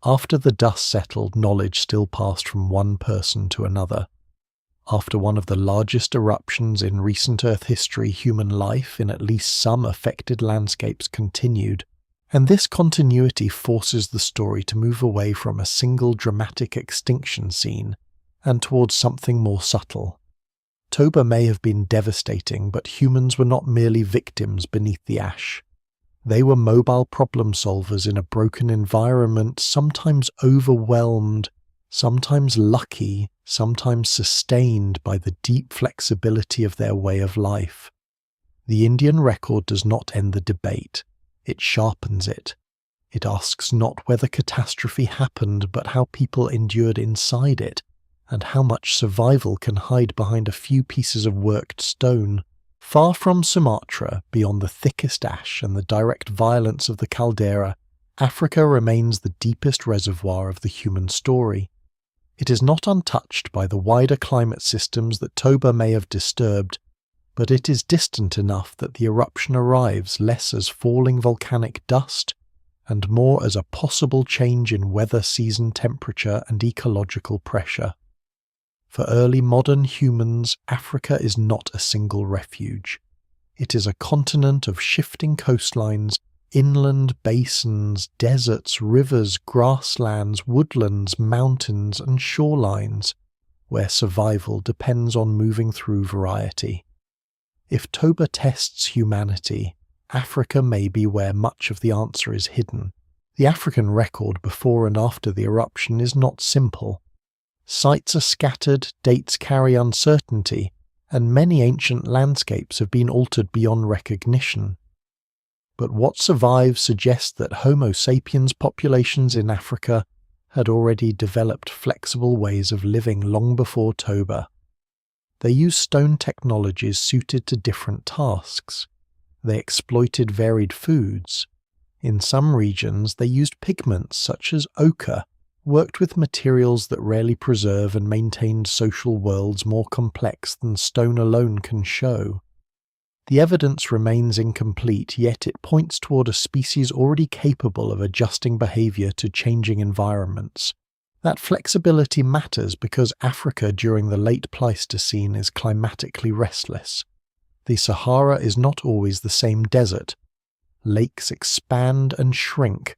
After the dust settled, knowledge still passed from one person to another. After one of the largest eruptions in recent Earth history, human life in at least some affected landscapes continued, and this continuity forces the story to move away from a single dramatic extinction scene and towards something more subtle. Toba may have been devastating, but humans were not merely victims beneath the ash. They were mobile problem solvers in a broken environment, sometimes overwhelmed, sometimes lucky, sometimes sustained by the deep flexibility of their way of life. The Indian record does not end the debate, it sharpens it. It asks not whether catastrophe happened, but how people endured inside it, and how much survival can hide behind a few pieces of worked stone. Far from Sumatra, beyond the thickest ash and the direct violence of the caldera, Africa remains the deepest reservoir of the human story. It is not untouched by the wider climate systems that Toba may have disturbed, but it is distant enough that the eruption arrives less as falling volcanic dust and more as a possible change in weather season temperature and ecological pressure. For early modern humans, Africa is not a single refuge. It is a continent of shifting coastlines, inland basins, deserts, rivers, grasslands, woodlands, mountains, and shorelines, where survival depends on moving through variety. If Toba tests humanity, Africa may be where much of the answer is hidden. The African record before and after the eruption is not simple. Sites are scattered, dates carry uncertainty, and many ancient landscapes have been altered beyond recognition. But what survives suggests that Homo sapiens populations in Africa had already developed flexible ways of living long before Toba. They used stone technologies suited to different tasks. They exploited varied foods. In some regions, they used pigments such as ochre, worked with materials that rarely preserve, and maintained social worlds more complex than stone alone can show. The evidence remains incomplete, yet it points toward a species already capable of adjusting behavior to changing environments. That flexibility matters because Africa during the late Pleistocene is climatically restless. The Sahara is not always the same desert. Lakes expand and shrink.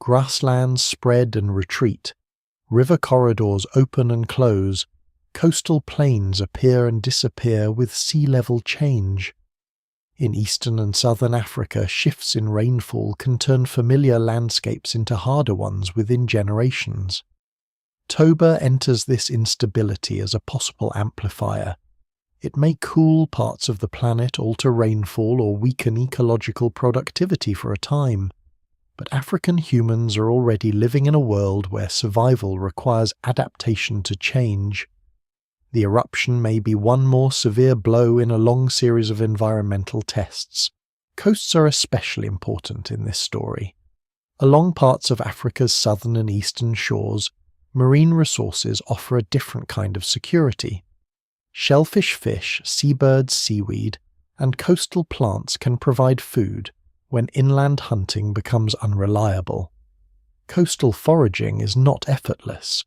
Grasslands spread and retreat. River corridors open and close. Coastal plains appear and disappear with sea level change. In eastern and southern Africa, shifts in rainfall can turn familiar landscapes into harder ones within generations. Toba enters this instability as a possible amplifier. It may cool parts of the planet, alter rainfall, or weaken ecological productivity for a time. But African humans are already living in a world where survival requires adaptation to change. The eruption may be one more severe blow in a long series of environmental tests. Coasts are especially important in this story. Along parts of Africa's southern and eastern shores, marine resources offer a different kind of security. Shellfish fish, seabirds seaweed, and coastal plants can provide food when inland hunting becomes unreliable. Coastal foraging is not effortless.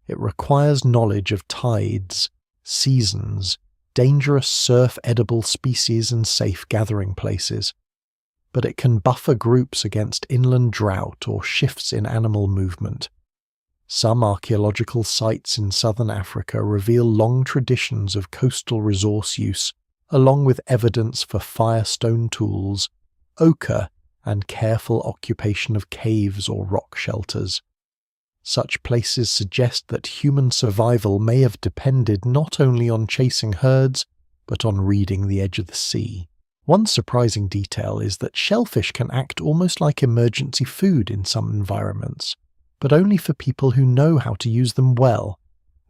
It requires knowledge of tides, seasons, dangerous surf-edible species and safe gathering places. But it can buffer groups against inland drought or shifts in animal movement. Some archaeological sites in southern Africa reveal long traditions of coastal resource use, along with evidence for firestone tools, ochre, and careful occupation of caves or rock shelters. Such places suggest that human survival may have depended not only on chasing herds, but on reading the edge of the sea. One surprising detail is that shellfish can act almost like emergency food in some environments, but only for people who know how to use them well.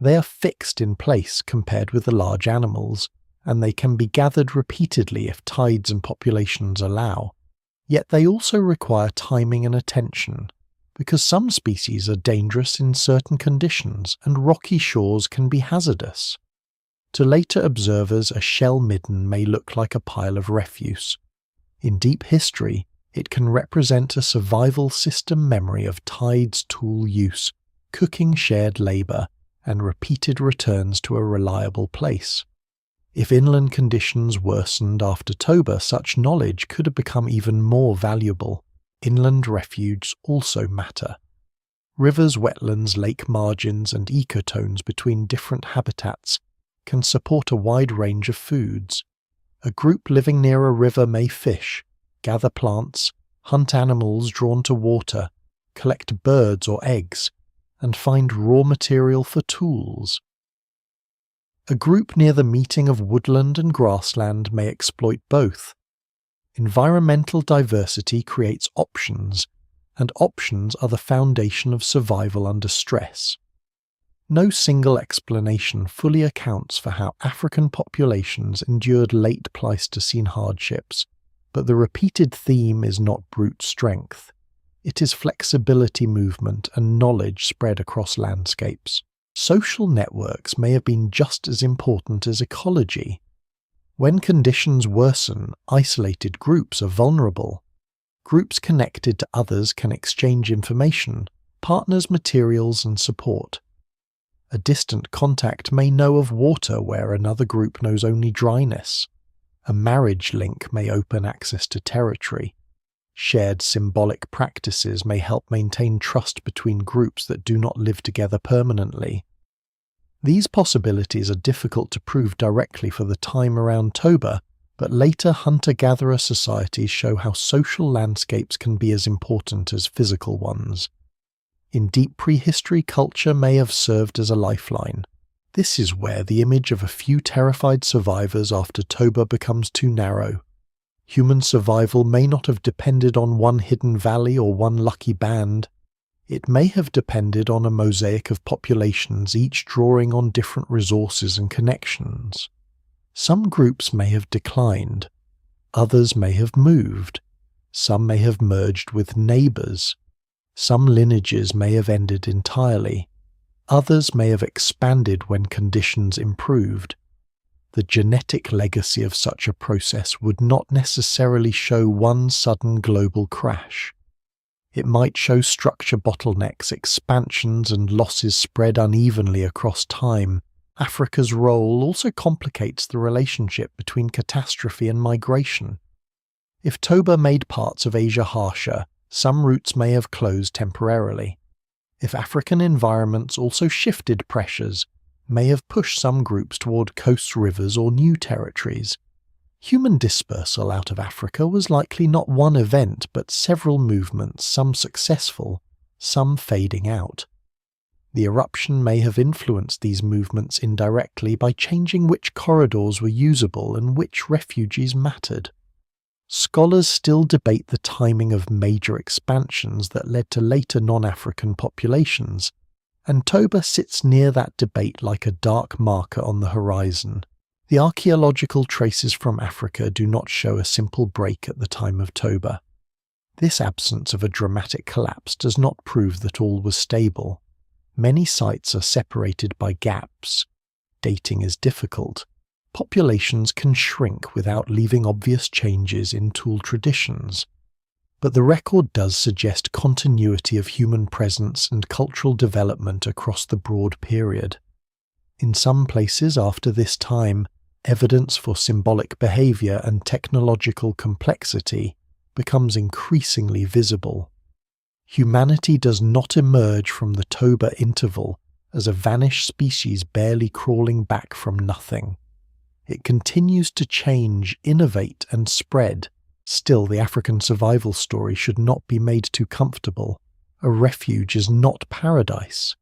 They are fixed in place compared with the large animals, and they can be gathered repeatedly if tides and populations allow. Yet they also require timing and attention, because some species are dangerous in certain conditions and rocky shores can be hazardous. To later observers, a shell midden may look like a pile of refuse. In deep history, it can represent a survival system memory of tides tool use, cooking shared labour, and repeated returns to a reliable place. If inland conditions worsened after Toba, such knowledge could have become even more valuable. Inland refuges also matter. Rivers, wetlands, lake margins, and ecotones between different habitats can support a wide range of foods. A group living near a river may fish, gather plants, hunt animals drawn to water, collect birds or eggs, and find raw material for tools. A group near the meeting of woodland and grassland may exploit both. Environmental diversity creates options, and options are the foundation of survival under stress. No single explanation fully accounts for how African populations endured late Pleistocene hardships, but the repeated theme is not brute strength. It is flexibility, movement, and knowledge spread across landscapes. Social networks may have been just as important as ecology. When conditions worsen, isolated groups are vulnerable. Groups connected to others can exchange information, partners materials, and support. A distant contact may know of water where another group knows only dryness. A marriage link may open access to territory. Shared symbolic practices may help maintain trust between groups that do not live together permanently. These possibilities are difficult to prove directly for the time around Toba, but later hunter-gatherer societies show how social landscapes can be as important as physical ones. In deep prehistory, culture may have served as a lifeline. This is where the image of a few terrified survivors after Toba becomes too narrow. Human survival may not have depended on one hidden valley or one lucky band. It may have depended on a mosaic of populations, each drawing on different resources and connections. Some groups may have declined. Others may have moved. Some may have merged with neighbors. Some lineages may have ended entirely. Others may have expanded when conditions improved. The genetic legacy of such a process would not necessarily show one sudden global crash. It might show structure bottlenecks, expansions, and losses spread unevenly across time. Africa's role also complicates the relationship between catastrophe and migration. If Toba made parts of Asia harsher, some routes may have closed temporarily. If African environments also shifted pressures, may have pushed some groups toward coast rivers or new territories. Human dispersal out of Africa was likely not one event but several movements, some successful, some fading out. The eruption may have influenced these movements indirectly by changing which corridors were usable and which refugees mattered. Scholars still debate the timing of major expansions that led to later non-African populations, and Toba sits near that debate like a dark marker on the horizon. The archaeological traces from Africa do not show a simple break at the time of Toba. This absence of a dramatic collapse does not prove that all was stable. Many sites are separated by gaps. Dating is difficult. Populations can shrink without leaving obvious changes in tool traditions. But the record does suggest continuity of human presence and cultural development across the broad period. In some places after this time, evidence for symbolic behavior and technological complexity becomes increasingly visible. Humanity does not emerge from the Toba interval as a vanished species barely crawling back from nothing. It continues to change, innovate, and spread. Still, the African survival story should not be made too comfortable. A refuge is not paradise.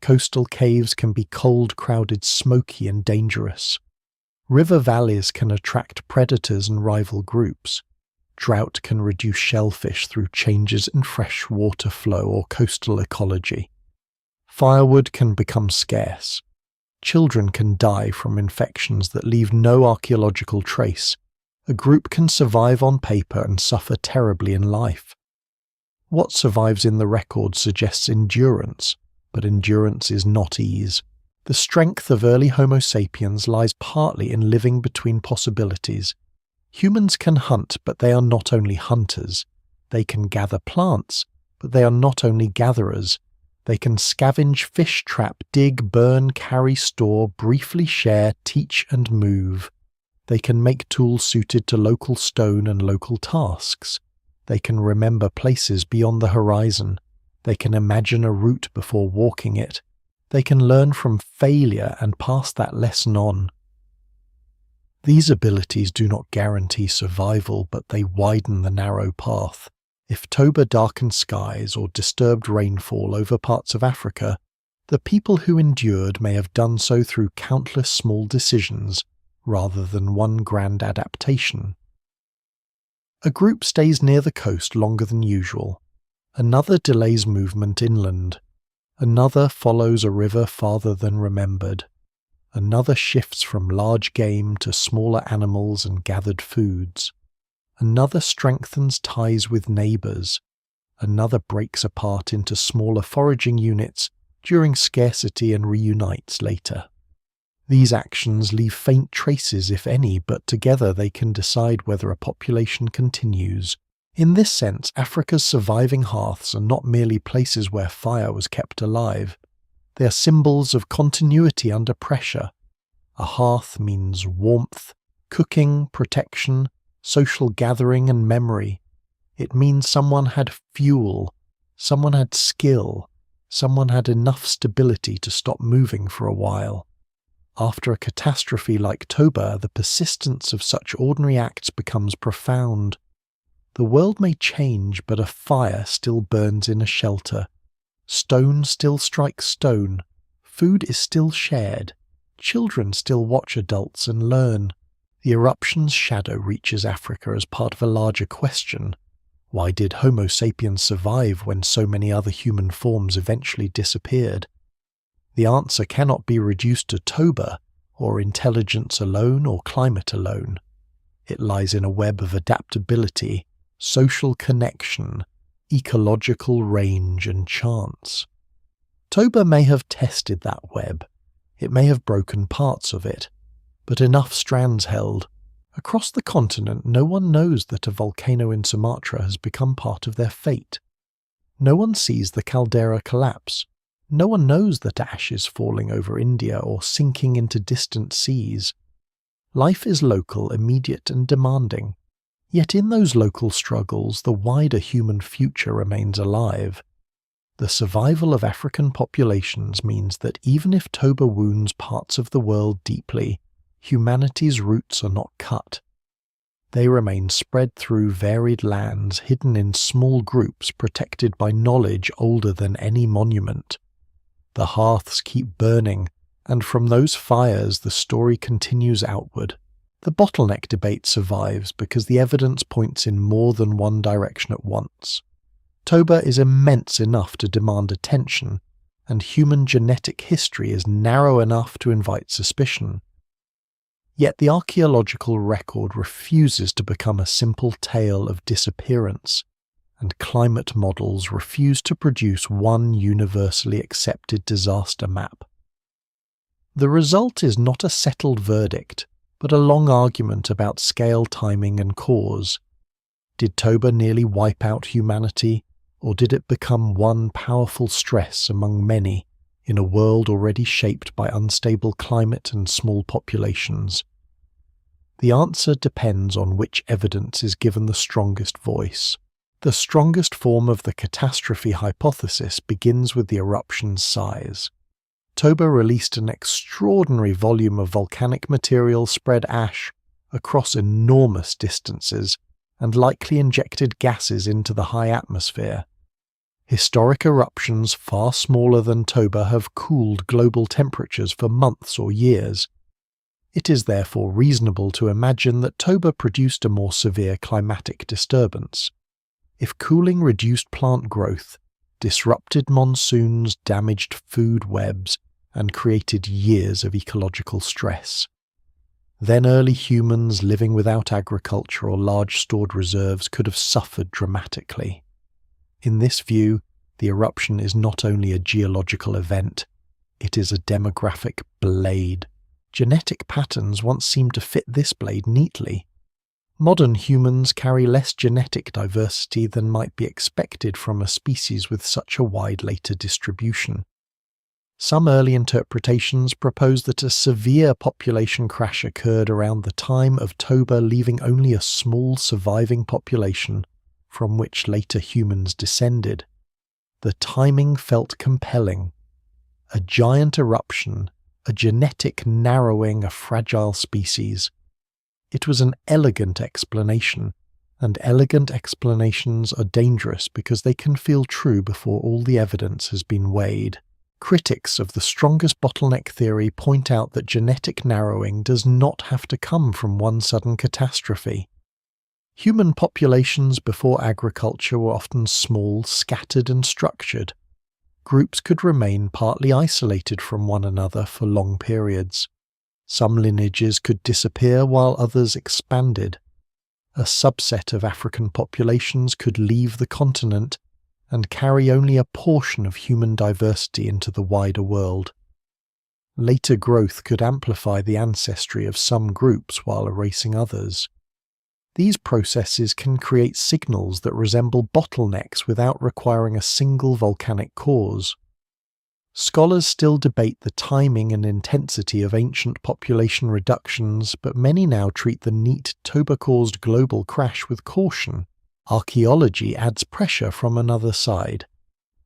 Coastal caves can be cold, crowded, smoky, and dangerous. River valleys can attract predators and rival groups. Drought can reduce shellfish through changes in fresh water flow or coastal ecology. Firewood can become scarce. Children can die from infections that leave no archaeological trace. A group can survive on paper and suffer terribly in life. What survives in the record suggests endurance, but endurance is not ease. The strength of early Homo sapiens lies partly in living between possibilities. Humans can hunt, but they are not only hunters. They can gather plants, but they are not only gatherers. They can scavenge, fish, trap, dig, burn, carry, store, briefly share, teach, and move. They can make tools suited to local stone and local tasks. They can remember places beyond the horizon. They can imagine a route before walking it. They can learn from failure and pass that lesson on. These abilities do not guarantee survival, but they widen the narrow path. If Toba darkened skies or disturbed rainfall over parts of Africa, The people who endured may have done so through countless small decisions rather than one grand adaptation. A group stays near the coast longer than usual. Another delays movement inland. Another follows a river farther than remembered. Another shifts from large game to smaller animals and gathered foods. Another strengthens ties with neighbours. Another breaks apart into smaller foraging units during scarcity and reunites later. These actions leave faint traces, if any, but together they can decide whether a population continues. In this sense, Africa's surviving hearths are not merely places where fire was kept alive. They are symbols of continuity under pressure. A hearth means warmth, cooking, protection, social gathering and memory. It means someone had fuel, someone had skill, someone had enough stability to stop moving for a while. After a catastrophe like Toba, the persistence of such ordinary acts becomes profound. The world may change, but a fire still burns in a shelter. Stone still strikes stone. Food is still shared. Children still watch adults and learn. The eruption's shadow reaches Africa as part of a larger question. Why did Homo sapiens survive when so many other human forms eventually disappeared? The answer cannot be reduced to Toba, or intelligence alone, or climate alone. It lies in a web of adaptability, social connection, ecological range and chance. Toba may have tested that web. It may have broken parts of it, but enough strands held. Across the continent, no one knows that a volcano in Sumatra has become part of their fate. No one sees the caldera collapse. No one knows that ash is falling over India or sinking into distant seas. Life is local, immediate and demanding. Yet in those local struggles, the wider human future remains alive. The survival of African populations means that even if Toba wounds parts of the world deeply, humanity's roots are not cut. They remain spread through varied lands, hidden in small groups protected by knowledge older than any monument. The hearths keep burning, and from those fires the story continues outward. The bottleneck debate survives because the evidence points in more than one direction at once. Toba is immense enough to demand attention, and human genetic history is narrow enough to invite suspicion. Yet the archaeological record refuses to become a simple tale of disappearance, and climate models refuse to produce one universally accepted disaster map. The result is not a settled verdict, but a long argument about scale, timing and cause. Did Toba nearly wipe out humanity, or did it become one powerful stress among many in a world already shaped by unstable climate and small populations? The answer depends on which evidence is given the strongest voice. The strongest form of the catastrophe hypothesis begins with the eruption's size. Toba released an extraordinary volume of volcanic material spread ash across enormous distances and likely injected gases into the high atmosphere. Historic eruptions far smaller than Toba have cooled global temperatures for months or years. It is therefore reasonable to imagine that Toba produced a more severe climatic disturbance. If cooling reduced plant growth, disrupted monsoons, damaged food webs, and created years of ecological stress, then early humans living without agriculture or large stored reserves could have suffered dramatically. In this view, the eruption is not only a geological event, it is a demographic blade. Genetic patterns once seemed to fit this blade neatly. Modern humans carry less genetic diversity than might be expected from a species with such a wide later distribution. Some early interpretations propose that a severe population crash occurred around the time of Toba, leaving only a small surviving population from which later humans descended. The timing felt compelling. A giant eruption, a genetic narrowing of fragile species. It was an elegant explanation, and elegant explanations are dangerous because they can feel true before all the evidence has been weighed. Critics of the strongest bottleneck theory point out that genetic narrowing does not have to come from one sudden catastrophe. Human populations before agriculture were often small, scattered and structured. Groups could remain partly isolated from one another for long periods. Some lineages could disappear while others expanded. A subset of African populations could leave the continent and carry only a portion of human diversity into the wider world. Later growth could amplify the ancestry of some groups while erasing others. These processes can create signals that resemble bottlenecks without requiring a single volcanic cause. Scholars still debate the timing and intensity of ancient population reductions, but many now treat the neat Toba-caused global crash with caution. Archaeology adds pressure from another side.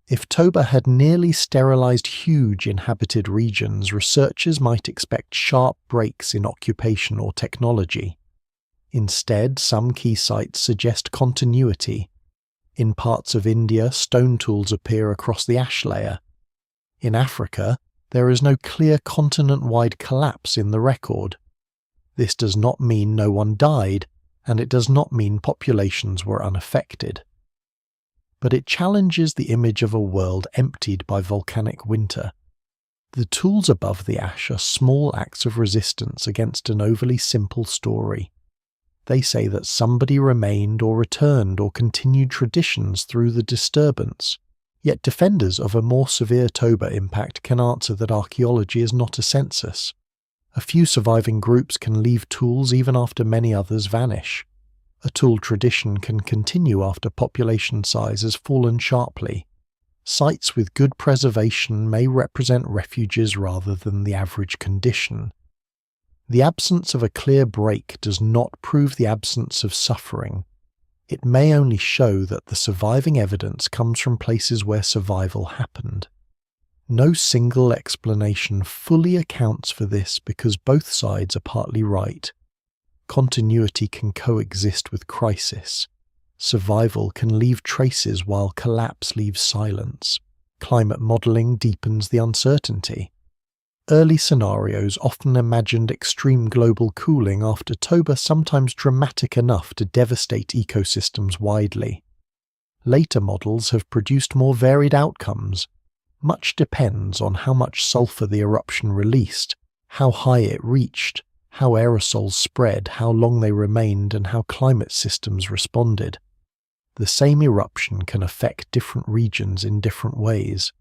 If Toba had nearly sterilized huge inhabited regions, researchers might expect sharp breaks in occupation or technology. Instead, some key sites suggest continuity. In parts of India, stone tools appear across the ash layer. In Africa, there is no clear continent-wide collapse in the record. This does not mean no one died, and it does not mean populations were unaffected. But it challenges the image of a world emptied by volcanic winter. The tools above the ash are small acts of resistance against an overly simple story. They say that somebody remained or returned or continued traditions through the disturbance. Yet defenders of a more severe Toba impact can answer that archaeology is not a census. A few surviving groups can leave tools even after many others vanish. A tool tradition can continue after population size has fallen sharply. Sites with good preservation may represent refuges rather than the average condition. The absence of a clear break does not prove the absence of suffering. It may only show that the surviving evidence comes from places where survival happened. No single explanation fully accounts for this because both sides are partly right. Continuity can coexist with crisis. Survival can leave traces while collapse leaves silence. Climate modelling deepens the uncertainty. Early scenarios often imagined extreme global cooling after Toba, sometimes dramatic enough to devastate ecosystems widely. Later models have produced more varied outcomes. Much depends on how much sulfur the eruption released, how high it reached, how aerosols spread, how long they remained, and how climate systems responded. The same eruption can affect different regions in different ways.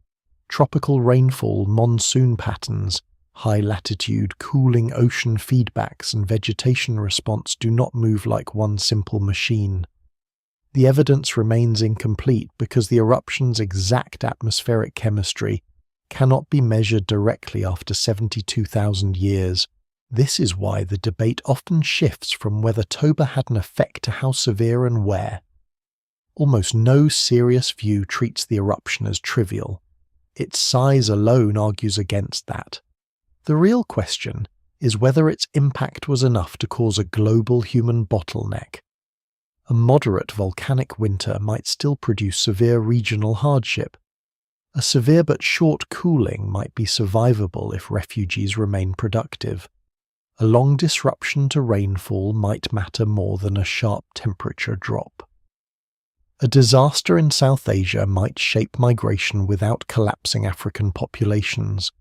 Tropical rainfall, monsoon patterns, high-latitude, cooling ocean feedbacks and vegetation response do not move like one simple machine. The evidence remains incomplete because the eruption's exact atmospheric chemistry cannot be measured directly after 72,000 years. This is why the debate often shifts from whether Toba had an effect to how severe and where. Almost no serious view treats the eruption as trivial. Its size alone argues against that. The real question is whether its impact was enough to cause a global human bottleneck. A moderate volcanic winter might still produce severe regional hardship. A severe but short cooling might be survivable if refugees remain productive. A long disruption to rainfall might matter more than a sharp temperature drop. A disaster in South Asia might shape migration without collapsing African populations.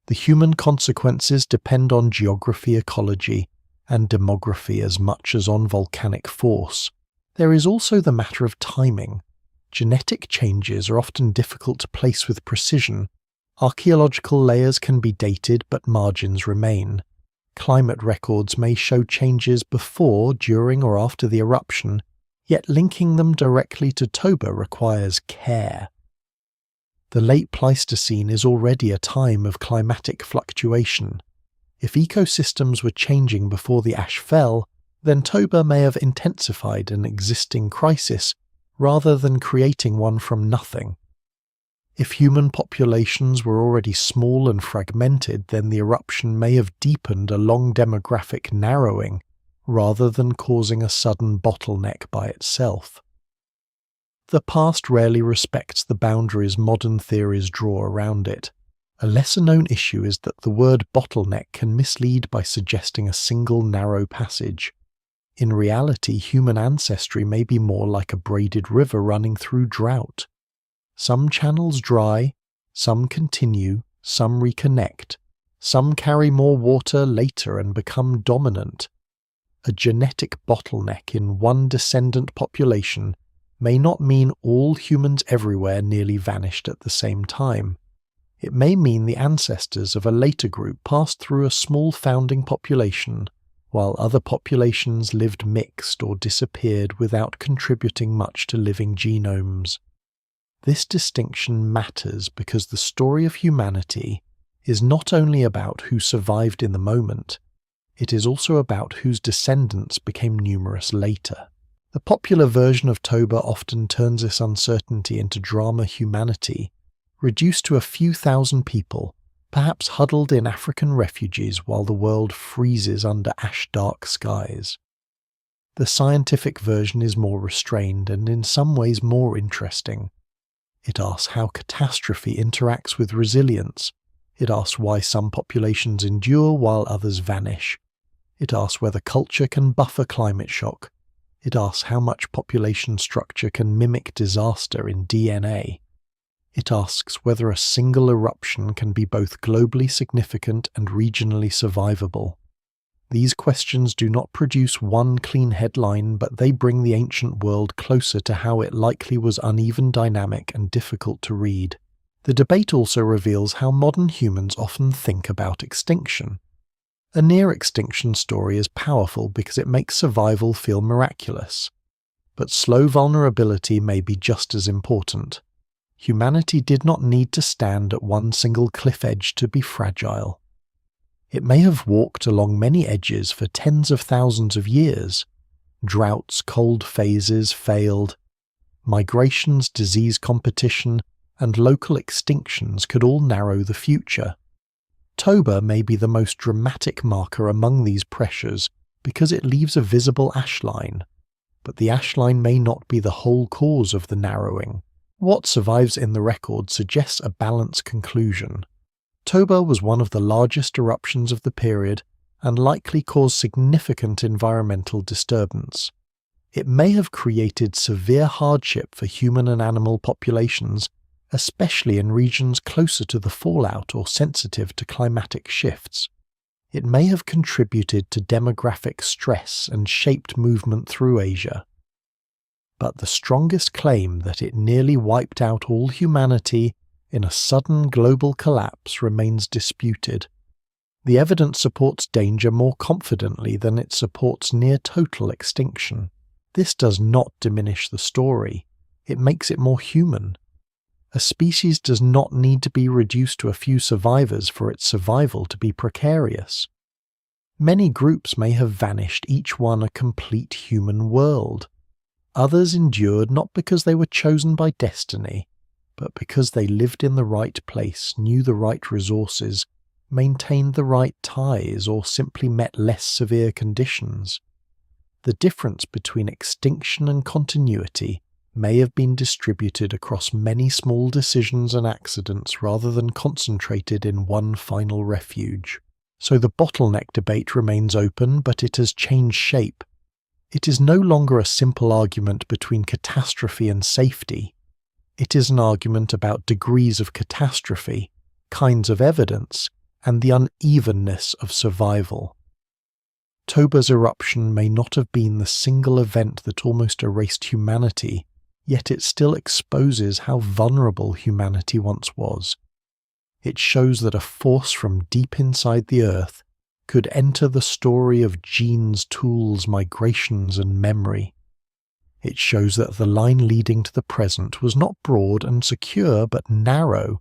The human consequences depend on geography, ecology, and demography as much as on volcanic force. There is also the matter of timing. Genetic changes are often difficult to place with precision. Archaeological layers can be dated, but margins remain. Climate records may show changes before, during, or after the eruption, yet linking them directly to Toba requires care. The late Pleistocene is already a time of climatic fluctuation. If ecosystems were changing before the ash fell, then Toba may have intensified an existing crisis rather than creating one from nothing. If human populations were already small and fragmented, then the eruption may have deepened a long demographic narrowing rather than causing a sudden bottleneck by itself. The past rarely respects the boundaries modern theories draw around it. A lesser-known issue is that the word bottleneck can mislead by suggesting a single narrow passage. In reality, human ancestry may be more like a braided river running through drought. Some channels dry, some continue, some reconnect, some carry more water later and become dominant. A genetic bottleneck in one descendant population may not mean all humans everywhere nearly vanished at the same time. It may mean the ancestors of a later group passed through a small founding population, while other populations lived mixed or disappeared without contributing much to living genomes. This distinction matters because the story of humanity is not only about who survived in the moment, it is also about whose descendants became numerous later. The popular version of Toba often turns this uncertainty into drama humanity, reduced to a few thousand people, perhaps huddled in African refuges while the world freezes under ash-dark skies. The scientific version is more restrained and in some ways more interesting. It asks how catastrophe interacts with resilience. It asks why some populations endure while others vanish. It asks whether culture can buffer climate shock. It asks how much population structure can mimic disaster in DNA. It asks whether a single eruption can be both globally significant and regionally survivable. These questions do not produce one clean headline, but they bring the ancient world closer to how it likely was uneven, dynamic, and difficult to read. The debate also reveals how modern humans often think about extinction. A near-extinction story is powerful because it makes survival feel miraculous. But slow vulnerability may be just as important. Humanity did not need to stand at one single cliff edge to be fragile. It may have walked along many edges for tens of thousands of years. Droughts, cold phases failed. Migrations, disease competition, and local extinctions could all narrow the future. Toba may be the most dramatic marker among these pressures because it leaves a visible ash line, but the ash line may not be the whole cause of the narrowing. What survives in the record suggests a balanced conclusion. Toba was one of the largest eruptions of the period and likely caused significant environmental disturbance. It may have created severe hardship for human and animal populations, especially in regions closer to the fallout or sensitive to climatic shifts. It may have contributed to demographic stress and shaped movement through Asia. But the strongest claim that it nearly wiped out all humanity in a sudden global collapse remains disputed. The evidence supports danger more confidently than it supports near total extinction. This does not diminish the story. It makes it more human. A species does not need to be reduced to a few survivors for its survival to be precarious. Many groups may have vanished, each one a complete human world. Others endured not because they were chosen by destiny, but because they lived in the right place, knew the right resources, maintained the right ties, or simply met less severe conditions. The difference between extinction and continuity may have been distributed across many small decisions and accidents rather than concentrated in one final refuge. So the bottleneck debate remains open, but it has changed shape. It is no longer a simple argument between catastrophe and safety. It is an argument about degrees of catastrophe, kinds of evidence, and the unevenness of survival. Toba's eruption may not have been the single event that almost erased humanity, yet it still exposes how vulnerable humanity once was. It shows that a force from deep inside the earth could enter the story of genes, tools, migrations, and memory. It shows that the line leading to the present was not broad and secure, but narrow,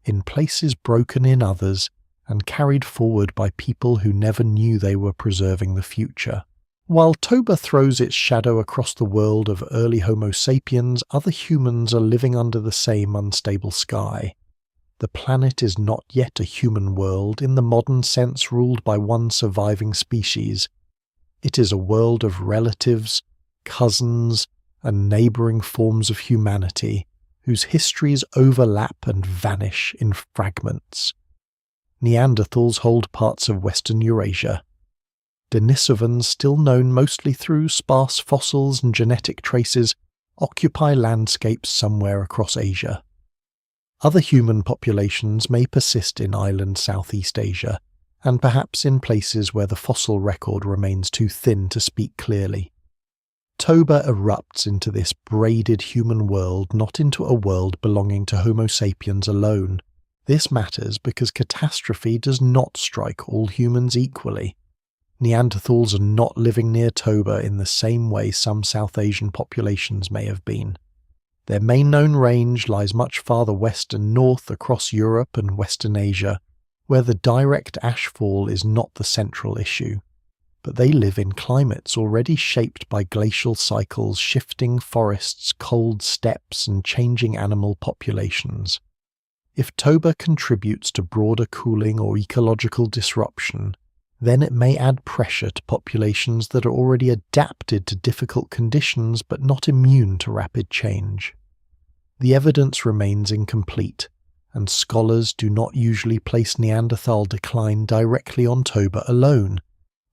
in places broken in others, and carried forward by people who never knew they were preserving the future. While Toba throws its shadow across the world of early Homo sapiens, other humans are living under the same unstable sky. The planet is not yet a human world in the modern sense ruled by one surviving species. It is a world of relatives, cousins, and neighbouring forms of humanity, whose histories overlap and vanish in fragments. Neanderthals hold parts of Western Eurasia. Denisovans, still known mostly through sparse fossils and genetic traces, occupy landscapes somewhere across Asia. Other human populations may persist in island Southeast Asia, and perhaps in places where the fossil record remains too thin to speak clearly. Toba erupts into this braided human world, not into a world belonging to Homo sapiens alone. This matters because catastrophe does not strike all humans equally. Neanderthals are not living near Toba in the same way some South Asian populations may have been. Their main known range lies much farther west and north across Europe and Western Asia, where the direct ashfall is not the central issue. But they live in climates already shaped by glacial cycles, shifting forests, cold steppes, and changing animal populations. If Toba contributes to broader cooling or ecological disruption, then it may add pressure to populations that are already adapted to difficult conditions but not immune to rapid change. The evidence remains incomplete, and scholars do not usually place Neanderthal decline directly on Toba alone,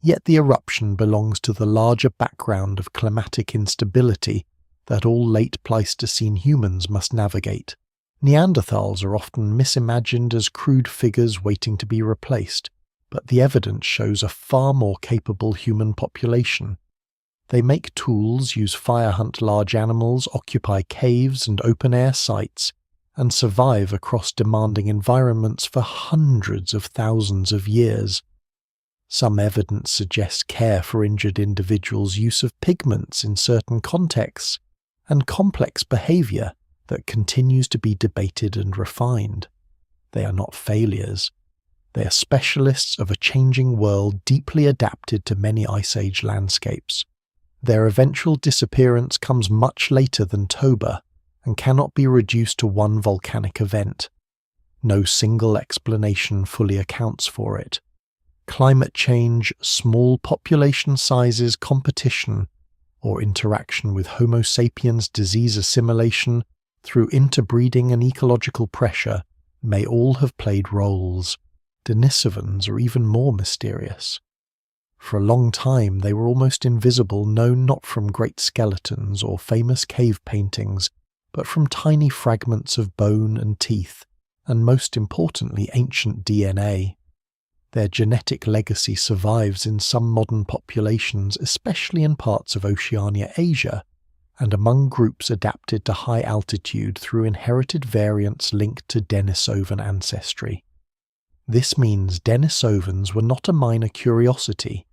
yet the eruption belongs to the larger background of climatic instability that all late Pleistocene humans must navigate. Neanderthals are often misimagined as crude figures waiting to be replaced, but the evidence shows a far more capable human population. They make tools, use fire hunt large animals, occupy caves and open-air sites, and survive across demanding environments for hundreds of thousands of years. Some evidence suggests care for injured individuals, use of pigments in certain contexts, and complex behavior that continues to be debated and refined. They are not failures. They are specialists of a changing world deeply adapted to many Ice Age landscapes. Their eventual disappearance comes much later than Toba and cannot be reduced to one volcanic event. No single explanation fully accounts for it. Climate change, small population sizes, competition, or interaction with Homo sapiens disease assimilation through interbreeding and ecological pressure may all have played roles. Denisovans are even more mysterious. For a long time they were almost invisible, known not from great skeletons or famous cave paintings, but from tiny fragments of bone and teeth, and most importantly ancient DNA. Their genetic legacy survives in some modern populations, especially in parts of Oceania Asia, and among groups adapted to high altitude through inherited variants linked to Denisovan ancestry. This means Denisovans were not a minor curiosity.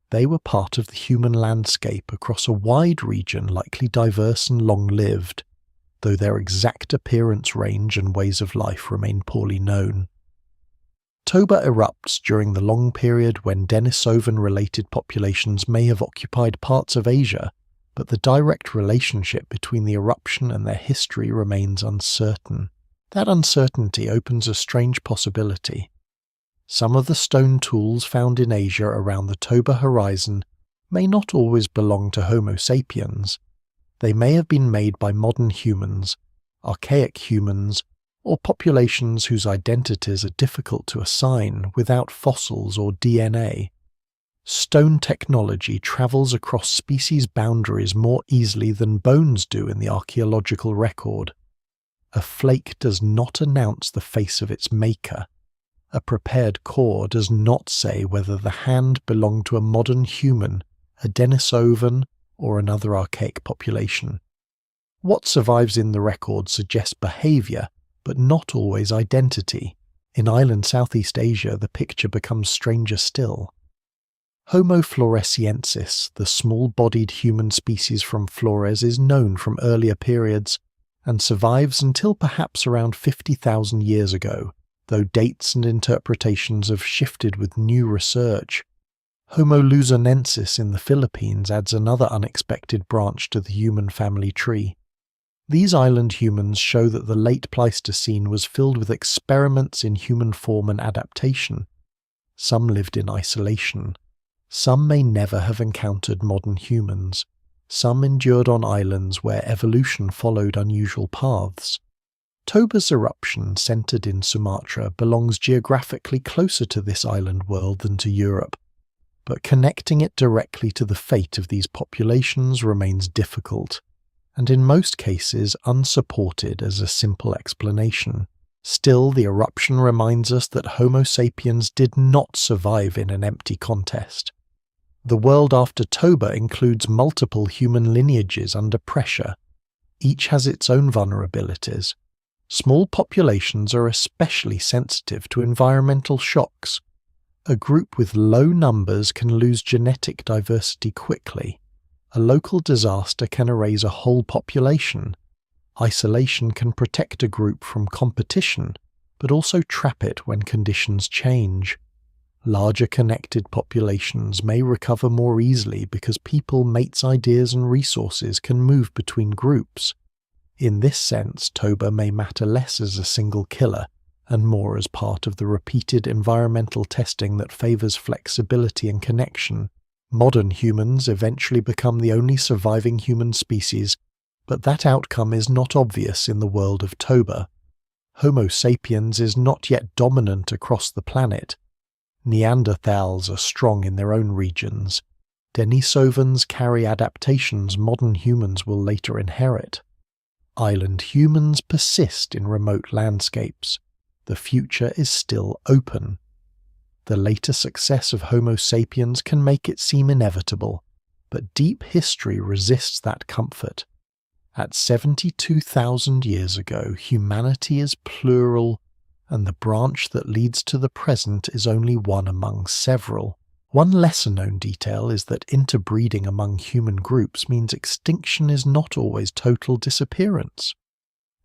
They were part of the human landscape across a wide region likely diverse and long-lived, though their exact appearance range and ways of life remain poorly known. Toba erupts during the long period when Denisovan-related populations may have occupied parts of Asia, but the direct relationship between the eruption and their history remains uncertain. That uncertainty opens a strange possibility. Some of the stone tools found in Asia around the Toba horizon may not always belong to Homo sapiens. They may have been made by modern humans, archaic humans, or populations whose identities are difficult to assign without fossils or DNA. Stone technology travels across species boundaries more easily than bones do in the archaeological record. A flake does not announce the face of its maker. A prepared core does not say whether the hand belonged to a modern human, a Denisovan, or another archaic population. What survives in the record suggests behavior, but not always identity. In island Southeast Asia, the picture becomes stranger still. Homo floresiensis, the small-bodied human species from Flores, is known from earlier periods and survives until perhaps around 50,000 years ago, though dates and interpretations have shifted with new research. Homo luzonensis in the Philippines adds another unexpected branch to the human family tree. These island humans show that the late Pleistocene was filled with experiments in human form and adaptation. Some lived in isolation. Some may never have encountered modern humans. Some endured on islands where evolution followed unusual paths. Toba's eruption, centred in Sumatra, belongs geographically closer to this island world than to Europe, but connecting it directly to the fate of these populations remains difficult, and in most cases unsupported as a simple explanation. Still, the eruption reminds us that Homo sapiens did not survive in an empty contest. The world after Toba includes multiple human lineages under pressure. Each has its own vulnerabilities. Small populations are especially sensitive to environmental shocks. A group with low numbers can lose genetic diversity quickly. A local disaster can erase a whole population. Isolation can protect a group from competition, but also trap it when conditions change. Larger connected populations may recover more easily because people, mates, ideas and resources can move between groups. In this sense, Toba may matter less as a single killer and more as part of the repeated environmental testing that favours flexibility and connection. Modern humans eventually become the only surviving human species, but that outcome is not obvious in the world of Toba. Homo sapiens is not yet dominant across the planet. Neanderthals are strong in their own regions. Denisovans carry adaptations modern humans will later inherit. Island humans persist in remote landscapes. The future is still open. The later success of Homo sapiens can make it seem inevitable, but deep history resists that comfort. At 72,000 years ago, humanity is plural, and the branch that leads to the present is only one among several. One lesser-known detail is that interbreeding among human groups means extinction is not always total disappearance.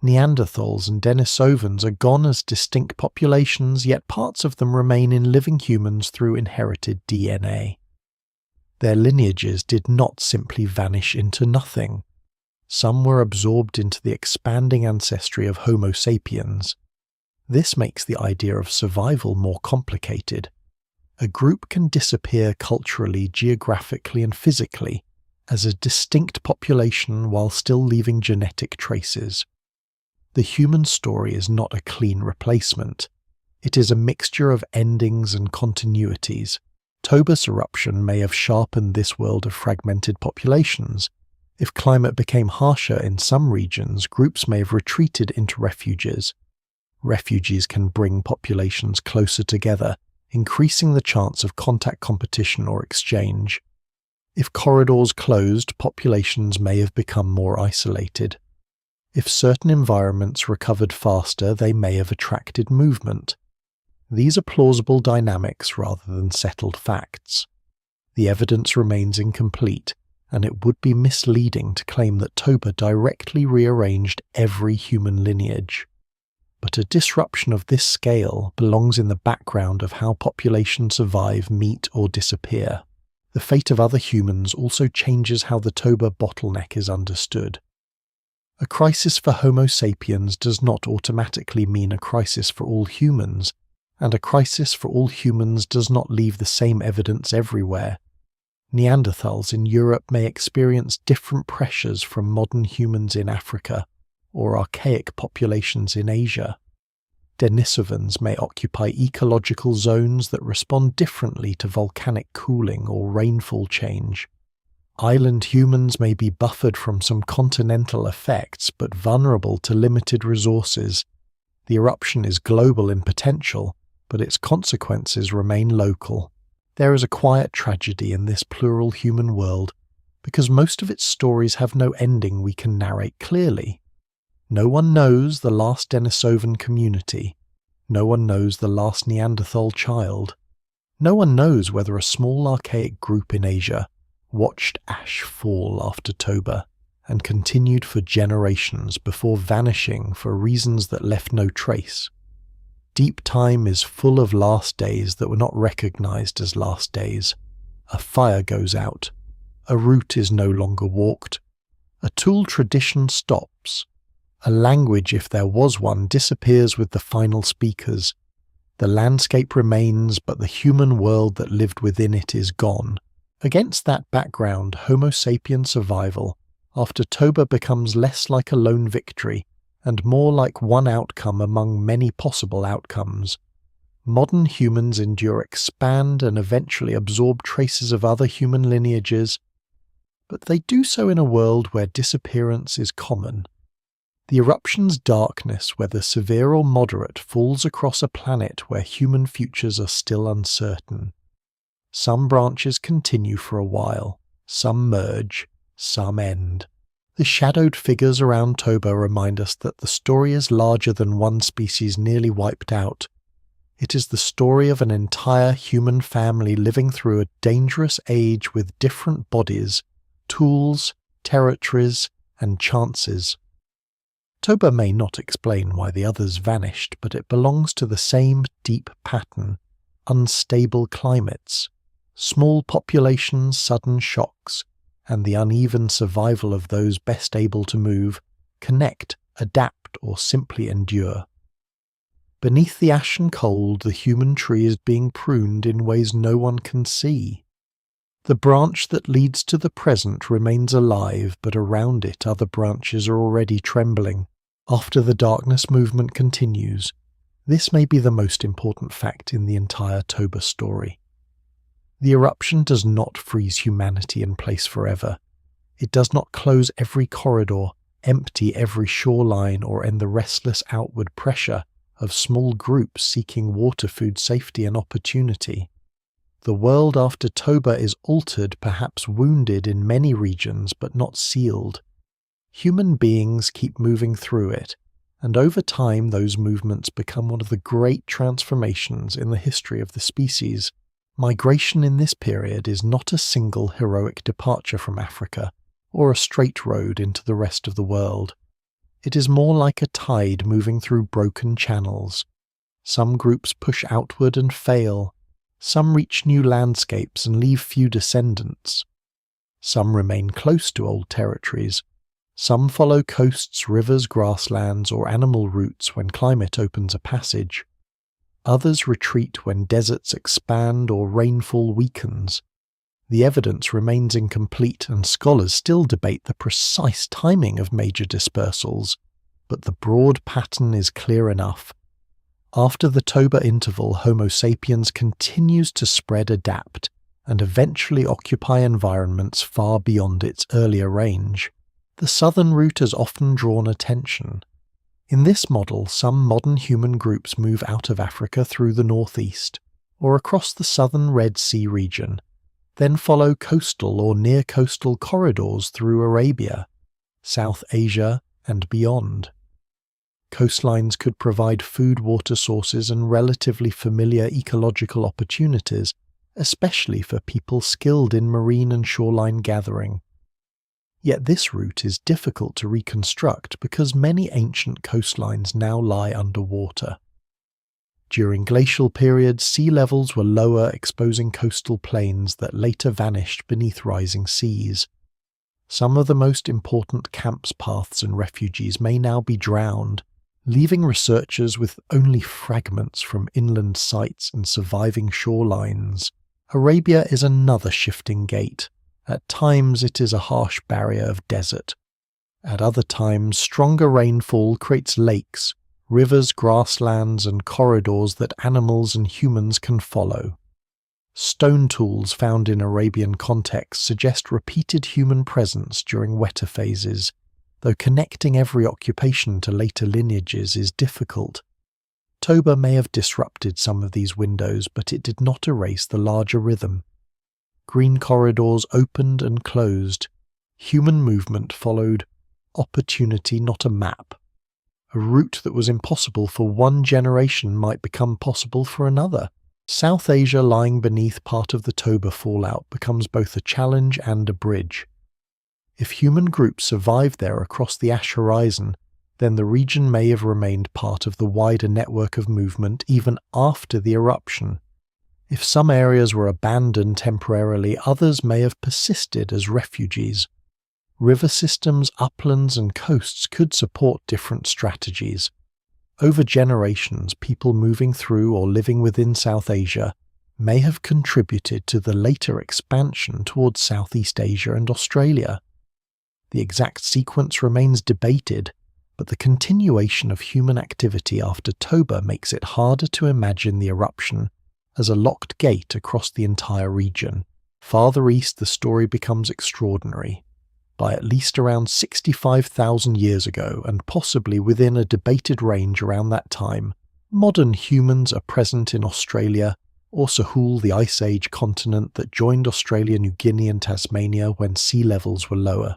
Neanderthals and Denisovans are gone as distinct populations, yet parts of them remain in living humans through inherited DNA. Their lineages did not simply vanish into nothing. Some were absorbed into the expanding ancestry of Homo sapiens. This makes the idea of survival more complicated. A group can disappear culturally, geographically and physically as a distinct population while still leaving genetic traces. The human story is not a clean replacement. It is a mixture of endings and continuities. Toba's eruption may have sharpened this world of fragmented populations. If climate became harsher in some regions, groups may have retreated into refuges. Refuges can bring populations closer together, increasing the chance of contact competition or exchange. If corridors closed, populations may have become more isolated. If certain environments recovered faster, they may have attracted movement. These are plausible dynamics rather than settled facts. The evidence remains incomplete, and it would be misleading to claim that Toba directly rearranged every human lineage. But a disruption of this scale belongs in the background of how populations survive, meet, or disappear. The fate of other humans also changes how the Toba bottleneck is understood. A crisis for Homo sapiens does not automatically mean a crisis for all humans, and a crisis for all humans does not leave the same evidence everywhere. Neanderthals in Europe may experience different pressures from modern humans in Africa, or archaic populations in Asia. Denisovans may occupy ecological zones that respond differently to volcanic cooling or rainfall change. Island humans may be buffered from some continental effects but vulnerable to limited resources. The eruption is global in potential, but its consequences remain local. There is a quiet tragedy in this plural human world, because most of its stories have no ending we can narrate clearly. No one knows the last Denisovan community. No one knows the last Neanderthal child. No one knows whether a small archaic group in Asia watched ash fall after Toba and continued for generations before vanishing for reasons that left no trace. Deep time is full of last days that were not recognized as last days. A fire goes out. A route is no longer walked. A tool tradition stops. A language, if there was one, disappears with the final speakers. The landscape remains, but the human world that lived within it is gone. Against that background, Homo sapien survival, after Toba becomes less like a lone victory and more like one outcome among many possible outcomes. Modern humans endure, expand, and eventually absorb traces of other human lineages, but they do so in a world where disappearance is common. The eruption's darkness, whether severe or moderate, falls across a planet where human futures are still uncertain. Some branches continue for a while, some merge, some end. The shadowed figures around Toba remind us that the story is larger than one species nearly wiped out. It is the story of an entire human family living through a dangerous age with different bodies, tools, territories, and chances. Toba may not explain why the others vanished, but it belongs to the same deep pattern: unstable climates, small populations, sudden shocks, and the uneven survival of those best able to move, connect, adapt, or simply endure. Beneath the ashen cold, the human tree is being pruned in ways no one can see. The branch that leads to the present remains alive, but around it other branches are already trembling. After the darkness movement continues, this may be the most important fact in the entire Toba story. The eruption does not freeze humanity in place forever. It does not close every corridor, empty every shoreline, or end the restless outward pressure of small groups seeking water, food, safety, and opportunity. The world after Toba is altered, perhaps wounded in many regions, but not sealed. Human beings keep moving through it, and over time those movements become one of the great transformations in the history of the species. Migration in this period is not a single heroic departure from Africa, or a straight road into the rest of the world. It is more like a tide moving through broken channels. Some groups push outward and fail. Some reach new landscapes and leave few descendants. Some remain close to old territories. Some follow coasts, rivers, grasslands, or animal routes when climate opens a passage. Others retreat when deserts expand or rainfall weakens. The evidence remains incomplete, and scholars still debate the precise timing of major dispersals, but the broad pattern is clear enough. After the Toba interval, Homo sapiens continues to spread, adapt, and eventually occupy environments far beyond its earlier range. The southern route has often drawn attention. In this model, some modern human groups move out of Africa through the northeast, or across the southern Red Sea region, then follow coastal or near-coastal corridors through Arabia, South Asia, and beyond. Coastlines could provide food, water sources, and relatively familiar ecological opportunities, especially for people skilled in marine and shoreline gathering. Yet this route is difficult to reconstruct because many ancient coastlines now lie underwater. During glacial periods, sea levels were lower, exposing coastal plains that later vanished beneath rising seas. Some of the most important camps, paths, and refuges may now be drowned, leaving researchers with only fragments from inland sites and surviving shorelines. Arabia is another shifting gate. At times it is a harsh barrier of desert. At other times, stronger rainfall creates lakes, rivers, grasslands, and corridors that animals and humans can follow. Stone tools found in Arabian contexts suggest repeated human presence during wetter phases, though connecting every occupation to later lineages is difficult. Toba may have disrupted some of these windows, but it did not erase the larger rhythm. Green corridors opened and closed. Human movement followed opportunity, not a map. A route that was impossible for one generation might become possible for another. South Asia, lying beneath part of the Toba fallout, becomes both a challenge and a bridge. If human groups survived there across the ash horizon, then the region may have remained part of the wider network of movement even after the eruption. If some areas were abandoned temporarily, others may have persisted as refugees. River systems, uplands, and coasts could support different strategies. Over generations, people moving through or living within South Asia may have contributed to the later expansion towards Southeast Asia and Australia. The exact sequence remains debated, but the continuation of human activity after Toba makes it harder to imagine the eruption as a locked gate across the entire region. Farther east, the story becomes extraordinary. By at least around 65,000 years ago, and possibly within a debated range around that time, modern humans are present in Australia, or Sahul, the Ice Age continent that joined Australia, New Guinea and Tasmania when sea levels were lower.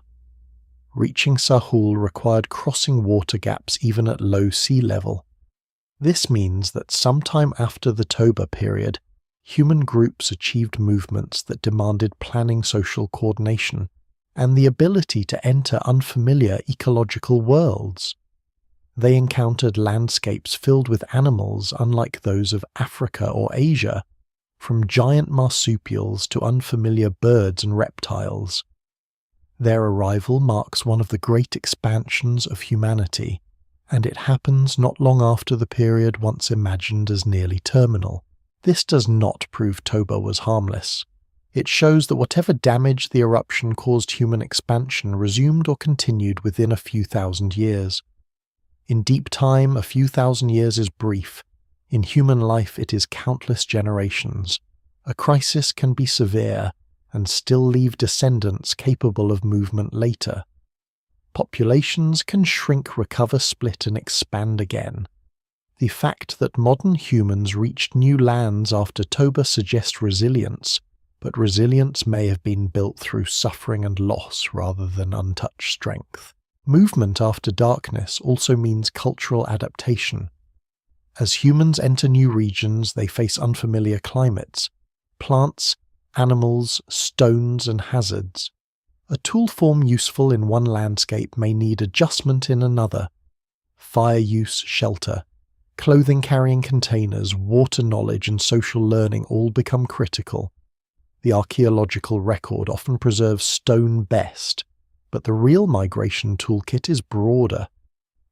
Reaching Sahul required crossing water gaps even at low sea level. This means that sometime after the Toba period, human groups achieved movements that demanded planning, social coordination, and the ability to enter unfamiliar ecological worlds. They encountered landscapes filled with animals unlike those of Africa or Asia, from giant marsupials to unfamiliar birds and reptiles. Their arrival marks one of the great expansions of humanity, and it happens not long after the period once imagined as nearly terminal. This does not prove Toba was harmless. It shows that whatever damage the eruption caused, human expansion resumed or continued within a few thousand years. In deep time, a few thousand years is brief. In human life, it is countless generations. A crisis can be severe and still leave descendants capable of movement later. Populations can shrink, recover, split, and expand again. The fact that modern humans reached new lands after Toba suggests resilience, but resilience may have been built through suffering and loss rather than untouched strength. Movement after darkness also means cultural adaptation. As humans enter new regions, they face unfamiliar climates, plants, animals, stones, and hazards. A tool form useful in one landscape may need adjustment in another. Fire use, shelter, clothing carrying containers, water knowledge, and social learning all become critical. The archaeological record often preserves stone best, but the real migration toolkit is broader.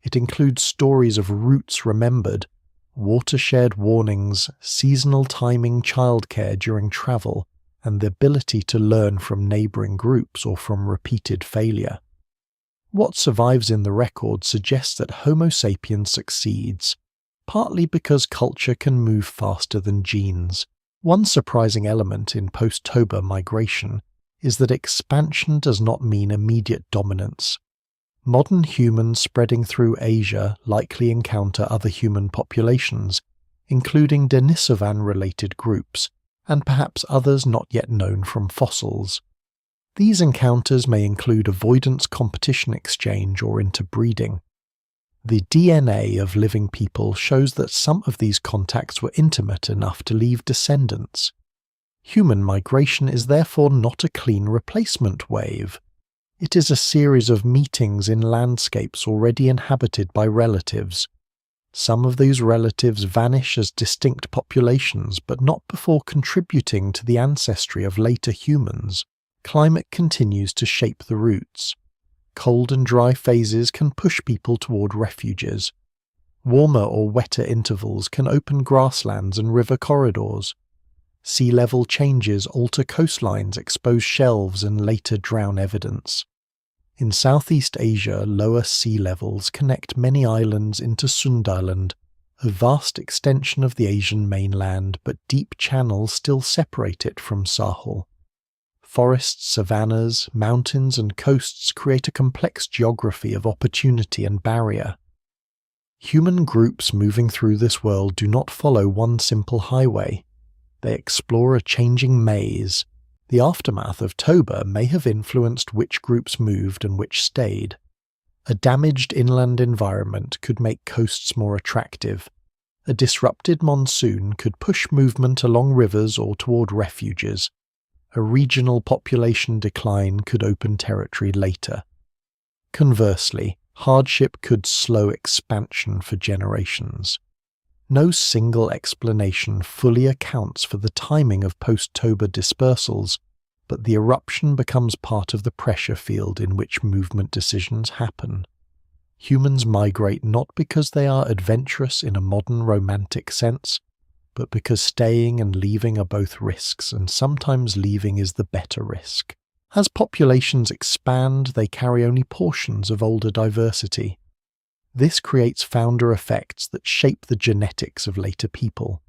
It includes stories of routes remembered, watershed warnings, seasonal timing, childcare during travel, and the ability to learn from neighbouring groups or from repeated failure. What survives in the record suggests that Homo sapiens succeeds, partly because culture can move faster than genes. One surprising element in post-Toba migration is that expansion does not mean immediate dominance. Modern humans spreading through Asia likely encounter other human populations, including Denisovan-related groups, and perhaps others not yet known from fossils. These encounters may include avoidance, competition exchange, or interbreeding. The DNA of living people shows that some of these contacts were intimate enough to leave descendants. Human migration is therefore not a clean replacement wave. It is a series of meetings in landscapes already inhabited by relatives. Some of these relatives vanish as distinct populations, but not before contributing to the ancestry of later humans. Climate continues to shape the routes. Cold and dry phases can push people toward refuges. Warmer or wetter intervals can open grasslands and river corridors. Sea level changes alter coastlines, expose shelves, and later drown evidence. In Southeast Asia, lower sea levels connect many islands into Sundaland, a vast extension of the Asian mainland, but deep channels still separate it from Sahul. Forests, savannas, mountains, and coasts create a complex geography of opportunity and barrier. Human groups moving through this world do not follow one simple highway. They explore a changing maze. The aftermath of Toba may have influenced which groups moved and which stayed. A damaged inland environment could make coasts more attractive. A disrupted monsoon could push movement along rivers or toward refuges. A regional population decline could open territory later. Conversely, hardship could slow expansion for generations. No single explanation fully accounts for the timing of post-Toba dispersals, but the eruption becomes part of the pressure field in which movement decisions happen. Humans migrate not because they are adventurous in a modern romantic sense, but because staying and leaving are both risks, and sometimes leaving is the better risk. As populations expand, they carry only portions of older diversity. This creates founder effects that shape the genetics of later people.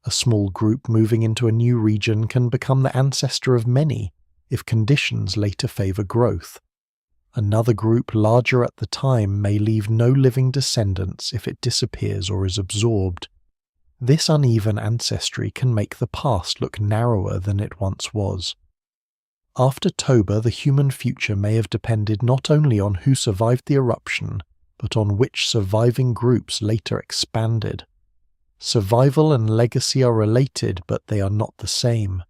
A small group moving into a new region can become the ancestor of many if conditions later favor growth. Another group larger at the time may leave no living descendants if it disappears or is absorbed. This uneven ancestry can make the past look narrower than it once was. After Toba, the human future may have depended not only on who survived the eruption, but on which surviving groups later expanded. Survival and legacy are related, but they are not the same.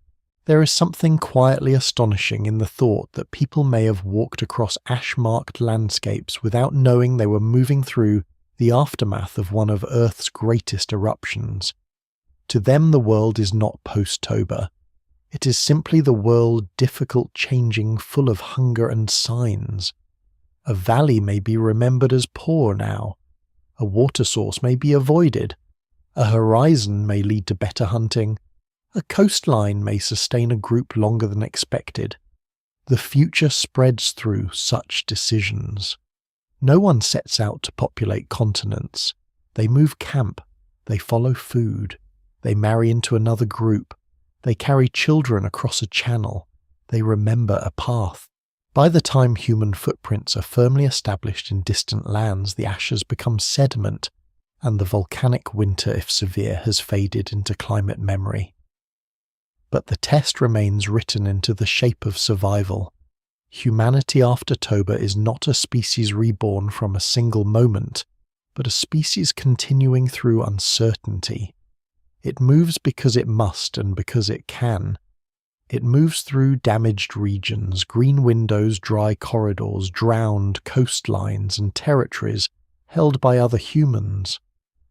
There is something quietly astonishing in the thought that people may have walked across ash-marked landscapes without knowing they were moving through the aftermath of one of Earth's greatest eruptions. To them the world is not post-Toba. It is simply the world difficult changing, full of hunger and signs. A valley may be remembered as poor now. A water source may be avoided. A horizon may lead to better hunting. A coastline may sustain a group longer than expected. The future spreads through such decisions. No one sets out to populate continents. They move camp. They follow food. They marry into another group. They carry children across a channel. They remember a path. By the time human footprints are firmly established in distant lands, the ashes become sediment, and the volcanic winter, if severe, has faded into climate memory. But the test remains written into the shape of survival. Humanity after Toba is not a species reborn from a single moment, but a species continuing through uncertainty. It moves because it must and because it can. It moves through damaged regions, green windows, dry corridors, drowned coastlines and territories held by other humans.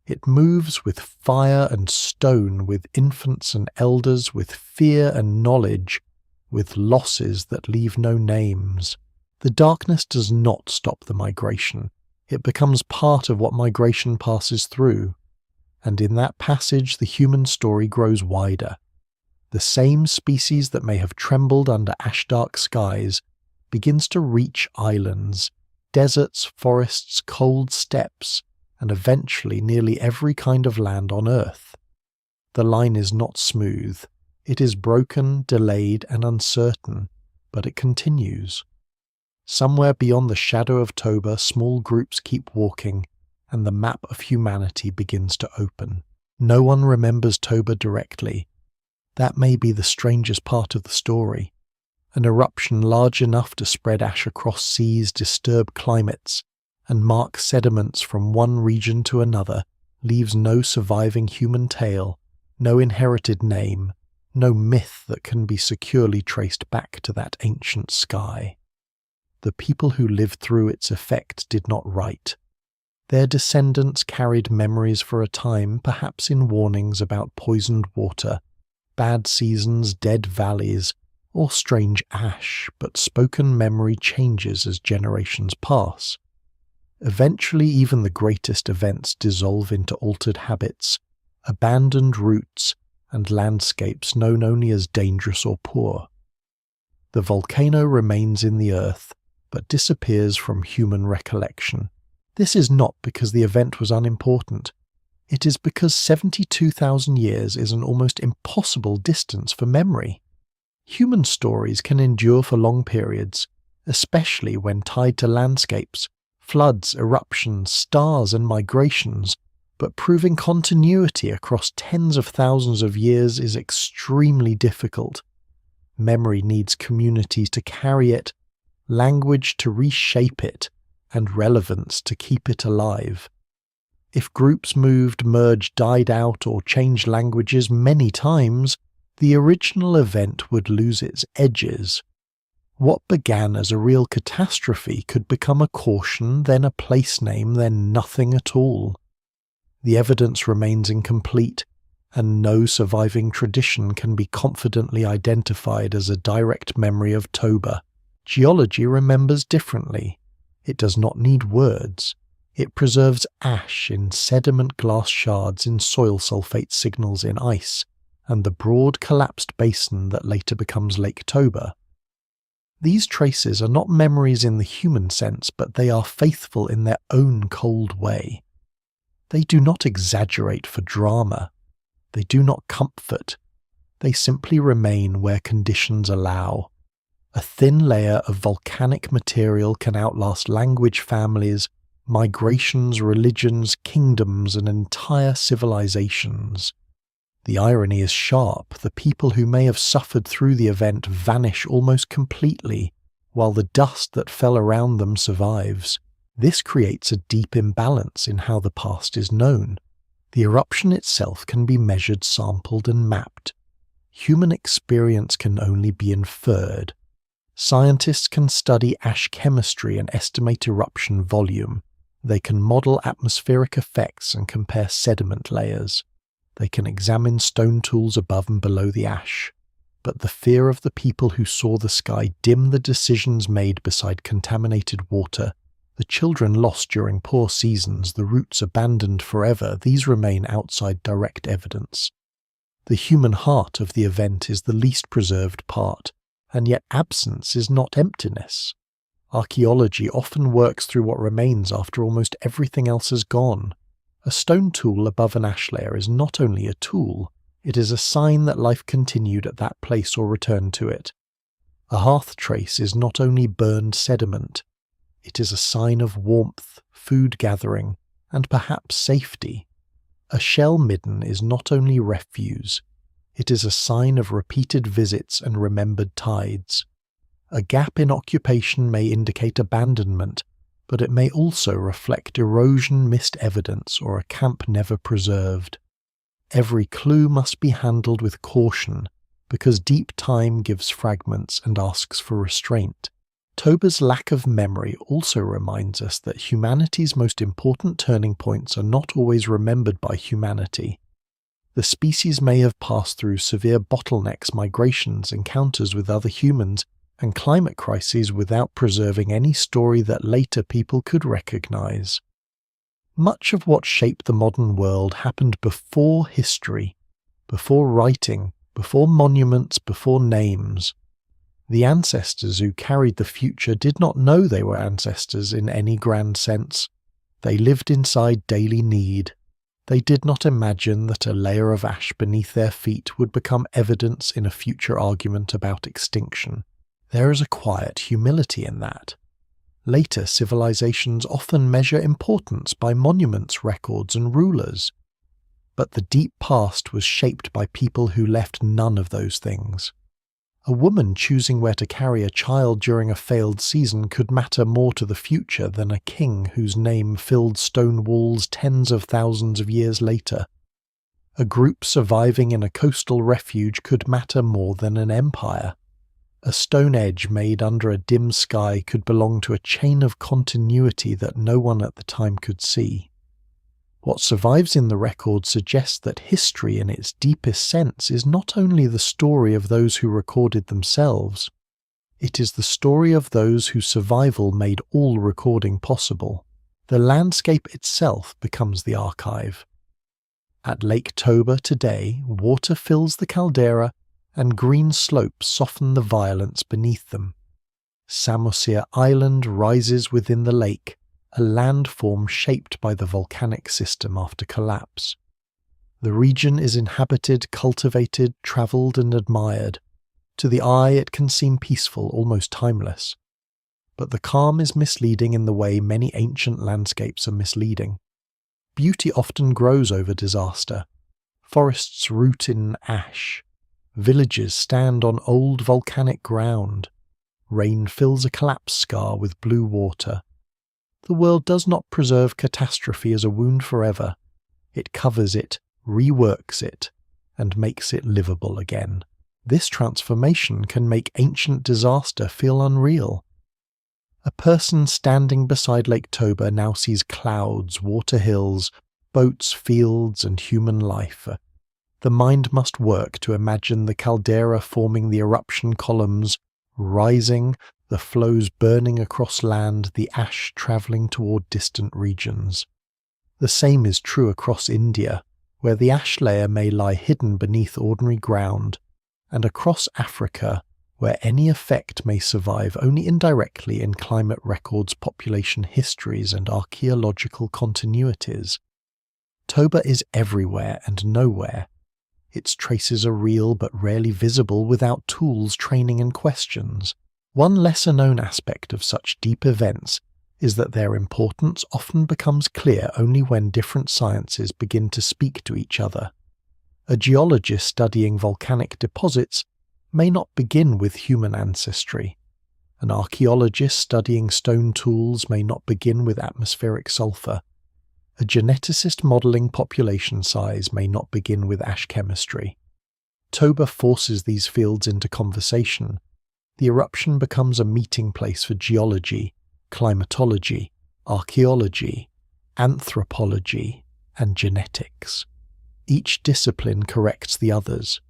It moves with fire and stone, with infants and elders, with fear and knowledge, with losses that leave no names. The darkness does not stop the migration. It becomes part of what migration passes through. And in that passage the human story grows wider. The same species that may have trembled under ash-dark skies begins to reach islands, deserts, forests, cold steppes, and eventually nearly every kind of land on Earth. The line is not smooth. It is broken, delayed, and uncertain, but it continues. Somewhere beyond the shadow of Toba, small groups keep walking, and the map of humanity begins to open. No one remembers Toba directly. That may be the strangest part of the story. An eruption large enough to spread ash across seas, disturb climates, and mark sediments from one region to another leaves no surviving human tale, no inherited name, no myth that can be securely traced back to that ancient sky. The people who lived through its effect did not write. Their descendants carried memories for a time, perhaps in warnings about poisoned water, bad seasons, dead valleys, or strange ash, but spoken memory changes as generations pass. Eventually even the greatest events dissolve into altered habits, abandoned routes, and landscapes known only as dangerous or poor. The volcano remains in the earth, but disappears from human recollection. This is not because the event was unimportant. It is because 72,000 years is an almost impossible distance for memory. Human stories can endure for long periods, especially when tied to landscapes, floods, eruptions, stars, and migrations, but proving continuity across tens of thousands of years is extremely difficult. Memory needs communities to carry it, language to reshape it, and relevance to keep it alive. If groups moved, merged, died out, or changed languages many times, the original event would lose its edges. What began as a real catastrophe could become a caution, then a place name, then nothing at all. The evidence remains incomplete, and no surviving tradition can be confidently identified as a direct memory of Toba. Geology remembers differently. It does not need words. It preserves ash in sediment glass shards, in soil sulfate signals in ice, and the broad collapsed basin that later becomes Lake Toba. These traces are not memories in the human sense, but they are faithful in their own cold way. They do not exaggerate for drama. They do not comfort. They simply remain where conditions allow. A thin layer of volcanic material can outlast language families, migrations, religions, kingdoms, and entire civilizations. The irony is sharp. The people who may have suffered through the event vanish almost completely, while the dust that fell around them survives. This creates a deep imbalance in how the past is known. The eruption itself can be measured, sampled, and mapped. Human experience can only be inferred. Scientists can study ash chemistry and estimate eruption volume. They can model atmospheric effects and compare sediment layers. They can examine stone tools above and below the ash. But the fear of the people who saw the sky dim the decisions made beside contaminated water, the children lost during poor seasons, the roots abandoned forever, these remain outside direct evidence. The human heart of the event is the least preserved part, and yet absence is not emptiness. Archaeology often works through what remains after almost everything else has gone. A stone tool above an ash layer is not only a tool, it is a sign that life continued at that place or returned to it. A hearth trace is not only burned sediment, it is a sign of warmth, food gathering, and perhaps safety. A shell midden is not only refuse, it is a sign of repeated visits and remembered tides. A gap in occupation may indicate abandonment, but it may also reflect erosion, missed evidence, or a camp never preserved. Every clue must be handled with caution, because deep time gives fragments and asks for restraint. Toba's lack of memory also reminds us that humanity's most important turning points are not always remembered by humanity. The species may have passed through severe bottlenecks, migrations, encounters with other humans, and climate crises without preserving any story that later people could recognize. Much of what shaped the modern world happened before history, before writing, before monuments, before names. The ancestors who carried the future did not know they were ancestors in any grand sense. They lived inside daily need. They did not imagine that a layer of ash beneath their feet would become evidence in a future argument about extinction. There is a quiet humility in that. Later civilizations often measure importance by monuments, records, and rulers. But the deep past was shaped by people who left none of those things. A woman choosing where to carry a child during a failed season could matter more to the future than a king whose name filled stone walls tens of thousands of years later. A group surviving in a coastal refuge could matter more than an empire. A stone edge made under a dim sky could belong to a chain of continuity that no one at the time could see. What survives in the record suggests that history in its deepest sense is not only the story of those who recorded themselves, it is the story of those whose survival made all recording possible. The landscape itself becomes the archive. At Lake Toba today, water fills the caldera and green slopes soften the violence beneath them. Samosir Island rises within the lake, a landform shaped by the volcanic system after collapse. The region is inhabited, cultivated, travelled, and admired. To the eye it can seem peaceful, almost timeless. But the calm is misleading in the way many ancient landscapes are misleading. Beauty often grows over disaster. Forests root in ash. Villages stand on old volcanic ground. Rain fills a collapse scar with blue water. The world does not preserve catastrophe as a wound forever. It covers it, reworks it, and makes it livable again. This transformation can make ancient disaster feel unreal. A person standing beside Lake Toba now sees clouds, water hills, boats, fields, and human life. The mind must work to imagine the caldera forming the eruption columns, rising, the flows burning across land, the ash travelling toward distant regions. The same is true across India, where the ash layer may lie hidden beneath ordinary ground, and across Africa, where any effect may survive only indirectly in climate records, population histories, and archaeological continuities. Toba is everywhere and nowhere. Its traces are real but rarely visible without tools, training, and questions. One lesser-known aspect of such deep events is that their importance often becomes clear only when different sciences begin to speak to each other. A geologist studying volcanic deposits may not begin with human ancestry. An archaeologist studying stone tools may not begin with atmospheric sulfur. A geneticist modeling population size may not begin with ash chemistry. Toba forces these fields into conversation. The eruption becomes a meeting place for geology, climatology, archaeology, anthropology, and genetics. Each discipline corrects the others.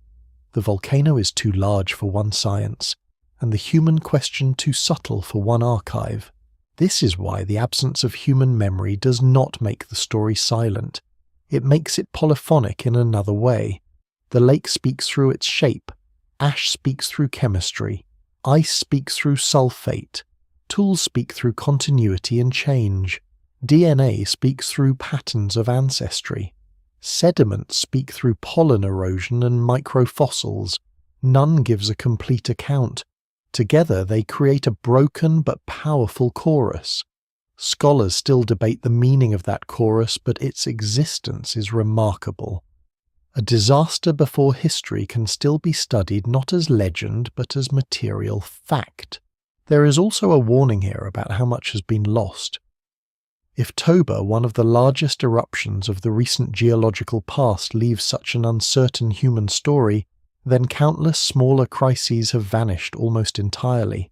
The volcano is too large for one science, and the human question too subtle for one archive. This is why the absence of human memory does not make the story silent. It makes it polyphonic in another way. The lake speaks through its shape, ash speaks through chemistry, ice speaks through sulfate, tools speak through continuity and change, DNA speaks through patterns of ancestry, sediments speak through pollen erosion and microfossils. None gives a complete account. Together they create a broken but powerful chorus. Scholars still debate the meaning of that chorus, but its existence is remarkable. A disaster before history can still be studied not as legend but as material fact. There is also a warning here about how much has been lost. If Toba, one of the largest eruptions of the recent geological past, leaves such an uncertain human story, then countless smaller crises have vanished almost entirely.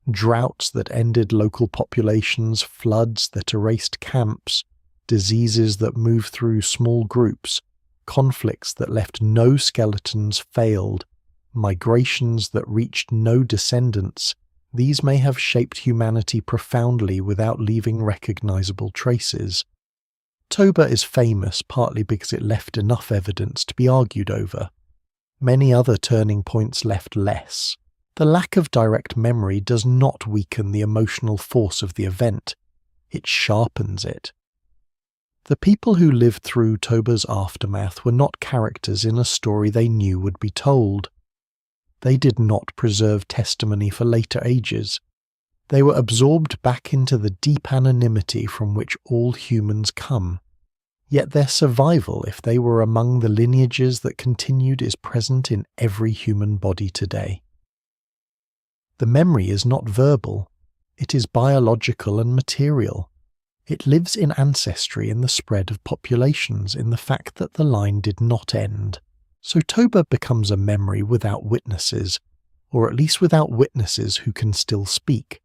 Droughts that ended local populations, floods that erased camps, diseases that moved through small groups, conflicts that left no skeletons failed, migrations that reached no descendants. These may have shaped humanity profoundly without leaving recognizable traces. Toba is famous partly because it left enough evidence to be argued over. Many other turning points left less. The lack of direct memory does not weaken the emotional force of the event. It sharpens it. The people who lived through Toba's aftermath were not characters in a story they knew would be told. They did not preserve testimony for later ages. They were absorbed back into the deep anonymity from which all humans come. Yet their survival, if they were among the lineages that continued, is present in every human body today. The memory is not verbal. It is biological and material. It lives in ancestry, in the spread of populations, in the fact that the line did not end. So Toba becomes a memory without witnesses, or at least without witnesses who can still speak.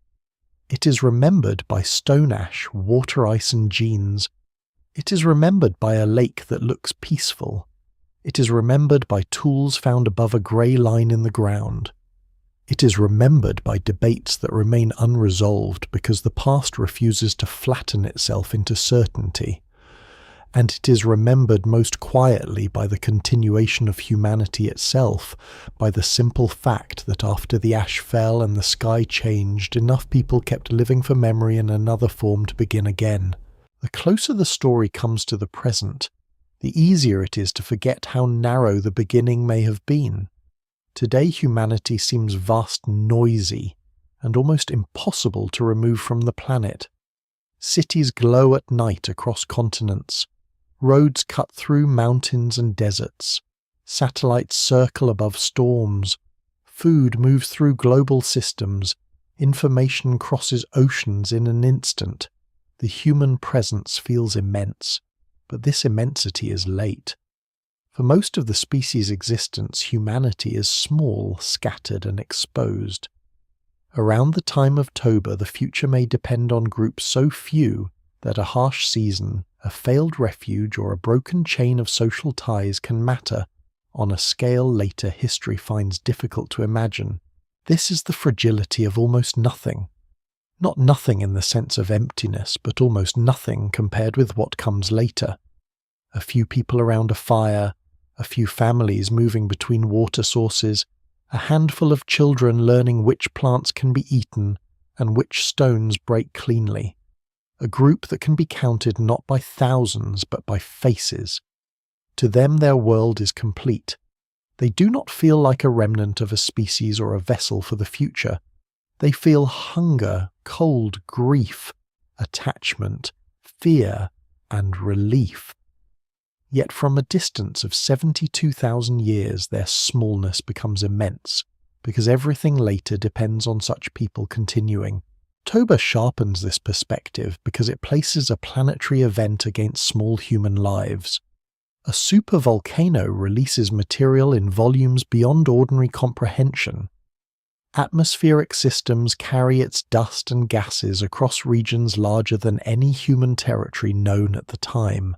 It is remembered by stone ash, water ice, and genes. It is remembered by a lake that looks peaceful. It is remembered by tools found above a grey line in the ground. It is remembered by debates that remain unresolved because the past refuses to flatten itself into certainty. And it is remembered most quietly by the continuation of humanity itself, by the simple fact that after the ash fell and the sky changed, enough people kept living for memory in another form to begin again. The closer the story comes to the present, the easier it is to forget how narrow the beginning may have been. Today humanity seems vast, noisy, and almost impossible to remove from the planet. Cities glow at night across continents. Roads cut through mountains and deserts. Satellites circle above storms. Food moves through global systems. Information crosses oceans in an instant. The human presence feels immense, but this immensity is late. For most of the species' existence, humanity is small, scattered, and exposed. Around the time of Toba, the future may depend on groups so few that a harsh season, a failed refuge, or a broken chain of social ties can matter on a scale later history finds difficult to imagine. This is the fragility of almost nothing. Not nothing in the sense of emptiness, but almost nothing compared with what comes later. A few people around a fire, a few families moving between water sources, a handful of children learning which plants can be eaten and which stones break cleanly, a group that can be counted not by thousands but by faces. To them their world is complete. They do not feel like a remnant of a species or a vessel for the future. They feel hunger, cold, grief, attachment, fear, and relief. Yet from a distance of 72,000 years their smallness becomes immense, because everything later depends on such people continuing. Toba sharpens this perspective because it places a planetary event against small human lives. A supervolcano releases material in volumes beyond ordinary comprehension. Atmospheric systems carry its dust and gases across regions larger than any human territory known at the time.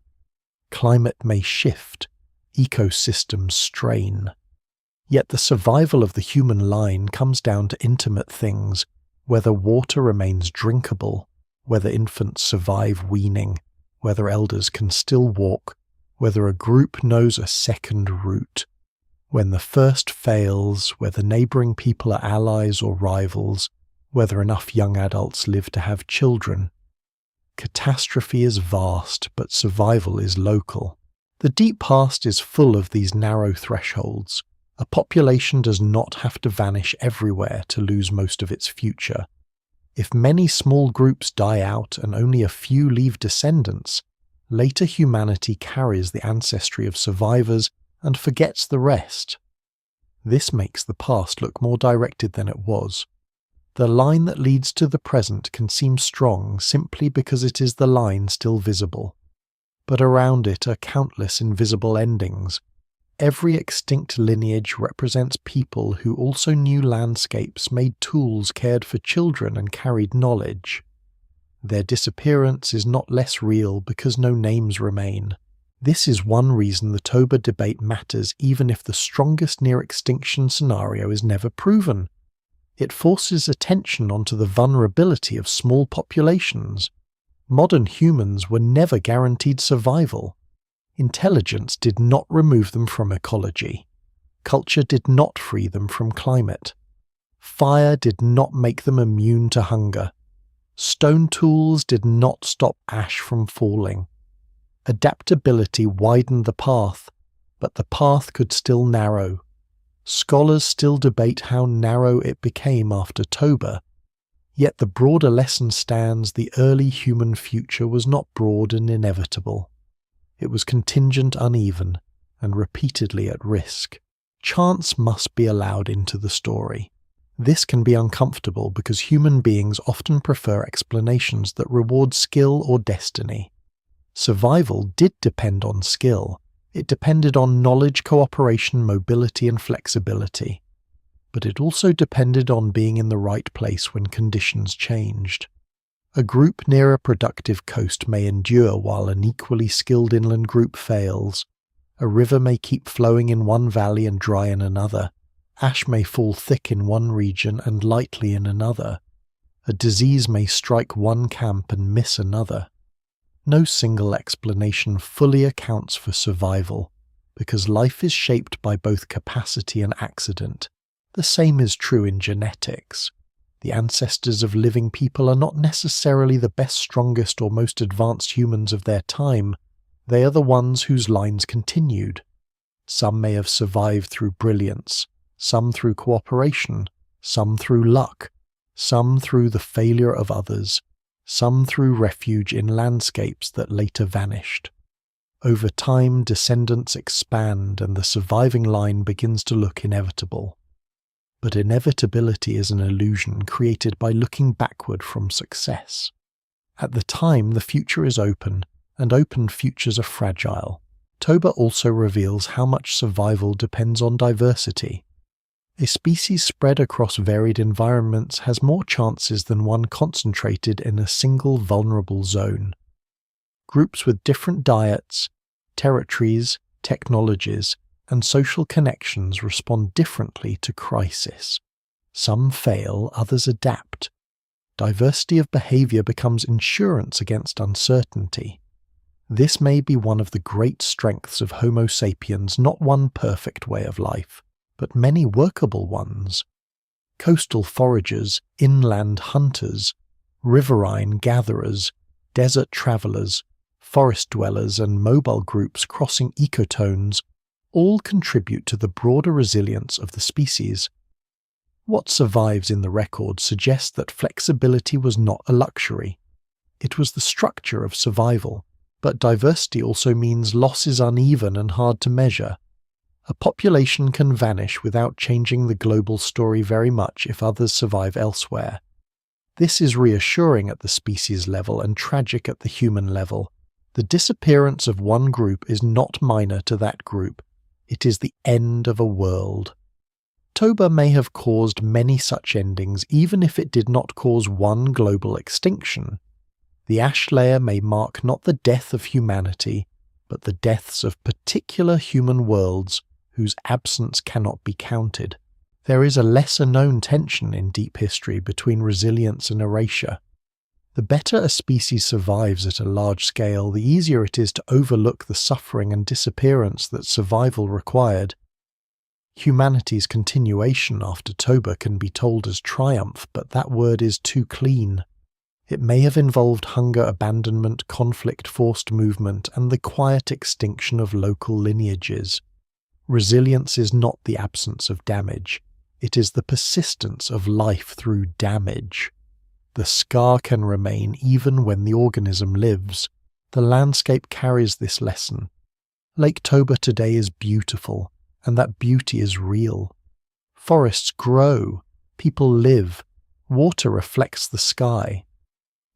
Climate may shift, ecosystems strain. Yet the survival of the human line comes down to intimate things, whether water remains drinkable, whether infants survive weaning, whether elders can still walk, whether a group knows a second route. When the first fails, whether neighbouring people are allies or rivals, whether enough young adults live to have children. Catastrophe is vast, but survival is local. The deep past is full of these narrow thresholds. A population does not have to vanish everywhere to lose most of its future. If many small groups die out and only a few leave descendants, later humanity carries the ancestry of survivors and forgets the rest. This makes the past look more directed than it was. The line that leads to the present can seem strong simply because it is the line still visible. But around it are countless invisible endings. Every extinct lineage represents people who also knew landscapes, made tools, cared for children, and carried knowledge. Their disappearance is not less real because no names remain. This is one reason the Toba debate matters even if the strongest near-extinction scenario is never proven. It forces attention onto the vulnerability of small populations. Modern humans were never guaranteed survival. Intelligence did not remove them from ecology. Culture did not free them from climate. Fire did not make them immune to hunger. Stone tools did not stop ash from falling. Adaptability widened the path, but the path could still narrow. Scholars still debate how narrow it became after Toba, yet the broader lesson stands: the early human future was not broad and inevitable. It was contingent, uneven, and repeatedly at risk. Chance must be allowed into the story. This can be uncomfortable because human beings often prefer explanations that reward skill or destiny. Survival did depend on skill. It depended on knowledge, cooperation, mobility, and flexibility. But it also depended on being in the right place when conditions changed. A group near a productive coast may endure while an equally skilled inland group fails. A river may keep flowing in one valley and dry in another. Ash may fall thick in one region and lightly in another. A disease may strike one camp and miss another. No single explanation fully accounts for survival, because life is shaped by both capacity and accident. The same is true in genetics. The ancestors of living people are not necessarily the best, strongest, or most advanced humans of their time. They are the ones whose lines continued. Some may have survived through brilliance, some through cooperation, some through luck, some through the failure of others, some through refuge in landscapes that later vanished. Over time, descendants expand and the surviving line begins to look inevitable. But inevitability is an illusion created by looking backward from success. At the time, the future is open, and open futures are fragile. Toba also reveals how much survival depends on diversity. A species spread across varied environments has more chances than one concentrated in a single vulnerable zone. Groups with different diets, territories, technologies, and social connections respond differently to crisis. Some fail, others adapt. Diversity of behavior becomes insurance against uncertainty. This may be one of the great strengths of Homo sapiens, not one perfect way of life, but many workable ones. Coastal foragers, inland hunters, riverine gatherers, desert travelers, forest dwellers and mobile groups crossing ecotones all contribute to the broader resilience of the species. What survives in the record suggests that flexibility was not a luxury. It was the structure of survival, but diversity also means loss is uneven and hard to measure. A population can vanish without changing the global story very much if others survive elsewhere. This is reassuring at the species level and tragic at the human level. The disappearance of one group is not minor to that group. It is the end of a world. Toba may have caused many such endings even if it did not cause one global extinction. The ash layer may mark not the death of humanity, but the deaths of particular human worlds whose absence cannot be counted. There is a lesser-known tension in deep history between resilience and erasure. The better a species survives at a large scale, the easier it is to overlook the suffering and disappearance that survival required. Humanity's continuation after Toba can be told as triumph, but that word is too clean. It may have involved hunger, abandonment, conflict, forced movement, and the quiet extinction of local lineages. Resilience is not the absence of damage. It is the persistence of life through damage. The scar can remain even when the organism lives. The landscape carries this lesson. Lake Toba today is beautiful, and that beauty is real. Forests grow, people live, water reflects the sky.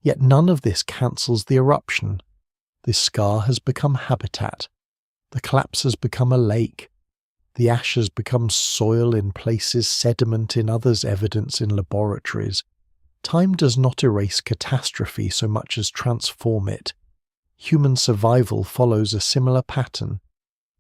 Yet none of this cancels the eruption. This scar has become habitat. The collapse has become a lake. The ash has become soil in places, sediment in others, evidence in laboratories. Time does not erase catastrophe so much as transform it. Human survival follows a similar pattern.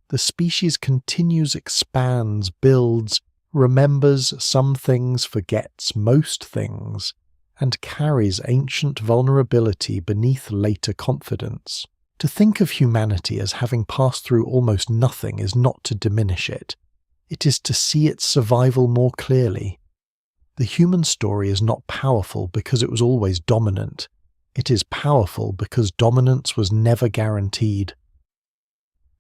The species continues, expands, builds, remembers some things, forgets most things, and carries ancient vulnerability beneath later confidence. To think of humanity as having passed through almost nothing is not to diminish it. It is to see its survival more clearly. The human story is not powerful because it was always dominant. It is powerful because dominance was never guaranteed.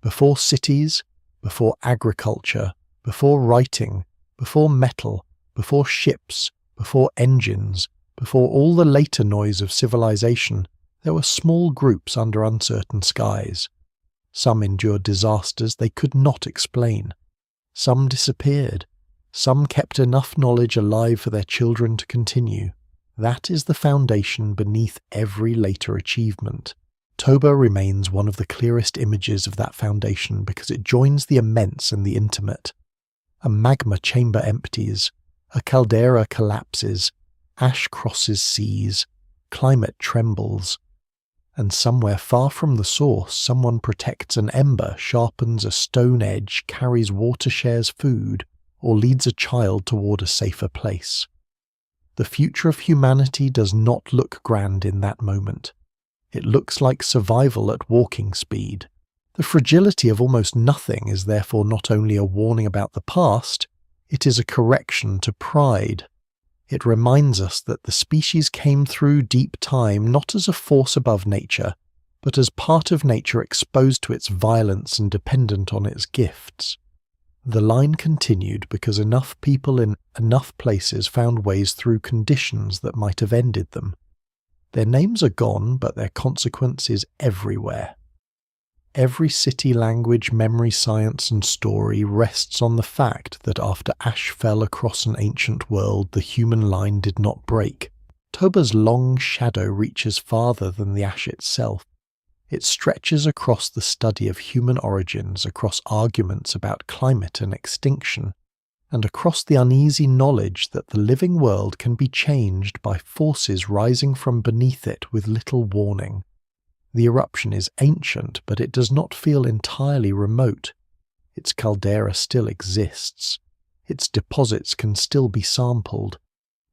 Before cities, before agriculture, before writing, before metal, before ships, before engines, before all the later noise of civilization, there were small groups under uncertain skies. Some endured disasters they could not explain. Some disappeared. Some kept enough knowledge alive for their children to continue. That is the foundation beneath every later achievement. Toba remains one of the clearest images of that foundation because it joins the immense and the intimate. A magma chamber empties. A caldera collapses. Ash crosses seas. Climate trembles. And somewhere far from the source, someone protects an ember, sharpens a stone edge, carries water, shares food, or leads a child toward a safer place. The future of humanity does not look grand in that moment. It looks like survival at walking speed. The fragility of almost nothing is therefore not only a warning about the past, it is a correction to pride. It reminds us that the species came through deep time not as a force above nature, but as part of nature exposed to its violence and dependent on its gifts. The line continued because enough people in enough places found ways through conditions that might have ended them. Their names are gone, but their consequence is everywhere. Every city, language, memory, science, and story rests on the fact that after ash fell across an ancient world, the human line did not break. Toba's long shadow reaches farther than the ash itself. It stretches across the study of human origins, across arguments about climate and extinction, and across the uneasy knowledge that the living world can be changed by forces rising from beneath it with little warning. The eruption is ancient, but it does not feel entirely remote. Its caldera still exists. Its deposits can still be sampled.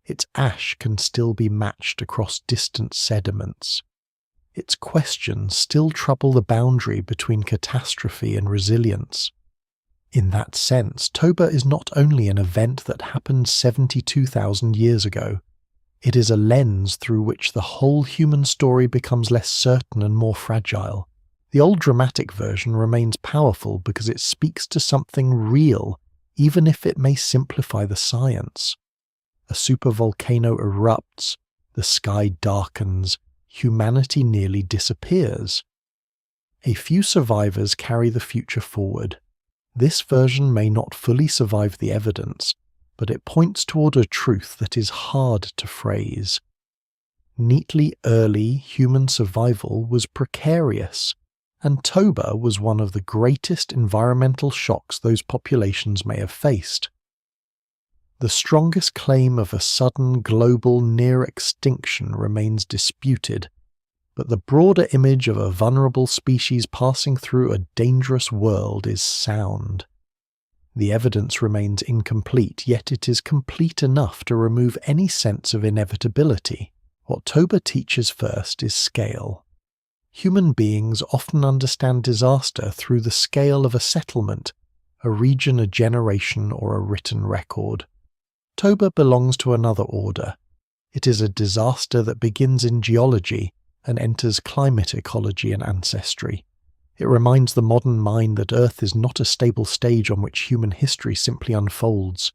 Its ash can still be matched across distant sediments. Its questions still trouble the boundary between catastrophe and resilience. In that sense, Toba is not only an event that happened 72,000 years ago, it is a lens through which the whole human story becomes less certain and more fragile. The old dramatic version remains powerful because it speaks to something real, even if it may simplify the science. A supervolcano erupts, the sky darkens, humanity nearly disappears. A few survivors carry the future forward. This version may not fully survive the evidence, but it points toward a truth that is hard to phrase. Neatly early human survival was precarious, and Toba was one of the greatest environmental shocks those populations may have faced. The strongest claim of a sudden global near extinction remains disputed, but the broader image of a vulnerable species passing through a dangerous world is sound. The evidence remains incomplete, yet it is complete enough to remove any sense of inevitability. What Toba teaches first is scale. Human beings often understand disaster through the scale of a settlement, a region, a generation, or a written record. Toba belongs to another order. It is a disaster that begins in geology and enters climate ecology and ancestry. It reminds the modern mind that Earth is not a stable stage on which human history simply unfolds.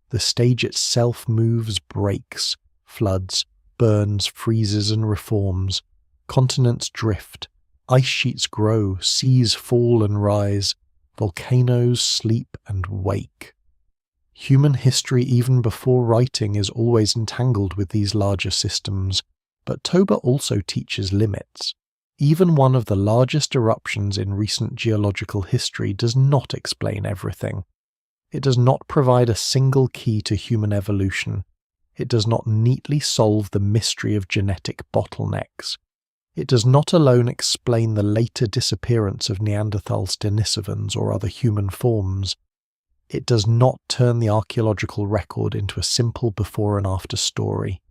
The stage itself moves, breaks, floods, burns, freezes and reforms. Continents drift, ice sheets grow, seas fall and rise, volcanoes sleep and wake. Human history, even before writing, is always entangled with these larger systems, but Toba also teaches limits. Even one of the largest eruptions in recent geological history does not explain everything. It does not provide a single key to human evolution. It does not neatly solve the mystery of genetic bottlenecks. It does not alone explain the later disappearance of Neanderthals, Denisovans, or other human forms. It does not turn the archaeological record into a simple before and after story.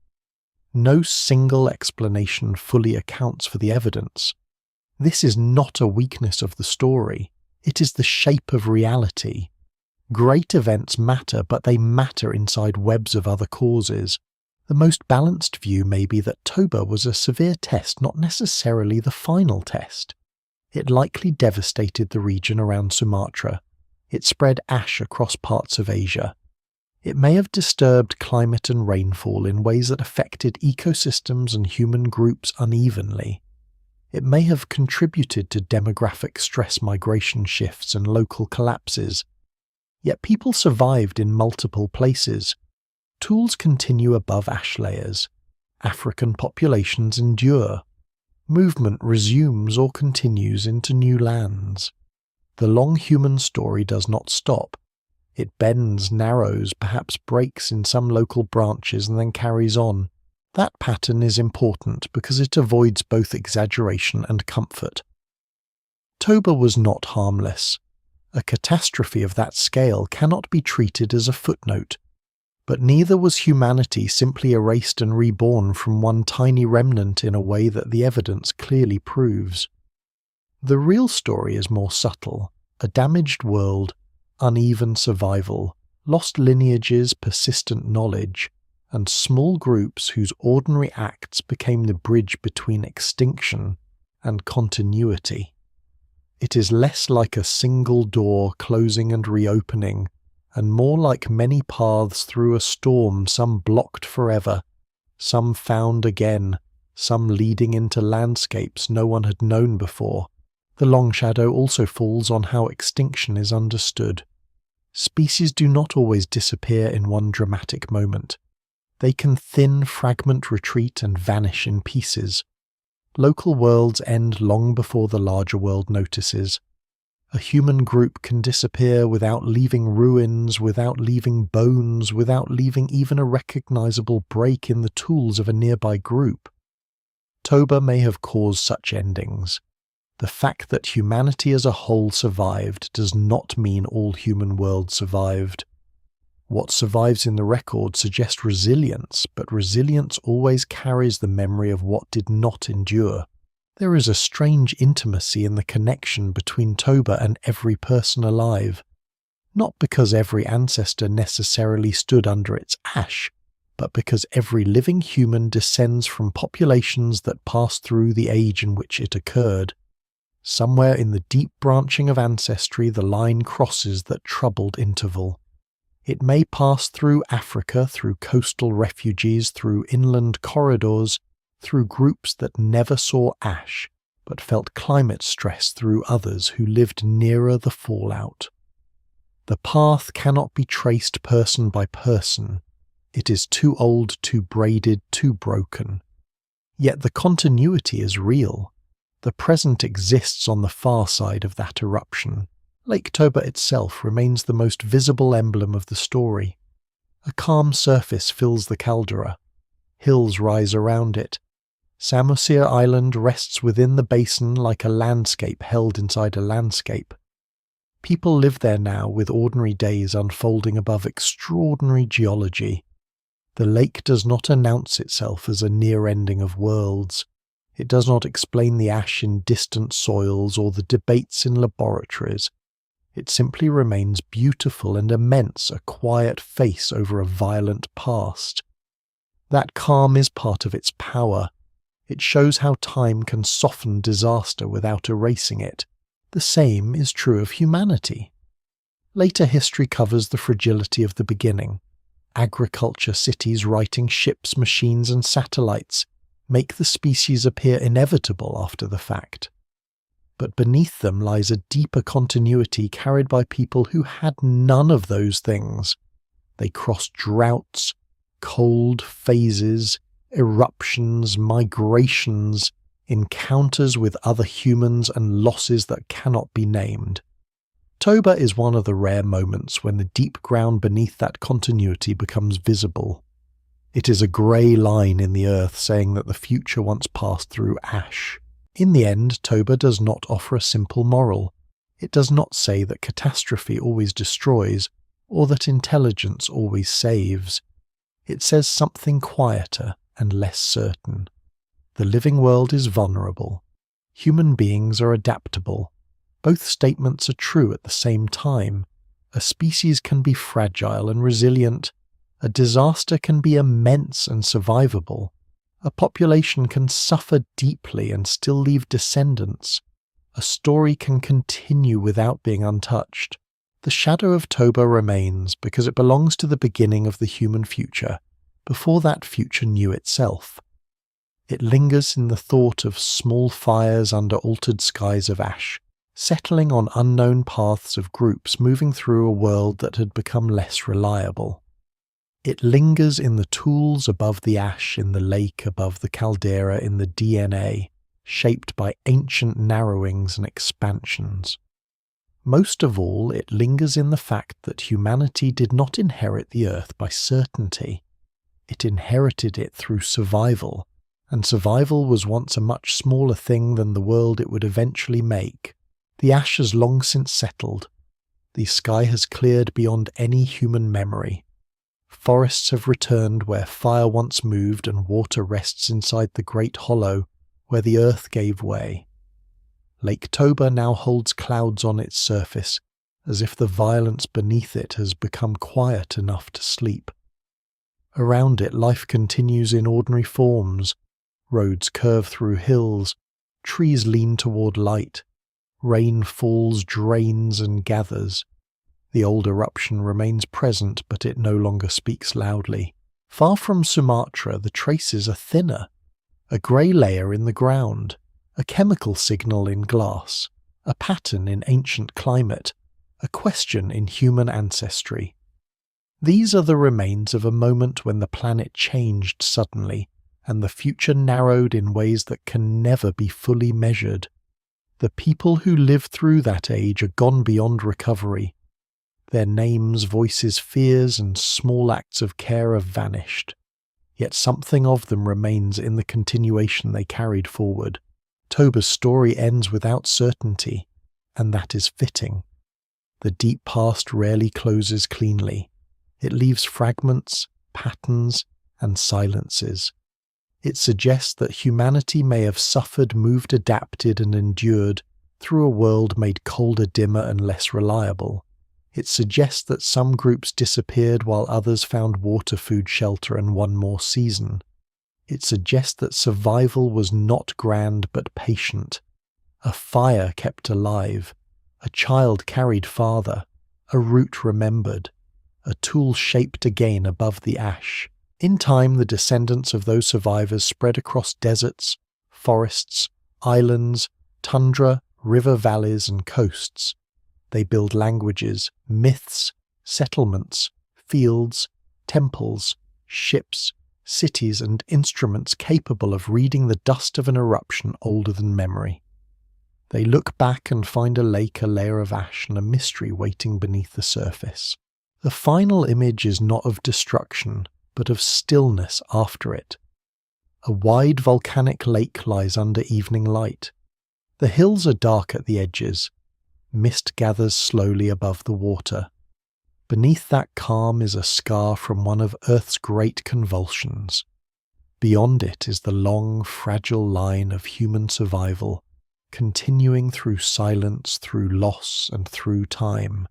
No single explanation fully accounts for the evidence. This is not a weakness of the story. It is the shape of reality. Great events matter, but they matter inside webs of other causes. The most balanced view may be that Toba was a severe test, not necessarily the final test. It likely devastated the region around Sumatra. It spread ash across parts of Asia. It may have disturbed climate and rainfall in ways that affected ecosystems and human groups unevenly. It may have contributed to demographic stress, migration shifts, and local collapses. Yet people survived in multiple places. Tools continue above ash layers. African populations endure. Movement resumes or continues into new lands. The long human story does not stop. It bends, narrows, perhaps breaks in some local branches and then carries on. That pattern is important because it avoids both exaggeration and comfort. Toba was not harmless. A catastrophe of that scale cannot be treated as a footnote. But neither was humanity simply erased and reborn from one tiny remnant in a way that the evidence clearly proves. The real story is more subtle. A damaged world, uneven survival, lost lineages, persistent knowledge, and small groups whose ordinary acts became the bridge between extinction and continuity. It is less like a single door closing and reopening, and more like many paths through a storm, some blocked forever, some found again, some leading into landscapes no one had known before. The long shadow also falls on how extinction is understood. Species do not always disappear in one dramatic moment. They can thin, fragment, retreat, and vanish in pieces. Local worlds end long before the larger world notices. A human group can disappear without leaving ruins, without leaving bones, without leaving even a recognizable break in the tools of a nearby group. Toba may have caused such endings. The fact that humanity as a whole survived does not mean all human worlds survived. What survives in the record suggests resilience, but resilience always carries the memory of what did not endure. There is a strange intimacy in the connection between Toba and every person alive. not because every ancestor necessarily stood under its ash, but because every living human descends from populations that passed through the age in which it occurred. Somewhere in the deep branching of ancestry the line crosses that troubled interval. It may pass through Africa, through coastal refugees, through inland corridors, through groups that never saw ash, but felt climate stress through others who lived nearer the fallout. The path cannot be traced person by person. It is too old, too braided, too broken. Yet the continuity is real. The present exists on the far side of that eruption. Lake Toba itself remains the most visible emblem of the story. A calm surface fills the caldera. Hills rise around it. Samosir Island rests within the basin like a landscape held inside a landscape. People live there now with ordinary days unfolding above extraordinary geology. The lake does not announce itself as a near ending of worlds. It does not explain the ash in distant soils or the debates in laboratories. It simply remains beautiful and immense, a quiet face over a violent past. That calm is part of its power. It shows how time can soften disaster without erasing it. The same is true of humanity. Later history covers the fragility of the beginning. Agriculture, cities, writing, ships, machines, and satellites make the species appear inevitable after the fact. But beneath them lies a deeper continuity carried by people who had none of those things. They crossed droughts, cold phases, eruptions, migrations, encounters with other humans, and losses that cannot be named. Toba is one of the rare moments when the deep ground beneath that continuity becomes visible. It is a grey line in the earth saying that the future once passed through ash. In the end, Toba does not offer a simple moral. It does not say that catastrophe always destroys, or that intelligence always saves. It says something quieter and less certain. The living world is vulnerable. Human beings are adaptable. Both statements are true at the same time. A species can be fragile and resilient. A disaster can be immense and survivable. A population can suffer deeply and still leave descendants. A story can continue without being untouched. The shadow of Toba remains because it belongs to the beginning of the human future, before that future knew itself. It lingers in the thought of small fires under altered skies of ash, settling on unknown paths of groups moving through a world that had become less reliable. It lingers in the tools above the ash, in the lake above the caldera, in the DNA, shaped by ancient narrowings and expansions. Most of all, it lingers in the fact that humanity did not inherit the earth by certainty. It inherited it through survival, and survival was once a much smaller thing than the world it would eventually make. The ash has long since settled. The sky has cleared beyond any human memory. Forests have returned where fire once moved, and water rests inside the great hollow where the earth gave way. Lake Toba now holds clouds on its surface, as if the violence beneath it has become quiet enough to sleep. Around it, life continues in ordinary forms. Roads curve through hills, trees lean toward light, rain falls, drains, and gathers. The old eruption remains present, but it no longer speaks loudly. Far from Sumatra, the traces are thinner. A grey layer in the ground, a chemical signal in glass, a pattern in ancient climate, a question in human ancestry. These are the remains of a moment when the planet changed suddenly, and the future narrowed in ways that can never be fully measured. The people who lived through that age are gone beyond recovery. Their names, voices, fears, and small acts of care have vanished. Yet something of them remains in the continuation they carried forward. Toba's story ends without certainty, and that is fitting. The deep past rarely closes cleanly. It leaves fragments, patterns, and silences. It suggests that humanity may have suffered, moved, adapted, and endured through a world made colder, dimmer, and less reliable. It suggests that some groups disappeared while others found water, food, shelter, and one more season. It suggests that survival was not grand but patient. A fire kept alive, a child carried farther, a root remembered, a tool shaped again above the ash. In time, the descendants of those survivors spread across deserts, forests, islands, tundra, river valleys, and coasts. They build languages, myths, settlements, fields, temples, ships, cities, and instruments capable of reading the dust of an eruption older than memory. They look back and find a lake, a layer of ash, and a mystery waiting beneath the surface. The final image is not of destruction, but of stillness after it. A wide volcanic lake lies under evening light. The hills are dark at the edges. Mist gathers slowly above the water. Beneath that calm is a scar from one of Earth's great convulsions. Beyond it is the long, fragile line of human survival, continuing through silence, through loss, and through time.